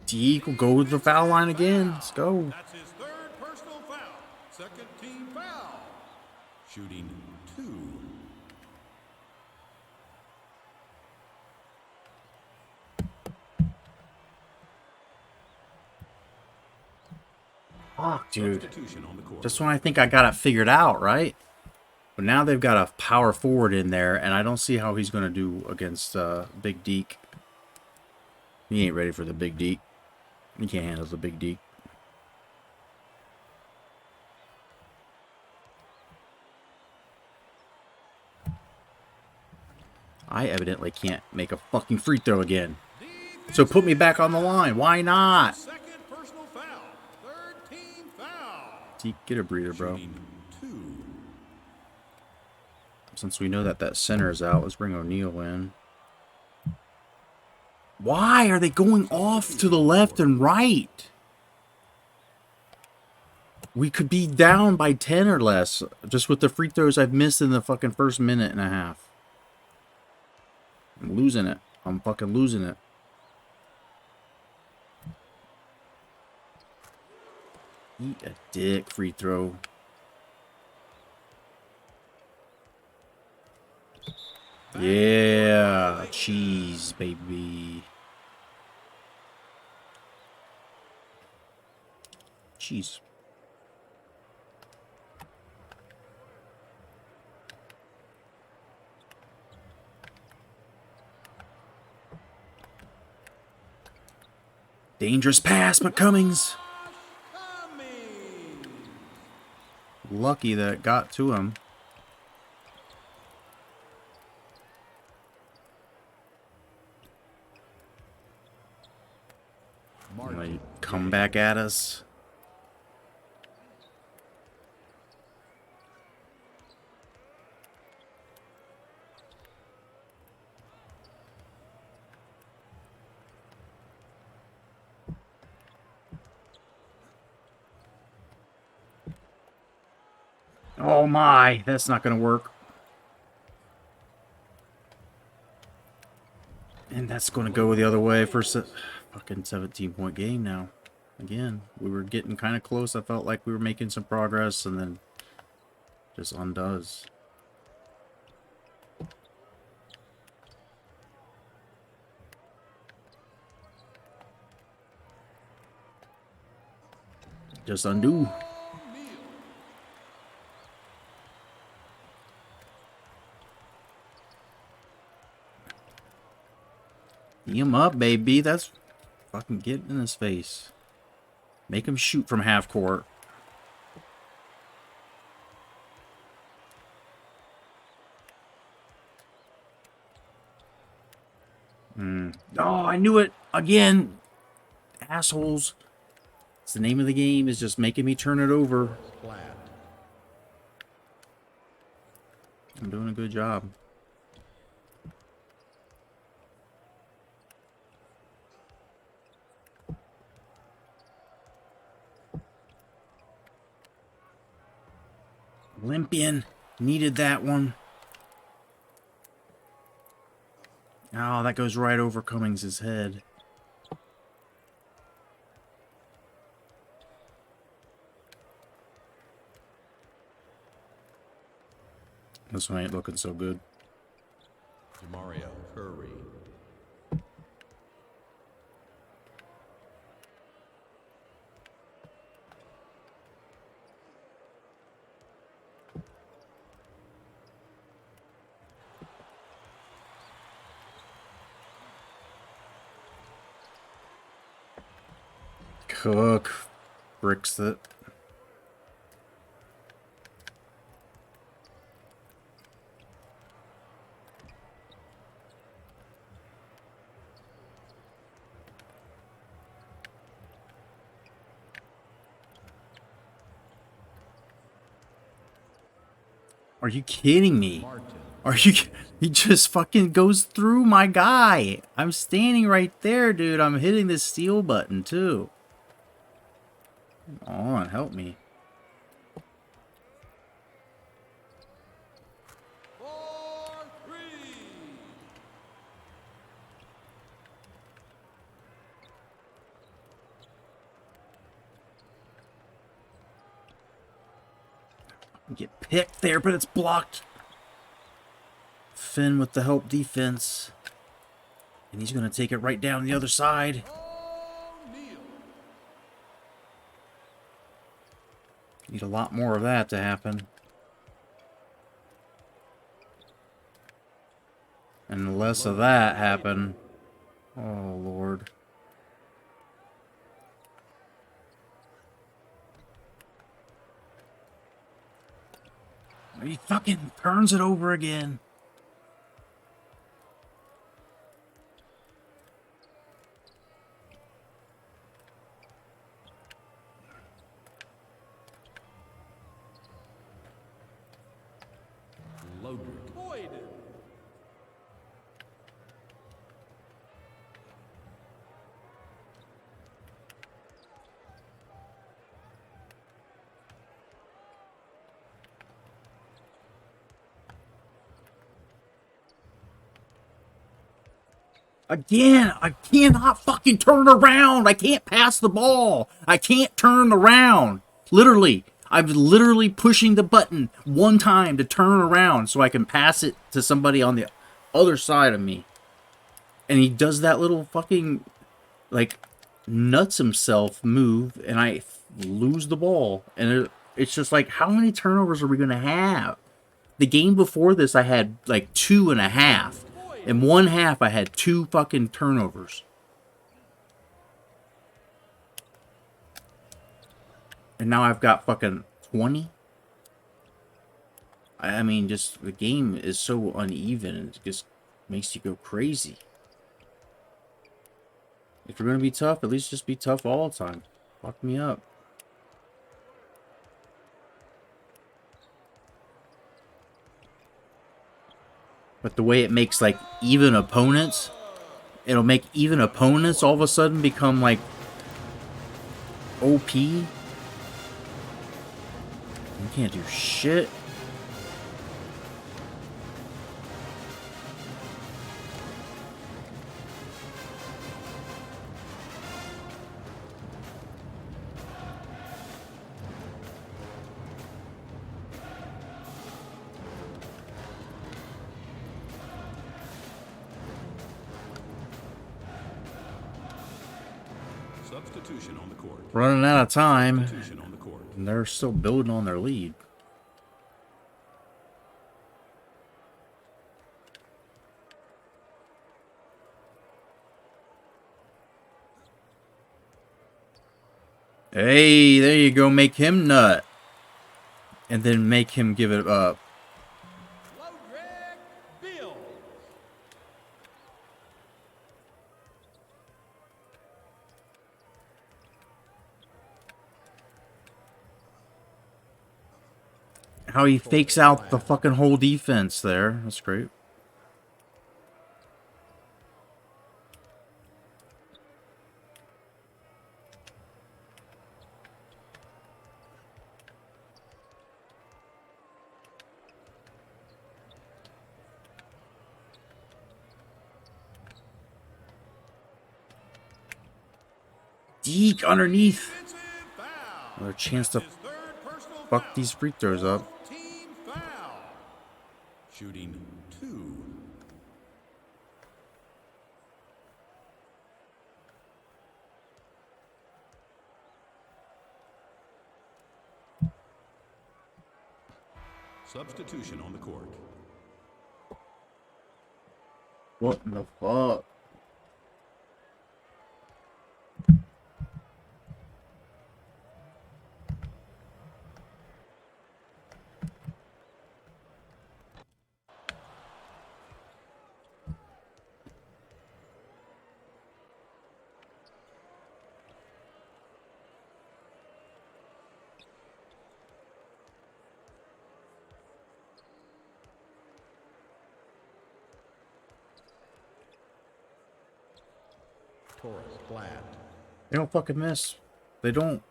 Deke will go to the foul line again. Let's go. That's his third personal foul. Second team foul. Shooting 2. Fuck, dude. Substitution on the court. Just when I think I got it figured out, right? But now they've got a power forward in there, and I don't see how he's going to do against Big Deke. He ain't ready for the Big Deke. He can't handle the Big Deke. I evidently can't make a fucking free throw again. So put me back on the line. Why not? Second personal foul. Third team foul. Deke, get a breather, bro. Shooting 2. Since we know that that center is out, let's bring O'Neal in. Why are they going off to the left and right? We could be down by 10 or less just with the free throws I've missed in the fucking first minute and a half. I'm losing it. I'm fucking losing it. Eat a dick, free throw. Yeah, cheese, baby. Cheese. Dangerous pass, McCummings. Lucky that it got to him. They come back at us. Oh my, that's not gonna work. That's going to go the other way for fucking 17-point game now. Again, we were getting kind of close. I felt like we were making some progress, and then just undoes. Just undo. Tee him up, baby. That's fucking getting in his face. Make him shoot from half court. Oh, I knew it again. Assholes. It's the name of the game, is just making me turn it over. I'm doing a good job. Olympian. Needed that one. Oh, that goes right over Cummings' head. This one ain't looking so good. Mario Curry. Cook bricks it. Are you kidding me? Are you? He just fucking goes through my guy. I'm standing right there, dude. I'm hitting this steal button too. Come on, help me. Get picked there, but it's blocked. Finn with the help defense. And he's going to take it right down the other side. Need a lot more of that to happen. And less of that happen. Oh, Lord. He fucking turns it over again. Again, I cannot fucking turn around. I can't pass the ball. I can't turn around. Literally, I'm literally pushing the button one time to turn around so I can pass it to somebody on the other side of me. And he does that little fucking, like, nuts himself move, and I lose the ball. And it's just like, how many turnovers are we going to have? The game before this, I had, like, 2.5. In one half, I had 2 fucking turnovers. And now I've got fucking 20. I mean, just the game is so uneven. It just makes you go crazy. If you're going to be tough, at least just be tough all the time. Fuck me up. But the way it makes, like, even opponents, it'll make even opponents all of a sudden become, like, OP. You can't do shit. Substitution on the court. Running out of time, Substitution on the court. and they're still building on their lead. Hey, there you go. Make him nut. And then make him give it up. Bill. How he fakes out the fucking whole defense there. That's great. Deke underneath. Defensive foul. Another chance to His third personal fuck foul. these free throws up. Team foul. Shooting 2. Substitution on the court. What in the fuck? Torres flat. They don't fucking miss. They don't.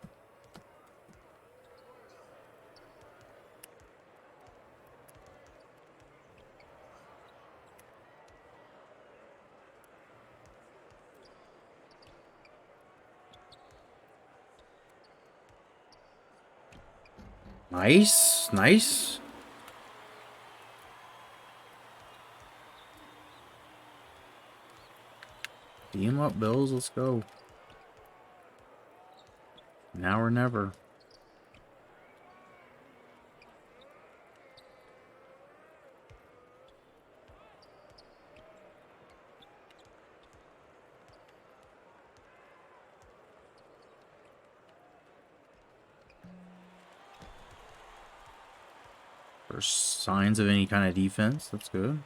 Nice, nice. Team up, Bills. Let's go. Now or never. First signs of any kind of defense. That's good.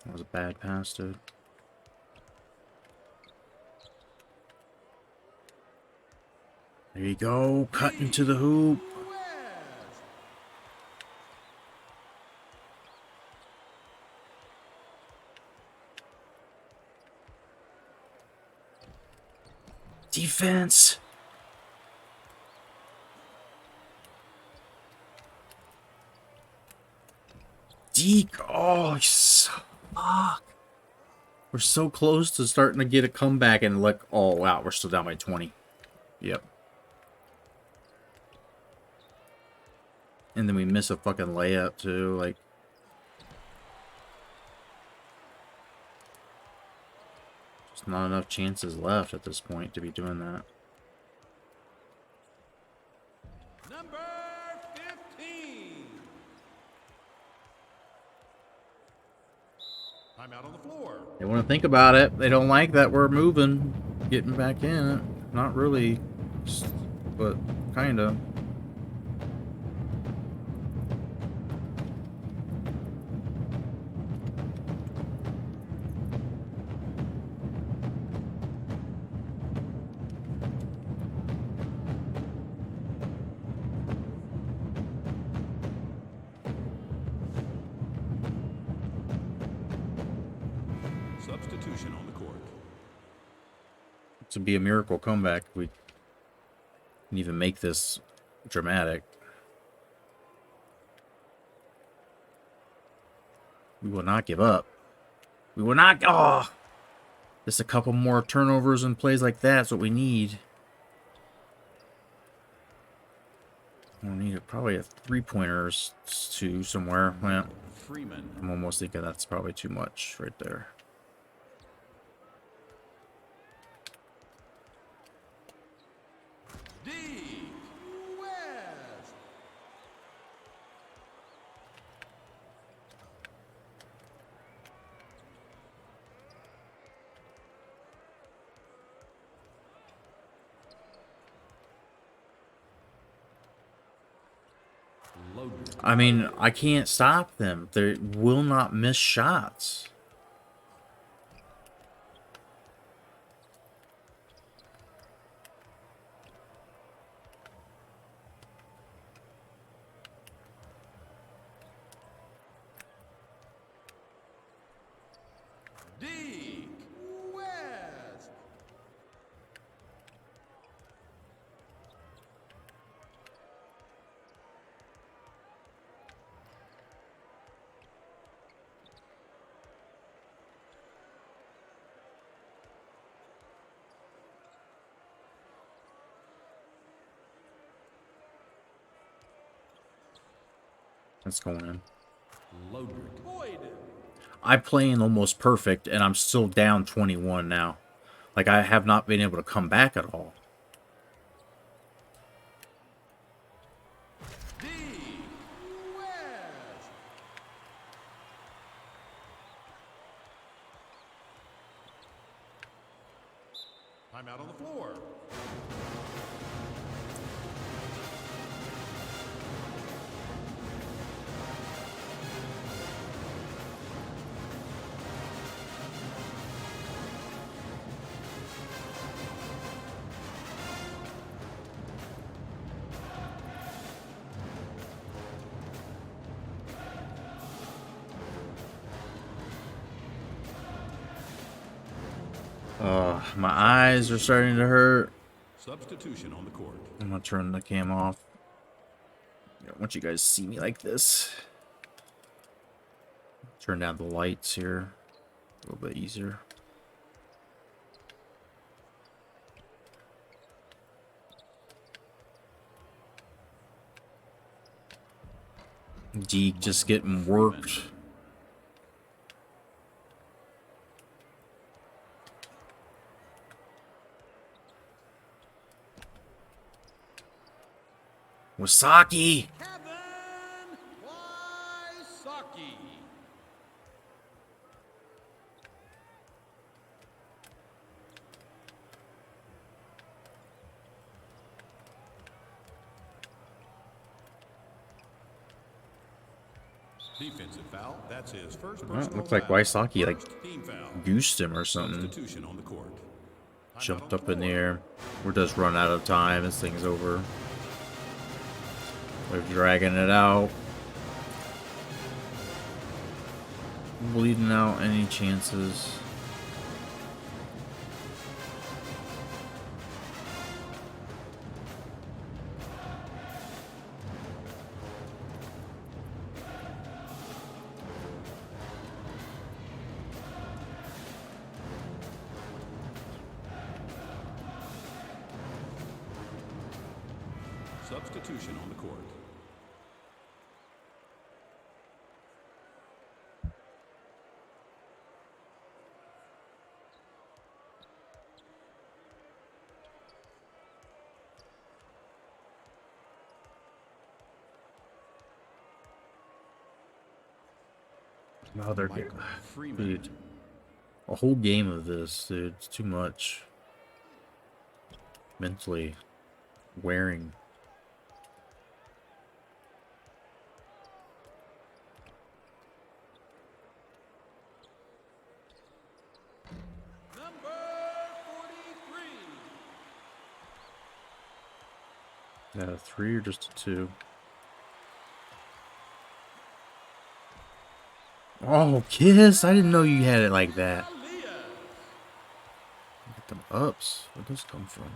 That was a bad pass, dude. There you go. Cut into the hoop. Defense. Deke. Oh, fuck. We're so close to starting to get a comeback and look. Oh, wow. We're still down by 20. Yep. And then we miss a fucking layup, too. Like. Just not enough chances left at this point to be doing that. Number 15. Timeout on the floor. They want to think about it. They don't like that we're moving, getting back in. Not really, but kind of. Substitution on the court. This would be a miracle comeback if we can even make this dramatic. We will not give up. We will not. Oh, just a couple more turnovers and plays like that's what we need. We'll need probably a 3-pointers to somewhere. Well, Freeman. I'm almost thinking that's probably too much right there. D. West. Loaded. I mean, I can't stop them. They will not miss shots. D. West. That's going in. Loaded. Boyd. I'm playing almost perfect, and I'm still down 21 now. Like, I have not been able to come back at all. D. West. Timeout on the floor. My eyes are starting to hurt. Substitution on the court. I'm gonna turn the cam off. I don't want you guys to see me like this. Turn down the lights here. A little bit easier. Deke just getting worked. Wasaki! Kevin Wysocki. Defensive foul. That's his first Well, personal looks like foul. Wysocki like First team foul. goosed him or something. Substitution on the court. Jumped up in the air. We're just run out of time. This thing's over. They're dragging it out. Bleeding out any chances. Substitution on the court. Oh, they're Michael Freeman. dude. A whole game of this, dude. It's too much. Mentally wearing. Number 43. Yeah, 3 or just a 2. Oh, Kiss! I didn't know you had it like that. Get them ups. Where'd this come from?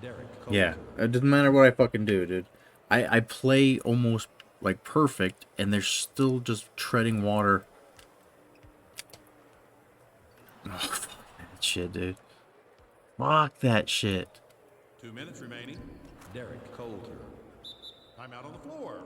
Derek Yeah, Covington. it doesn't matter what I fucking do, dude. I play almost like perfect, and they're still just treading water. Oh, fuck that shit, dude. Fuck that shit. 2 minutes remaining. Derek Coulter. Timeout on the floor.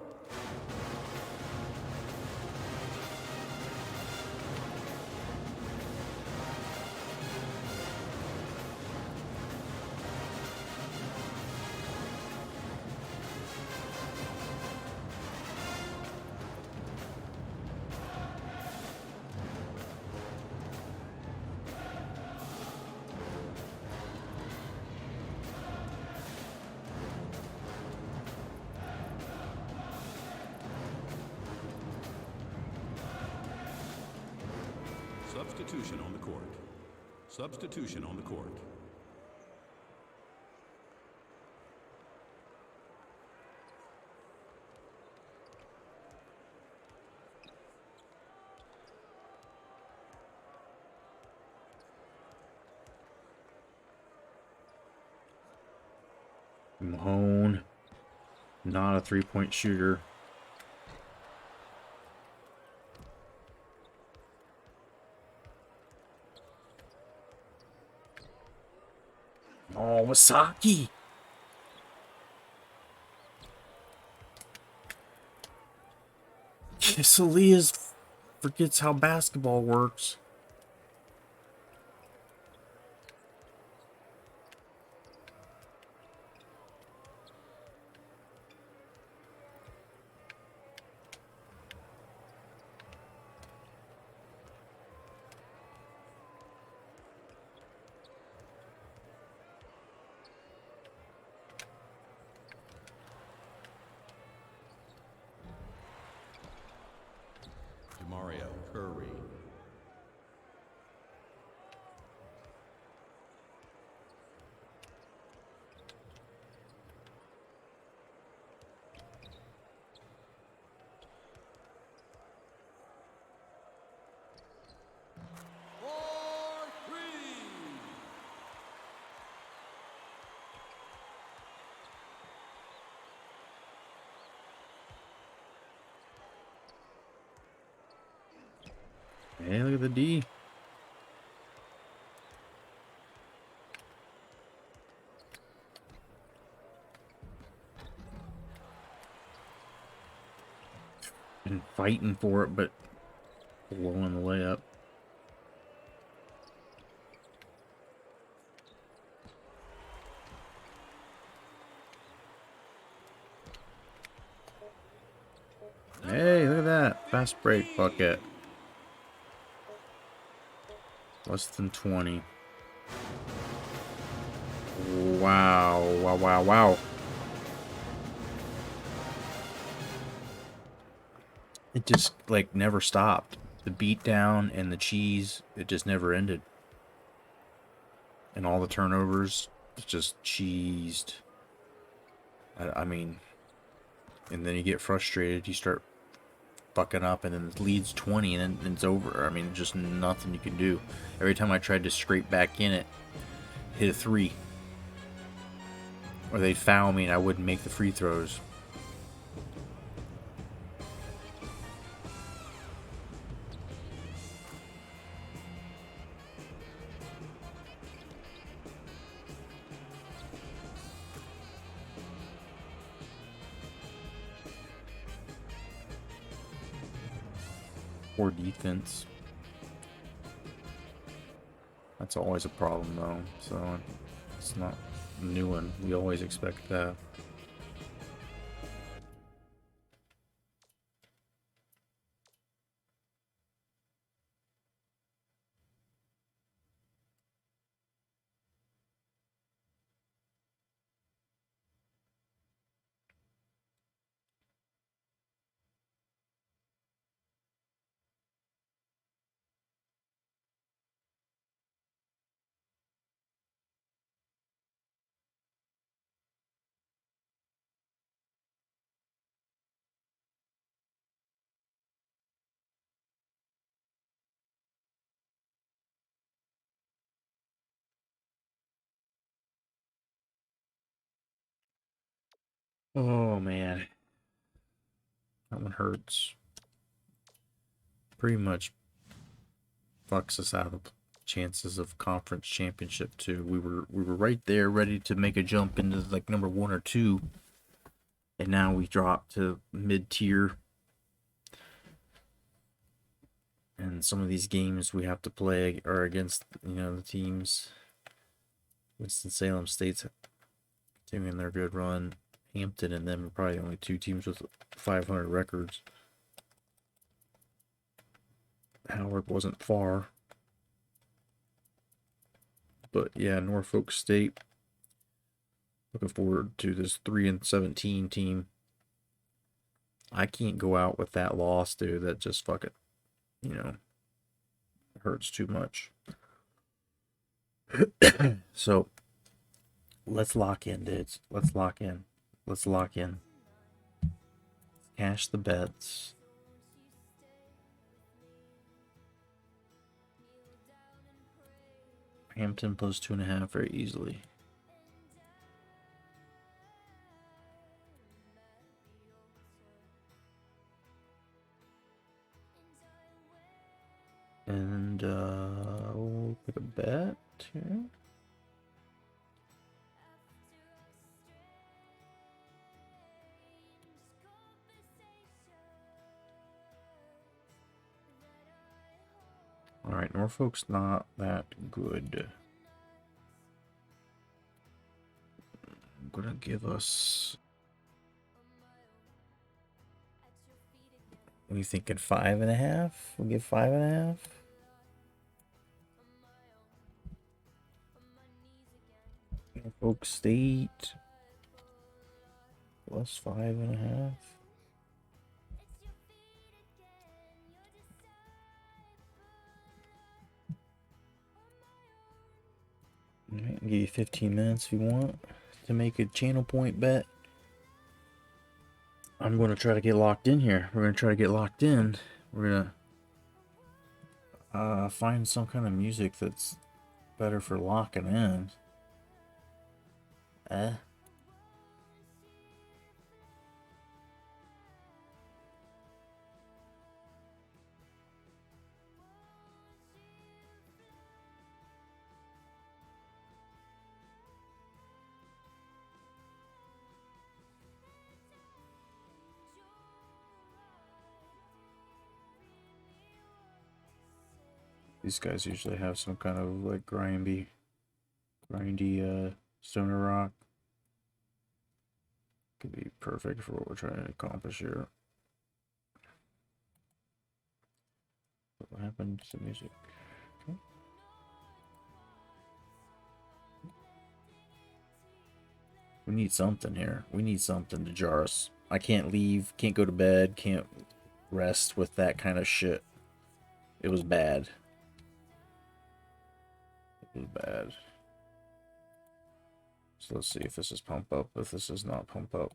Substitution on the court. Substitution on the court. Mahone, not a three-point shooter. Oh, Wasaki! Yes, Elias forgets how basketball works. Mario Curry. For three. Hey, look at the D. Been fighting for it, but blowing the layup. Hey, look at that. Fast break bucket. Less than 20. Wow. Wow, wow, wow. It just, like, never stopped. The beat down and the cheese, it just never ended. And all the turnovers, it's just cheesed. I mean, and then you get frustrated, you start fucking up, and then it leads 20, and then it's over. I mean, just nothing you can do. Every time I tried to scrape back in it, hit a three. Or they'd foul me and I wouldn't make the free throws. Poor defense. That's always a problem, though. So it's not a new one. We always expect that. Oh man, that one hurts. Pretty much fucks us out of chances of conference championship too. We were right there, ready to make a jump into like number 1 or 2, and now we dropped to mid tier. And some of these games we have to play are against the teams. Winston-Salem State's continuing their good run. Hampton and them are probably the only 2 teams with 500 records. Howard wasn't far. But yeah, Norfolk State. Looking forward to this 3-17 team. I can't go out with that loss, dude. That just fucking, hurts too much. So let's lock in, dudes. Let's lock in. Let's lock in. Cash the bets. Hampton plus 2.5 very easily. And we'll pick a bet here. All right, Norfolk's not that good. I'm gonna give us. What are you thinking? 5.5? We'll give 5.5. Norfolk State plus 5.5. Alright, I'll give you 15 minutes if you want to make a channel point bet. I'm going to try to get locked in here. We're going to try to get locked in. We're going to find some kind of music that's better for locking in. These guys usually have some kind of like grindy stoner rock. Could be perfect for what we're trying to accomplish here. What happened to the music? Okay. We need something here. We need something to jar us. I can't leave, can't go to bed, can't rest with that kind of shit. It was bad. It was bad. So let's see if this is pump up, if this is not pump up.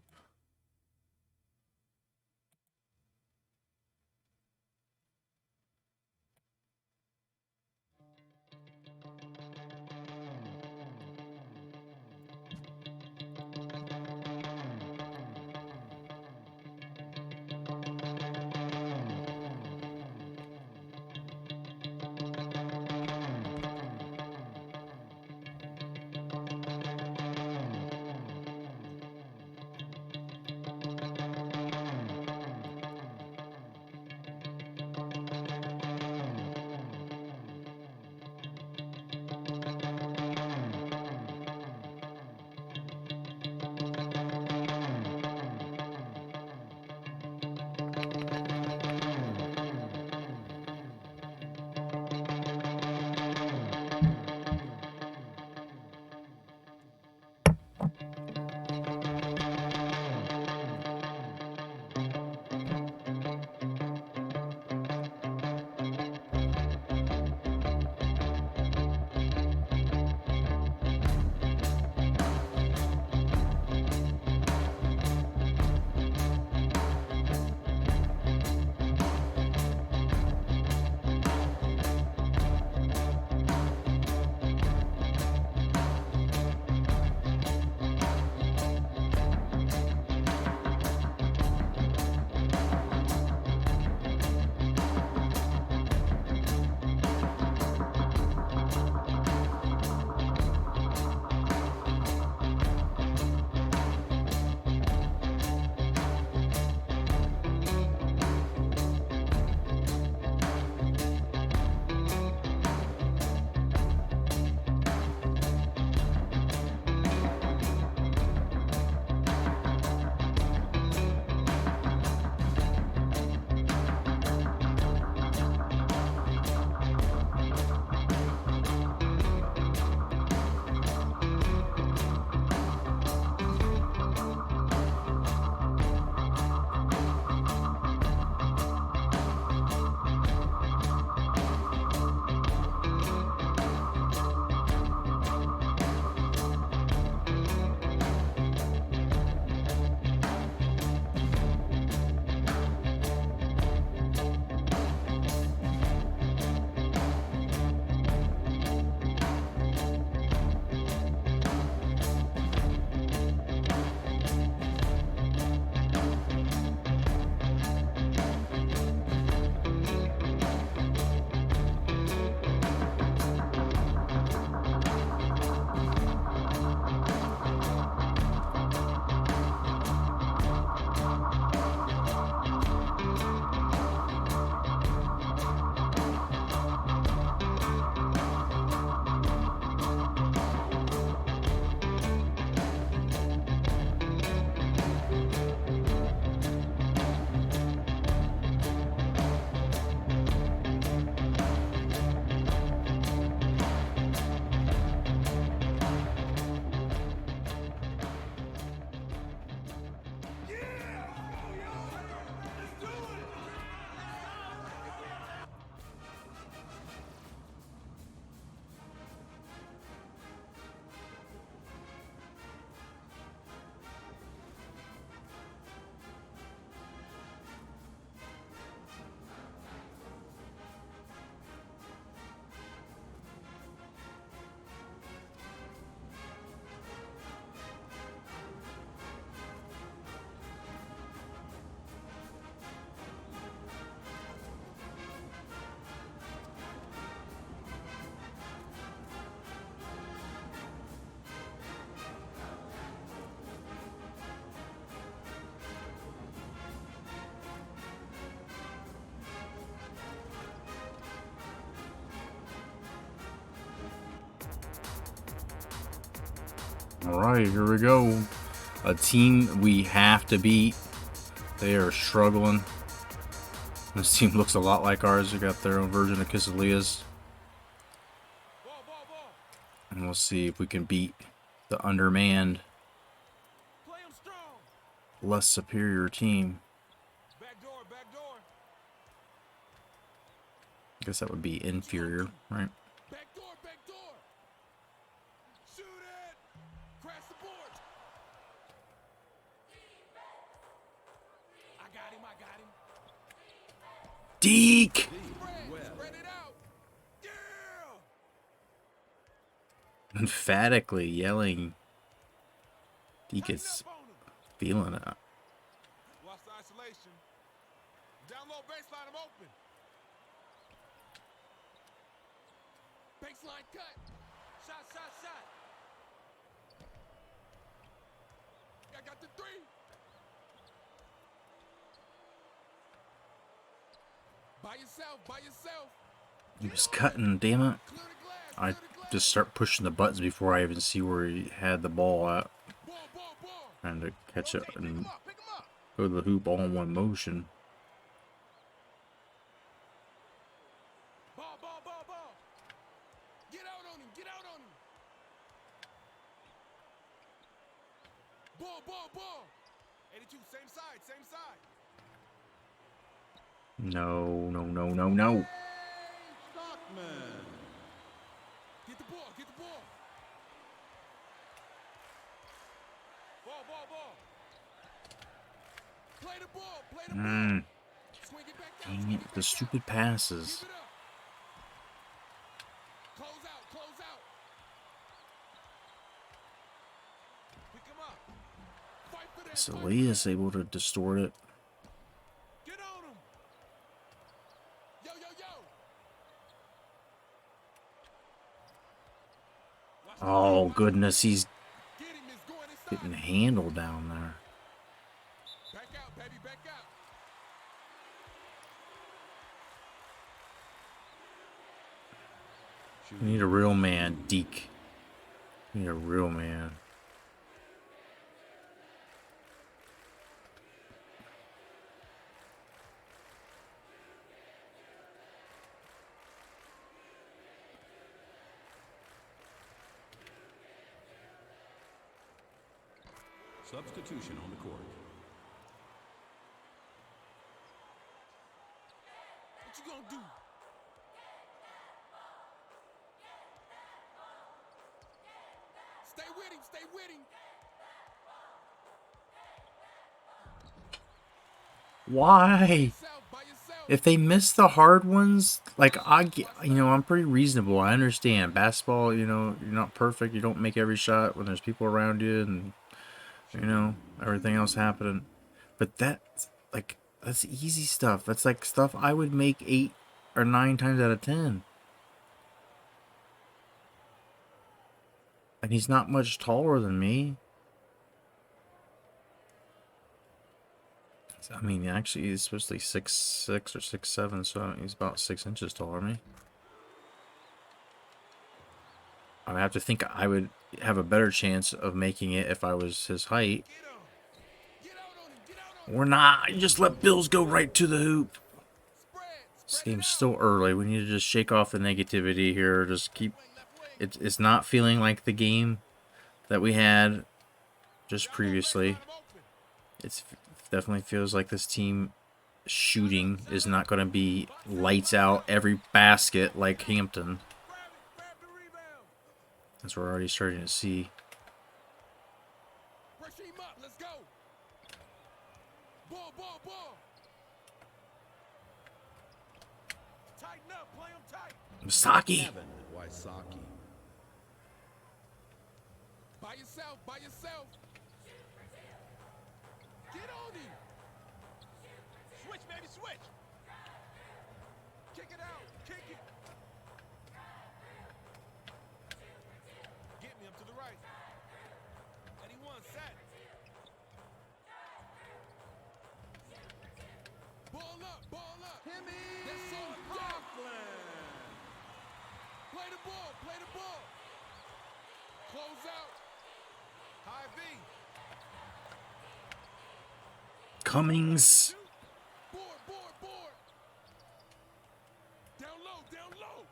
All right, here we go. A team we have to beat. They are struggling. This team looks a lot like ours. They got their own version of Quesadillas. And we'll see if we can beat the undermanned, less superior team. I guess that would be inferior, right? Backdoor. Shoot it. Crash the board. I got him. Deke! Spread it out. Yeah. Emphatically yelling. Deke is Tighten up on him. feeling it. Lost the isolation. Down low baseline, I'm open. Baseline cut. Shot. I got the three. By yourself. He was cutting, damn it. Clear the glass. I just start pushing the buttons before I even see where he had the ball at. Ball. Trying to catch it and Pick him up. go to the hoop all in one motion. Ball. Get out on him. Ball. 82, same side. No. Stockman. Get the ball. Ball. Play the ball. Swing it back out. Dang it, the stupid passes. Give it up. Close out. Pick him up. Fight for that. Elias able to distort it. Get on him. Yo. Watch Oh, goodness, he's Get him. It's going inside. getting handled down there. Back out, baby. Back out. We need a real man, Deke. We need a real man. Substitution on the court. What you gonna do? Stay with him. Why? By yourself. If they miss the hard ones, like I'm pretty reasonable. I understand basketball. You're not perfect. You don't make every shot when there's people around you, and everything else happening. But that's easy stuff. That's like stuff I would make 8 or 9 times out of 10. And he's not much taller than me. I mean, actually, he's supposed to be 6'6" or 6'7", so he's about 6 inches taller than me. I would have to think I would have a better chance of making it if I was his height. Get out on him. We're not. You just let Bills go right to the hoop. Spread This it game's out. still early. We need to just shake off the negativity here. Just keep. It's not feeling like the game that we had just previously. I'm open. It definitely feels like this team shooting is not going to be lights out every basket like Hampton. Grab the rebound. As we're already starting to see. Pressure him up. Let's go. Ball. Tighten up. Play him tight. Misaki. Kevin Wysocki. By yourself. Get on him. Switch, baby, switch. Kick it out. Kick it. Get me up to the right. 81 set. Ball up. Timmy That's all. Coughlin. Play the ball. Close out. High V. Cummings. Board, board, board. Down low, down low.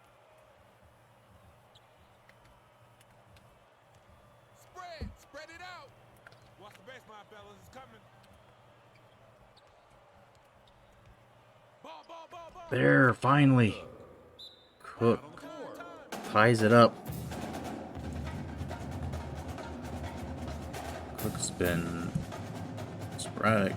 Spread it out. Watch the baseline, fellas. It's coming. Ball, ball, ball, ball. There, finally. Cook ties it up. Cook's been sporadic.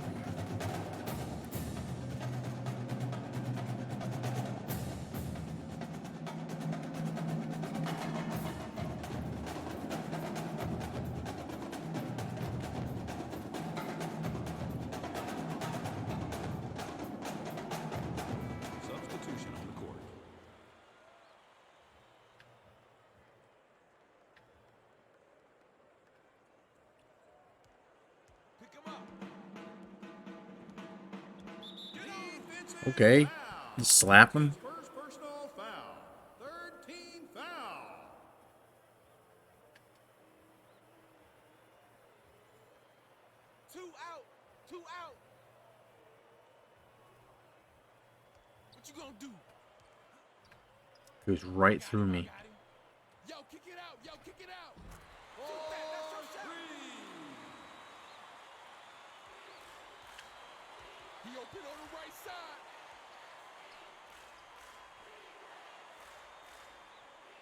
Substitution on the court. Pick him up. Defensive Okay. foul. Just slap him. First personal foul. Third team foul. Two out. Two out. What you gonna do? Goes right through me. Got him. Yo, kick it out. Yo, kick it out. Shoot that. That's your shot. He open on the right side.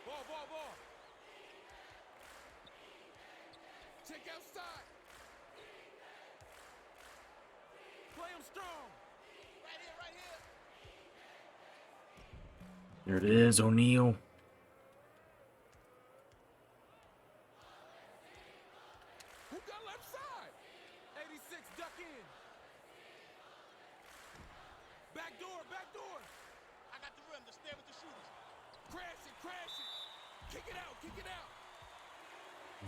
Ball, ball, ball. Check outside. Play him strong. Right here, right here. There it is, O'Neal. Who got left side? 86, duck in. Back door, back door. I got the rim to stay with the shooters. Crash it, crash it. Kick it out, kick it out.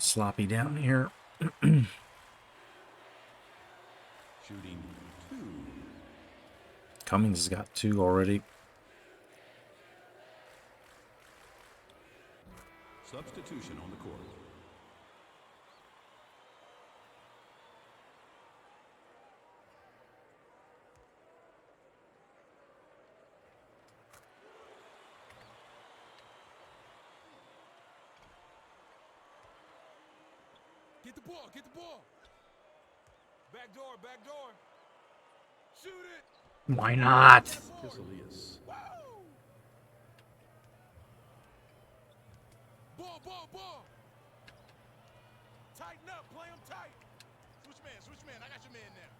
Sloppy down here. Shooting 2. Cummings has got 2 already. Substitution on the court. Get the ball, get the ball. Back door, back door. Shoot it. Why not? Kiselius. Woo! Ball, ball, ball. Tighten up, play him tight. Switch man, I got your man there.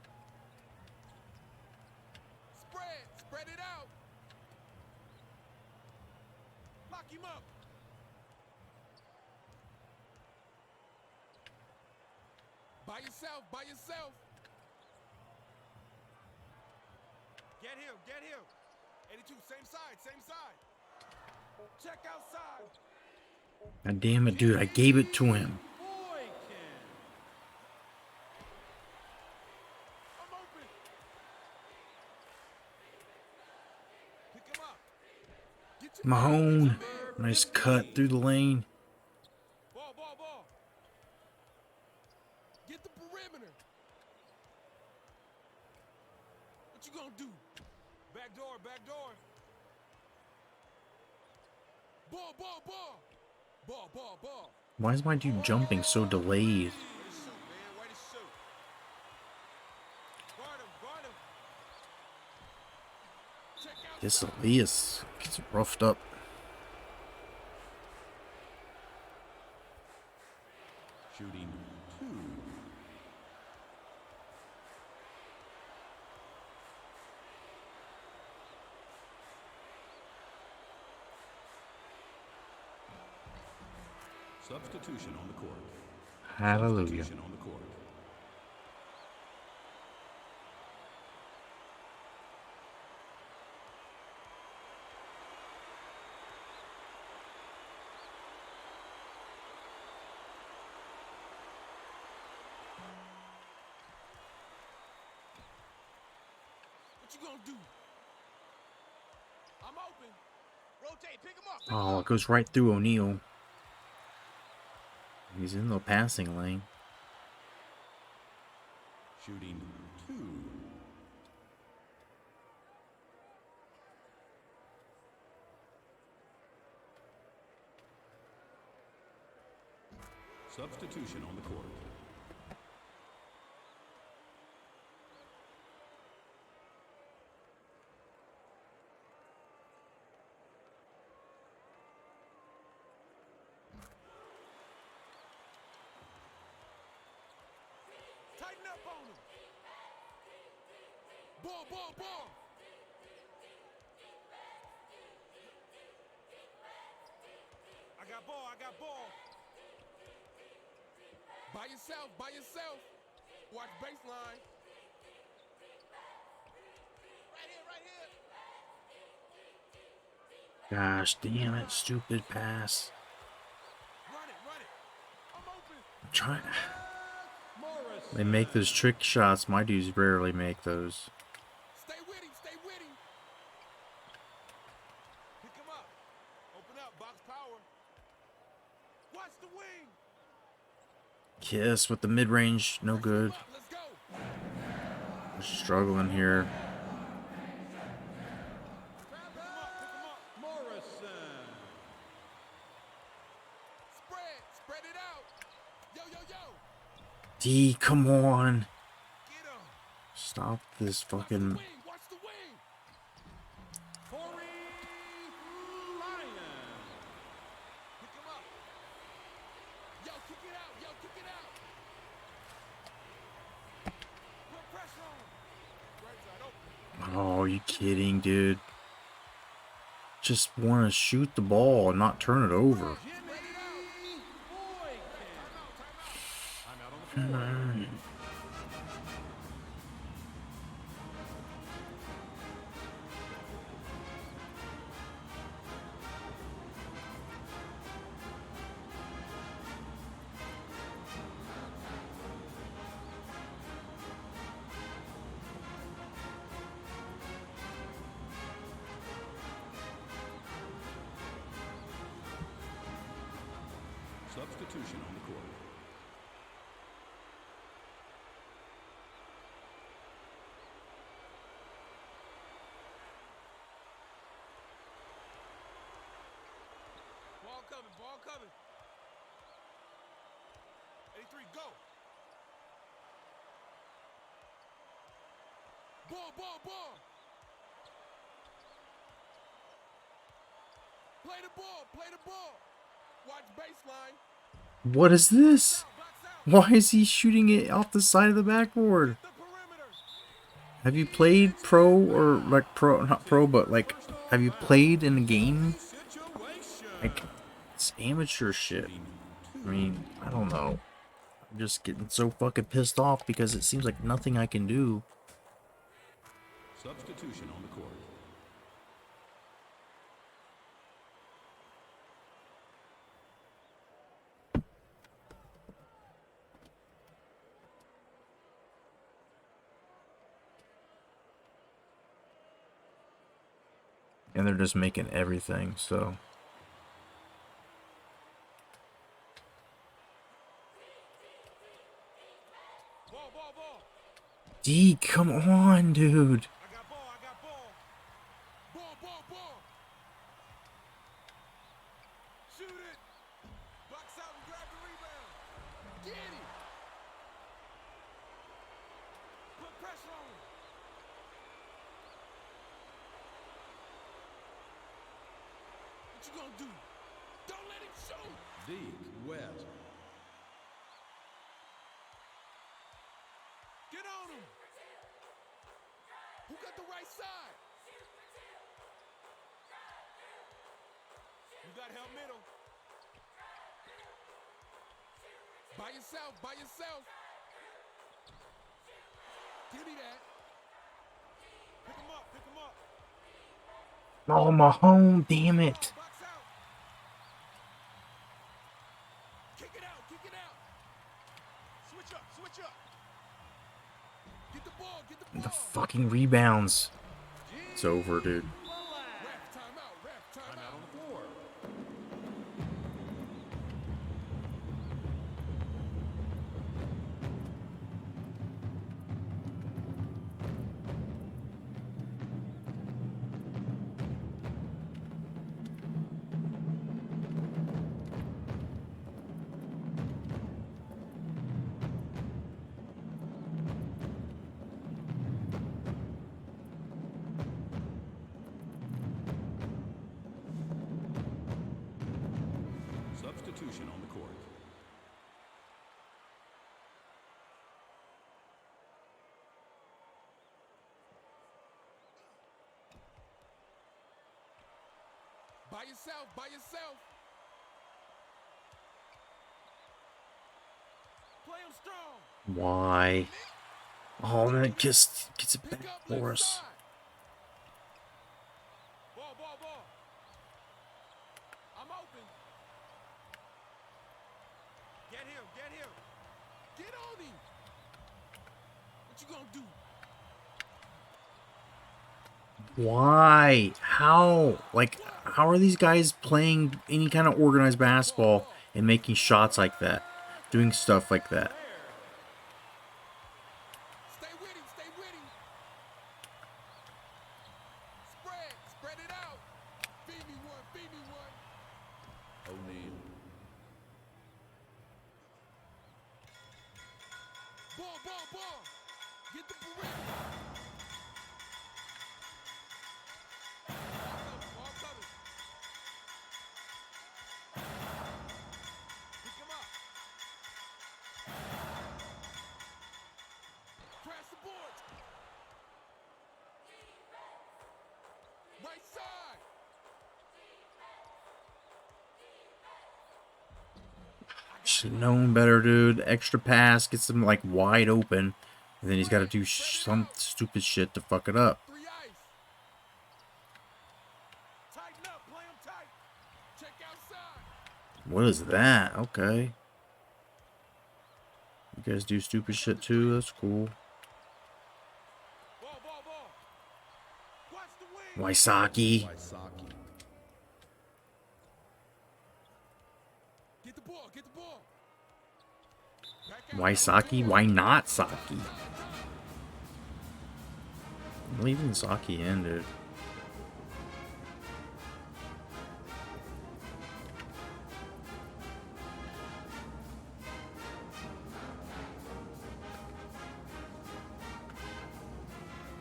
Spread it out. Lock him up. By yourself, by yourself. Get him, get him. 82, same side, same side. Check outside. God damn it, dude. I gave it to him. I'm open. Pick him up. Get your Mahone. Nice cut through the lane. Ball, ball, ball. Get the perimeter. What you gonna do? Back door, back door. Ball, ball, ball. Ball, ball, ball. Why is my dude jumping so delayed? Way to shoot, man. Way to shoot. Guard him, guard him. Check out. This Elias gets roughed up. Shooting 2. Substitution on the court. Hallelujah. Substitution on the court. What you gonna do? I'm open. Rotate, pick him up. Oh, it goes right through O'Neal. He's in the passing lane. Shooting 2. Substitution on the court. Tighten up on him. Ball, ball, ball. I got ball, I got ball. By yourself, by yourself. Watch baseline. Right here, right here. Gosh, damn it, stupid pass. Run it, run it. I'm open. I'm trying. Morris. They make those trick shots. My dudes rarely make those. Stay with him, stay with him. Pick him up. Open up, box power. Watch the wing. Kiss with the mid-range, no good. Let's go. We're struggling here. Pick him up. Morrison. Spread it out. Yo, yo, yo. D, come on. Get him. Stop this Watch the fucking. wing, watch the wing. Corey Lyon. Pick him up. Yo, kick it out. Yo, kick it out. Put pressure on him. Right side open. Oh, are you kidding, dude? Just want to shoot the ball and not turn it over. Jimmy Boykin. I'm out on the floor. Substitution on the court. Ball coming, ball coming. 83, go. Ball, ball, ball. Play the ball, play the ball. Watch baseline. What is this? Box out. Why is he shooting it off the side of the backboard? The perimeter. Have you played pro or like pro, not pro, but like, have you played in a game? Situation. Like, it's amateur shit. I mean, I don't know. I'm just getting so fucking pissed off because it seems like nothing I can do. Substitution on the court. And they're just making everything, so. Ball, ball, ball. D, come on, dude. I got ball, I got ball. Ball, ball, ball. Shoot it. Box out and grab the rebound. Get him. Put pressure on him. What you gonna do? Don't let him shoot. Deep West. Get on him. Who got the right side? You got help middle. By yourself, by yourself. Give me that. Pick him up, pick him up. Oh, my home, damn it. Box out. Kick it out, kick it out. Switch up, switch up. Get the ball, get the ball. The fucking rebounds. It's over, dude. Ref, timeout, ref, I'm out timeout. on the floor. Substitution on the court. By yourself, by yourself. Play him strong. Why? Oh, man, it just gets it Pick back up for left us. side. Ball, ball, ball. I'm open. Get him, get him. Get on him. What you gonna do? Why? How? Like, how are these guys playing any kind of organized basketball and making shots like that? Doing stuff like that? Stay with him, stay with him. Spread it out. Feed me one, feed me one. O'Neal. Ball, ball, ball. Get the perimeter. Ball coming. Pick him up. Crash the board. Right side. Should have known better, dude. Extra pass gets him like wide open, and then he's got to do some stupid shit to fuck it up. 3 ice. Tighten up, play him tight. Check outside. What is that? Okay. You guys do stupid shit too? That's cool. Ball, ball, ball. Watch the wing. Wysocki. Wysocki. Get the ball, get the ball. Back out. Wysocki? Why not Saki? I'm leaving Saki in, dude.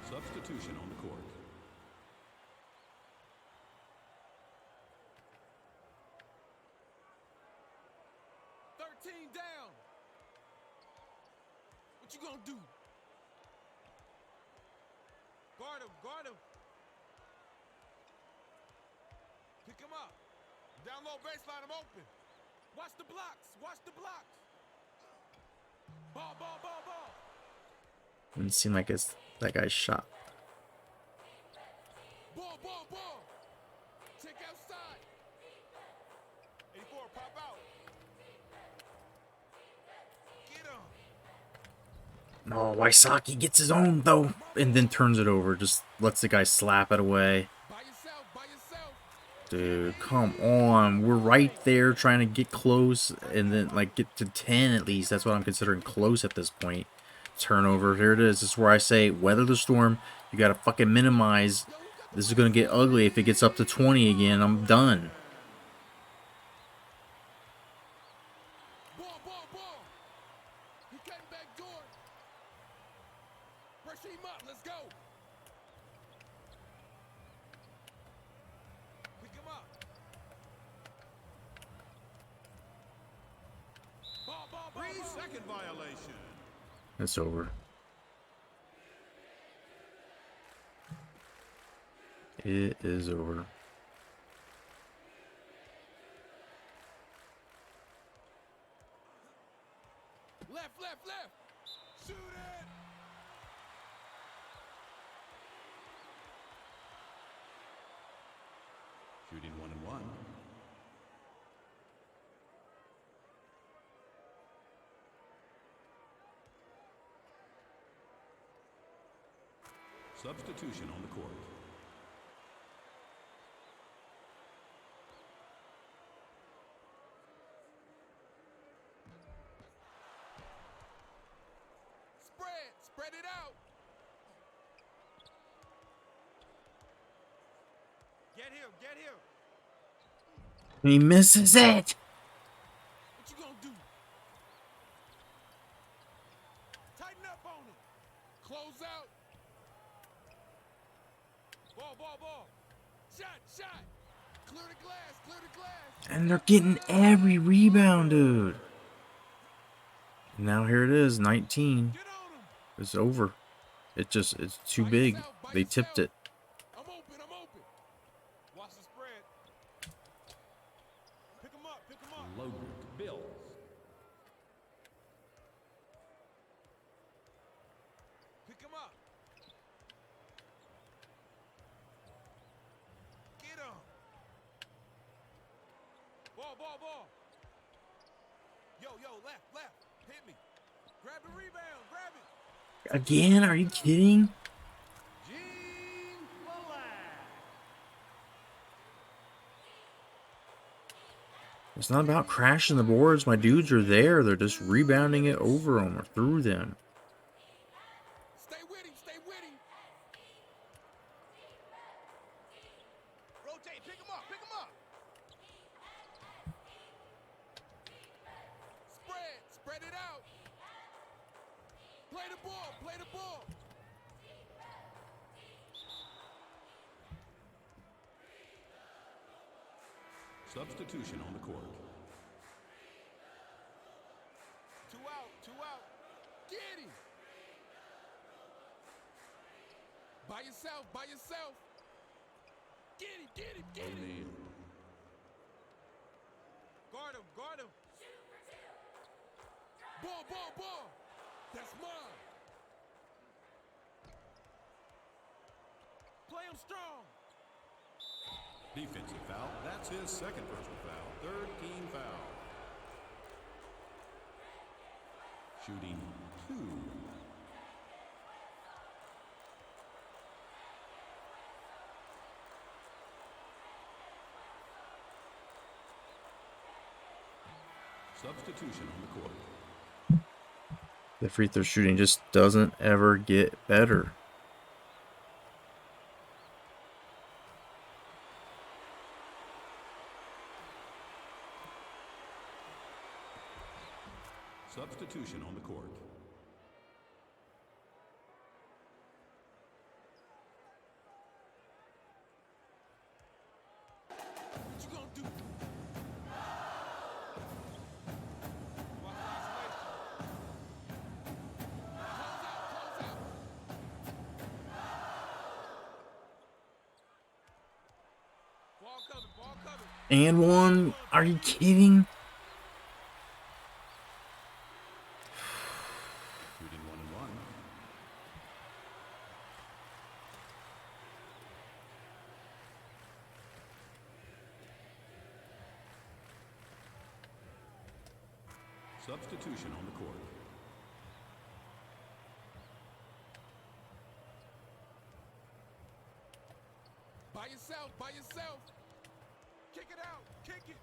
Substitution on the court. Down. What you gonna do? Guard him, guard him. Pick him up. Down low baseline, I'm open. Watch the blocks, watch the blocks. Ball, ball, ball, ball. Doesn't seem like it's that guy's shot. Ball, ball, ball. Check outside. 84, pop out. Get him. No, Wysocki gets his own though, and then turns it over. Just lets the guy slap it away. By yourself, by yourself. Dude, come on. We're right there trying to get close and then like get to 10 at least. That's what I'm considering close at this point. Turnover. Here it is. This is where I say weather the storm. You got to fucking minimize. This is going to get ugly if it gets up to 20 again. I'm done. Ball, ball, ball. He cutting back door. Pressure him up. Let's go. Pick him up. Ball, ball, ball, 3-second violation. It's over. It is over. Left, left, left. Shoot it. Shooting 1 and 1. Substitution on the court. Spread it out. Get him, get him. He misses it. What you gonna do? Tighten up on it. Close out. Ball, ball, ball. Shot, shot. Clear the glass, clear the glass. And they're getting every rebound, dude. Now here it is, 19. Get on him. It's over. It's too By big. yourself, by They tipped it. I'm open, I'm open. Watch the spread. Pick him up, pick him up. Logan Bills. Pick him up. Get him. Ball. Yo, left. Hit me. Grab the rebound, grab it. Again? Are you kidding? Gene Black. It's not about crashing the boards. My dudes are there. They're just rebounding it over them or through them. Stay with him. Rotate, pick him up. Spread it out. Play the ball. Substitution on the court. Two out. Get him. By yourself. Get him. O'Neal. Guard him. Ball. That's mine. Play him strong. Defensive foul. That's his second personal foul. Third team foul. Shooting 2. Substitution on the court. The free throw shooting just doesn't ever get better. Substitution on the court. What you gonna do? Watch the isolation. Close out. Ball coming. And one. Are you kidding? Shooting 1 and 1. Substitution on the court. By yourself. Kick it out. Kick it.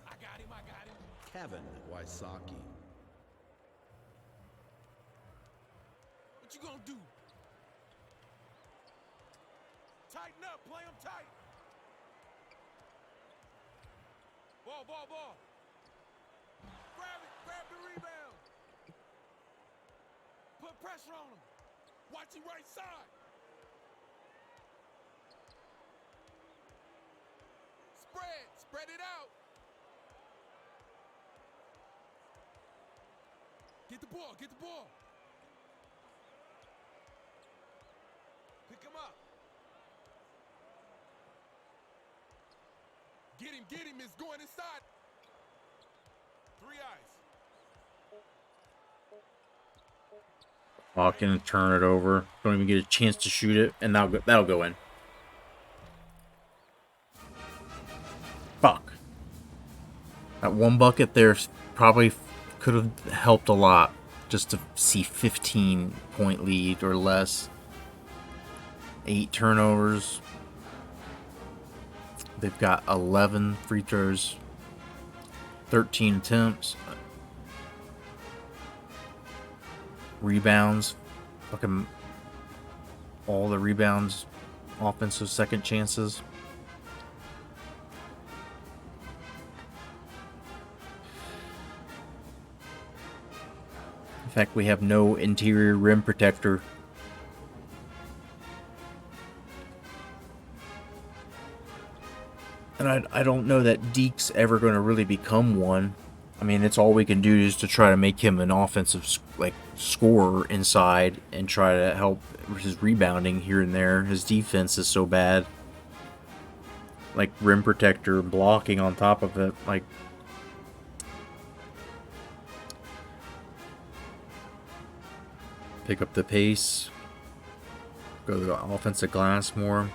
I got him. Kevin Wysocki. What you gonna do? Tighten up. Play him tight. Ball. Grab the rebound. Put pressure on him. Watch him right side. Spread it out. Get the ball. Pick him up. Get him. It's going inside. 3 eyes. Walk in and turn it over. Don't even get a chance to shoot it, and that'll go in. Fuck. That one bucket there probably could have helped a lot. Just to see 15-point lead or less. 8 turnovers. They've got 11 free throws. 13 attempts. Rebounds. Fucking all the rebounds. Offensive second chances. In fact, we have no interior rim protector. And I don't know that Deke's ever going to really become one. I mean, it's all we can do is to try to make him an offensive like scorer inside and try to help his rebounding here and there. His defense is so bad. Like rim protector, blocking on top of it. Like, pick up the pace. Go to the offensive glass more.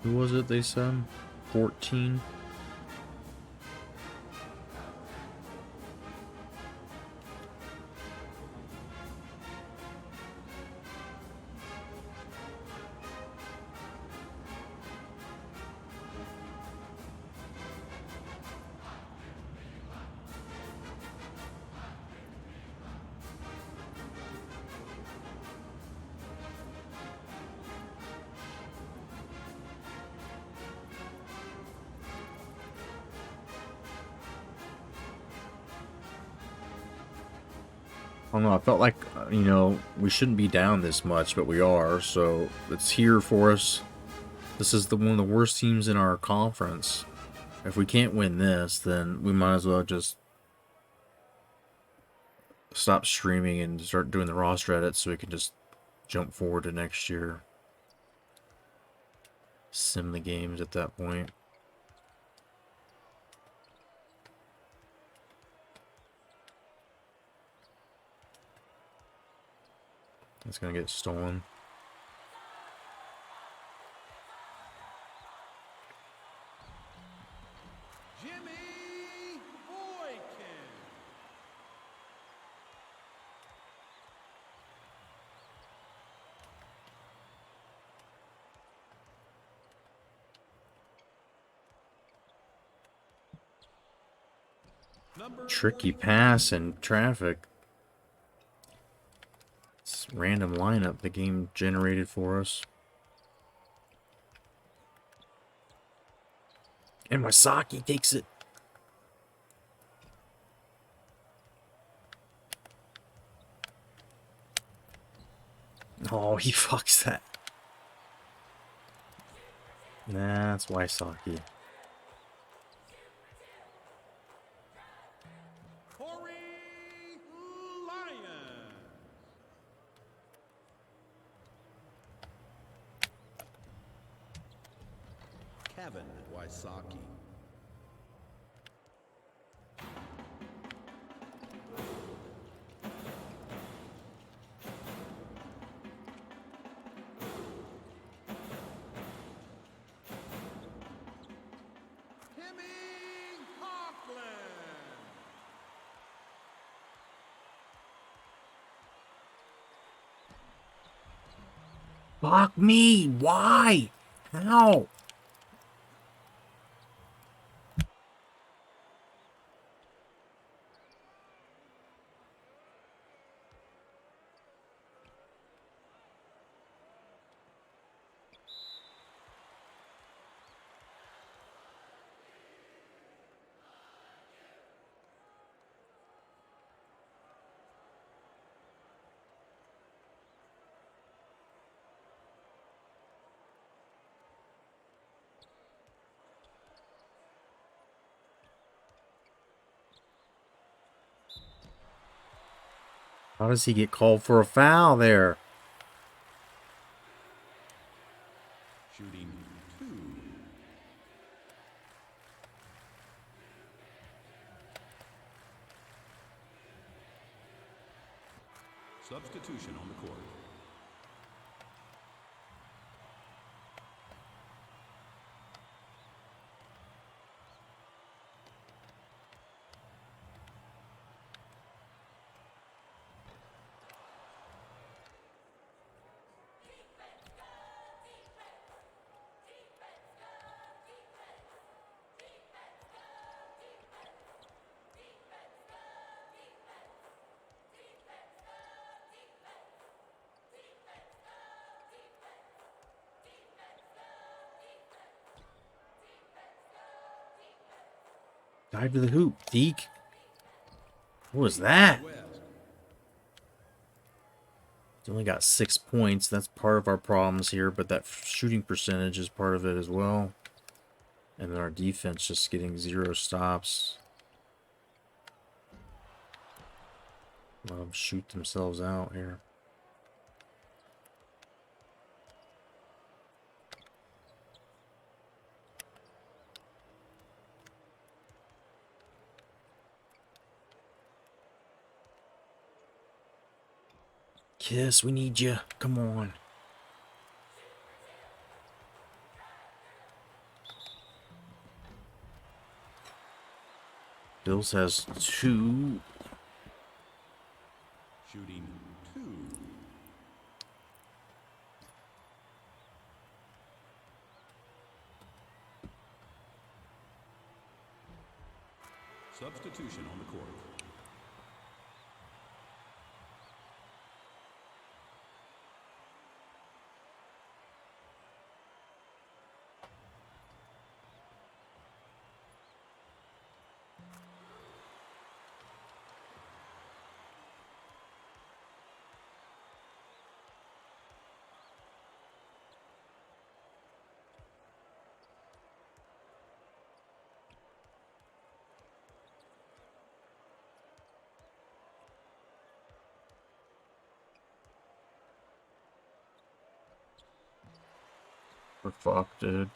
Who was it they said? 14? I don't know, I felt like, we shouldn't be down this much, but we are, so it's here for us. This is one of the worst teams in our conference. If we can't win this, then we might as well just stop streaming and start doing the roster edits so we can just jump forward to next year. Sim the games at that point. It's gonna get stolen. Jimmy Boykin. Number Tricky 24. pass and traffic. It's random lineup the game generated for us. And Masaki takes it. Oh, he fucks that. Nah, that's Wysocki. Corey Lyon. Kevin Wysocki. Timmy Coughlin. Fuck me! Why? How? How does he get called for a foul there? Shooting 2. Substitution on the court. Dive to the hoop, Deke. What was that? West. It's only got 6 points. That's part of our problems here, but that shooting percentage is part of it as well. And then our defense just getting 0 stops. Let them shoot themselves out here. Kiss, we need you. Come on. Bills has 2. Shooting 2. Substitution on the court. We're fucked, dude.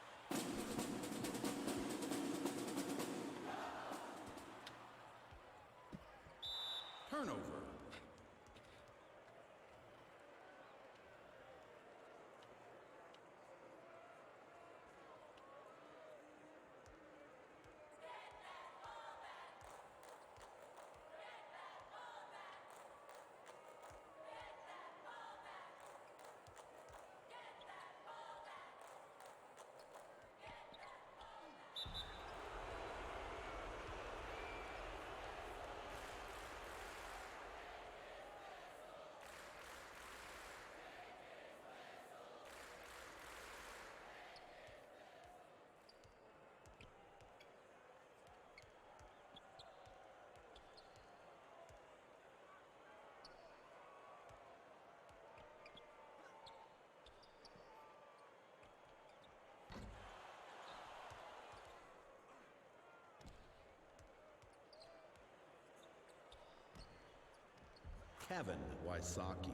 Turnover. Kevin Wysocki.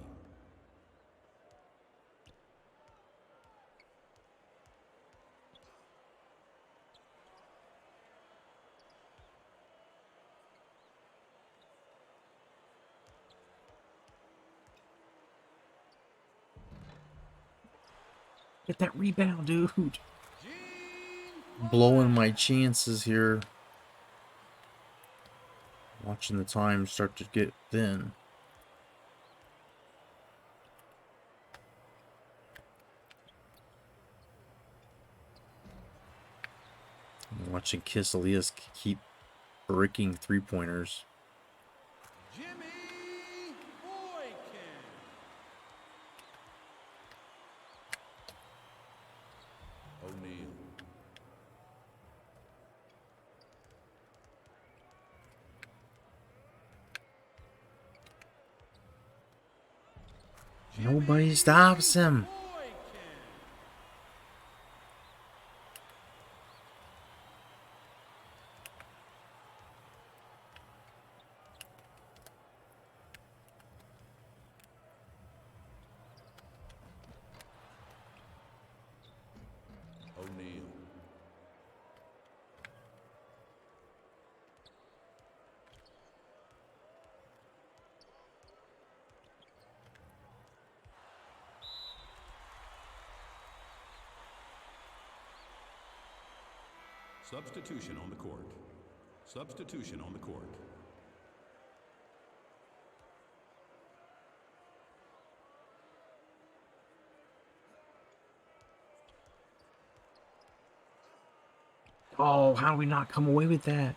Get that rebound, dude. Blowing my chances here. Watching the time start to get thin. I'm watching Kiss Elias keep bricking 3-pointers. Jimmy Boykin. O'Neal. Nobody stops him. O'Neal. Substitution on the court. Substitution on the court. Oh, how do we not come away with that?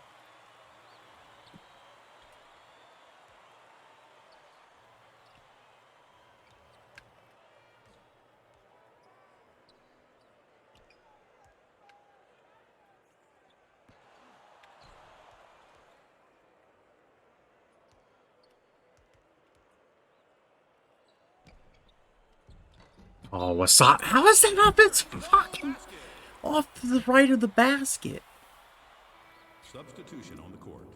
Oh, what's up? How is that up? It's fucking off to the right of the basket. Substitution on the court.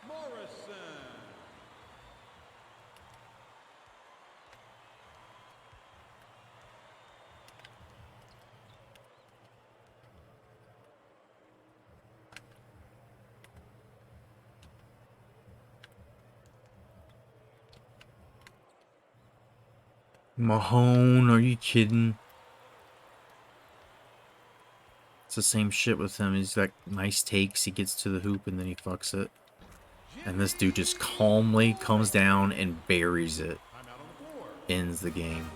Morrison. Mahone, are you kidding? It's the same shit with him. He's got nice takes. He gets to the hoop and then he fucks it. And this dude just calmly comes down and buries it. Timeout on the floor. Ends the game.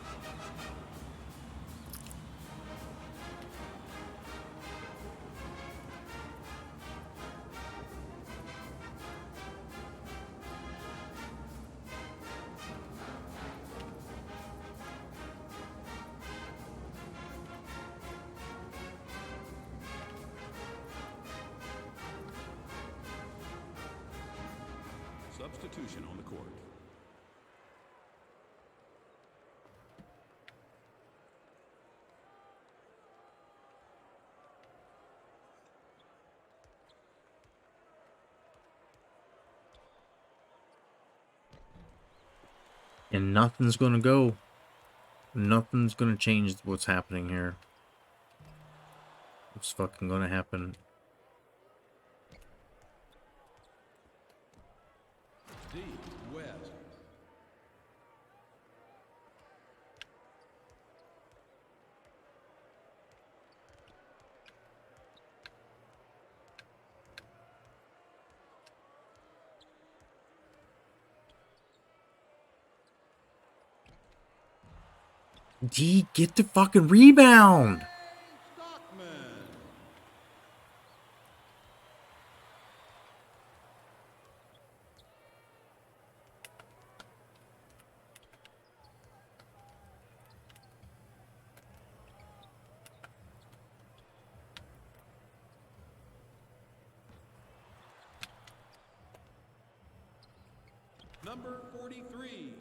Substitution on the court. And nothing's gonna go. Nothing's gonna change what's happening here. What's fucking gonna happen? D. West. D, get the fucking rebound! Stockman. Number 43.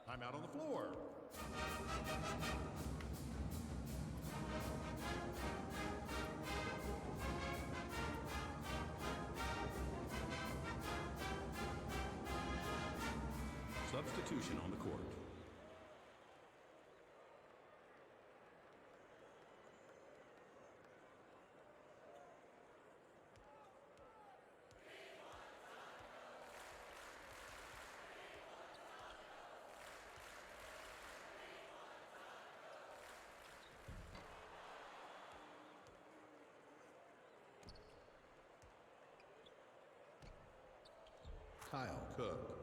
Timeout on the floor. Substitution on the court. Kyle Cook.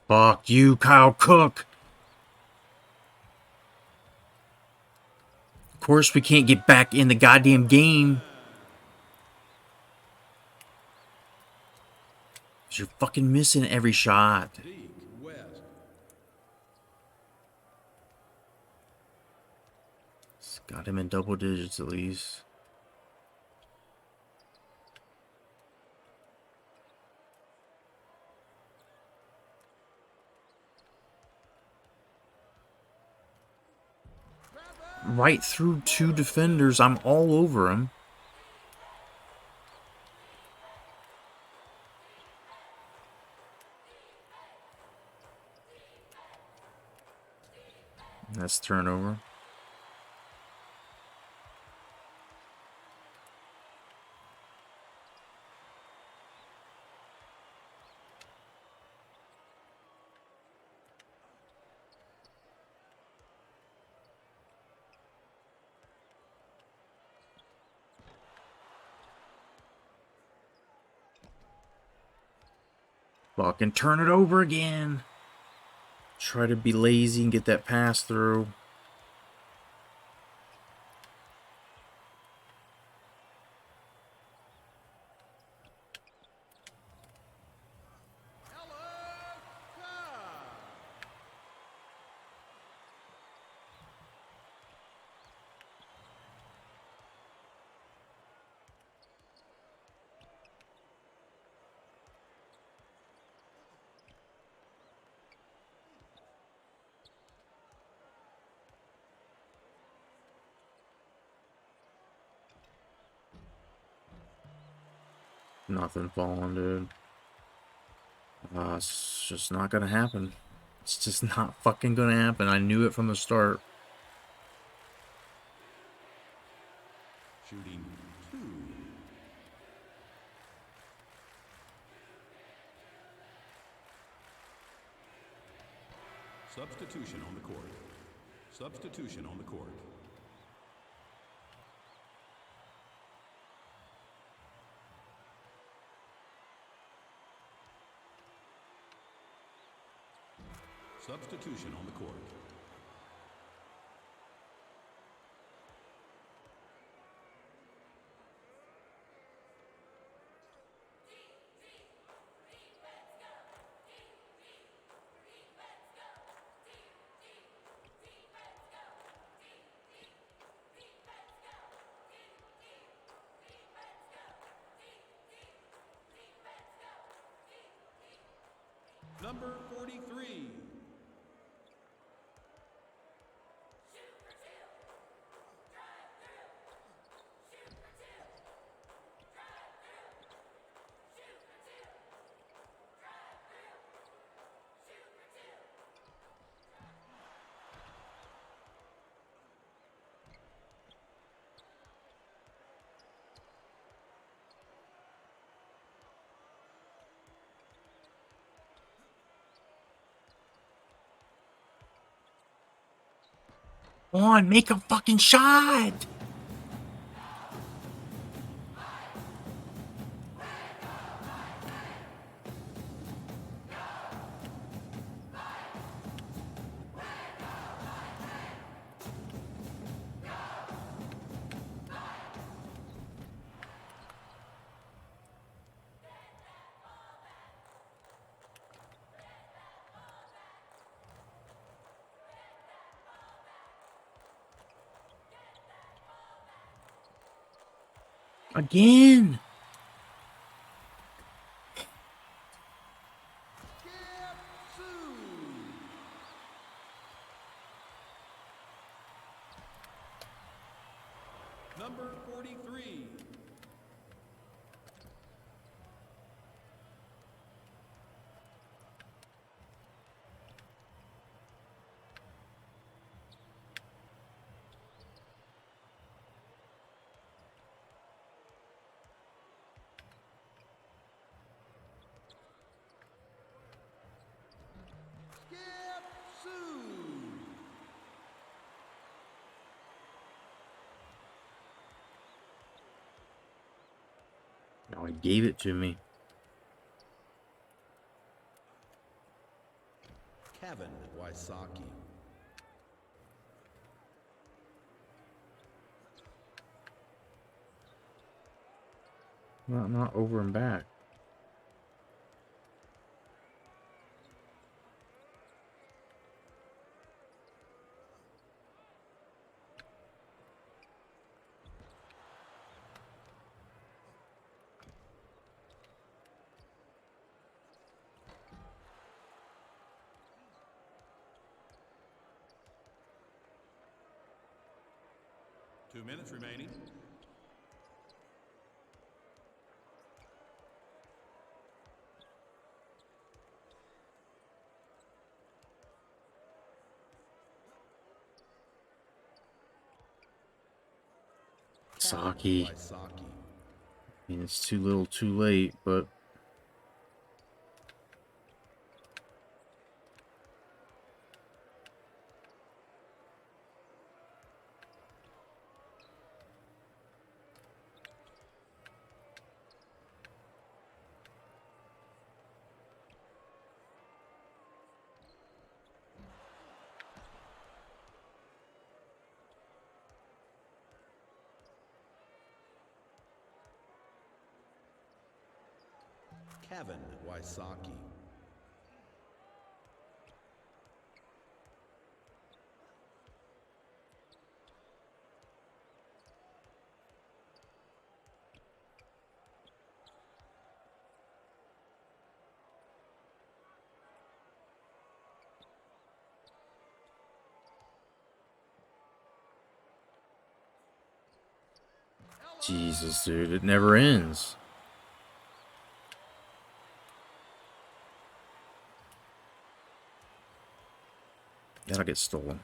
Fuck you, Kyle Cook! Of course we can't get back in the goddamn game. 'Cause you're fucking missing every shot. D. West. It's got him in double digits at least. Right through two defenders, I'm all over him. That's turnover. Fucking turn it over again. Try to be lazy and get that pass through. Nothing falling, dude. It's just not gonna happen. It's just not fucking gonna happen. I knew it from the start. Shooting 2. Substitution on the court. Substitution on the court. Substitution on the court. Number 43. Come on, make a fucking shot! Again! Number 43. Now he gave it to me. Kevin Wysocki. Not over and back. Two minutes remaining. Saki. Wysocki. I mean, it's too little, too late, but Kevin Wysocki. Jesus, dude, it never ends. That'll get stolen.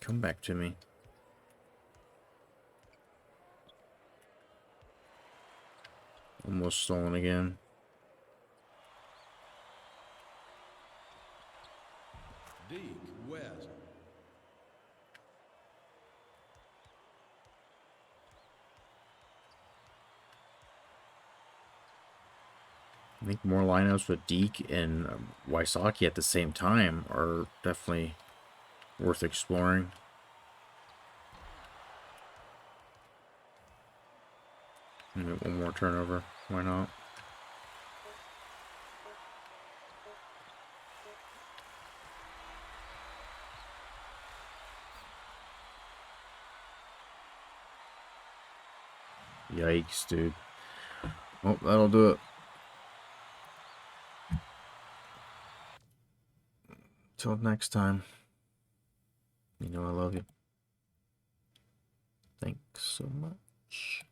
Come back to me. Almost stolen again. Deke West. I think more lineups with Deke and Wysocki at the same time are definitely worth exploring. Maybe one more turnover. Why not? Yikes, dude. Oh, that'll do it. Till next time. You know I love you. Thanks so much.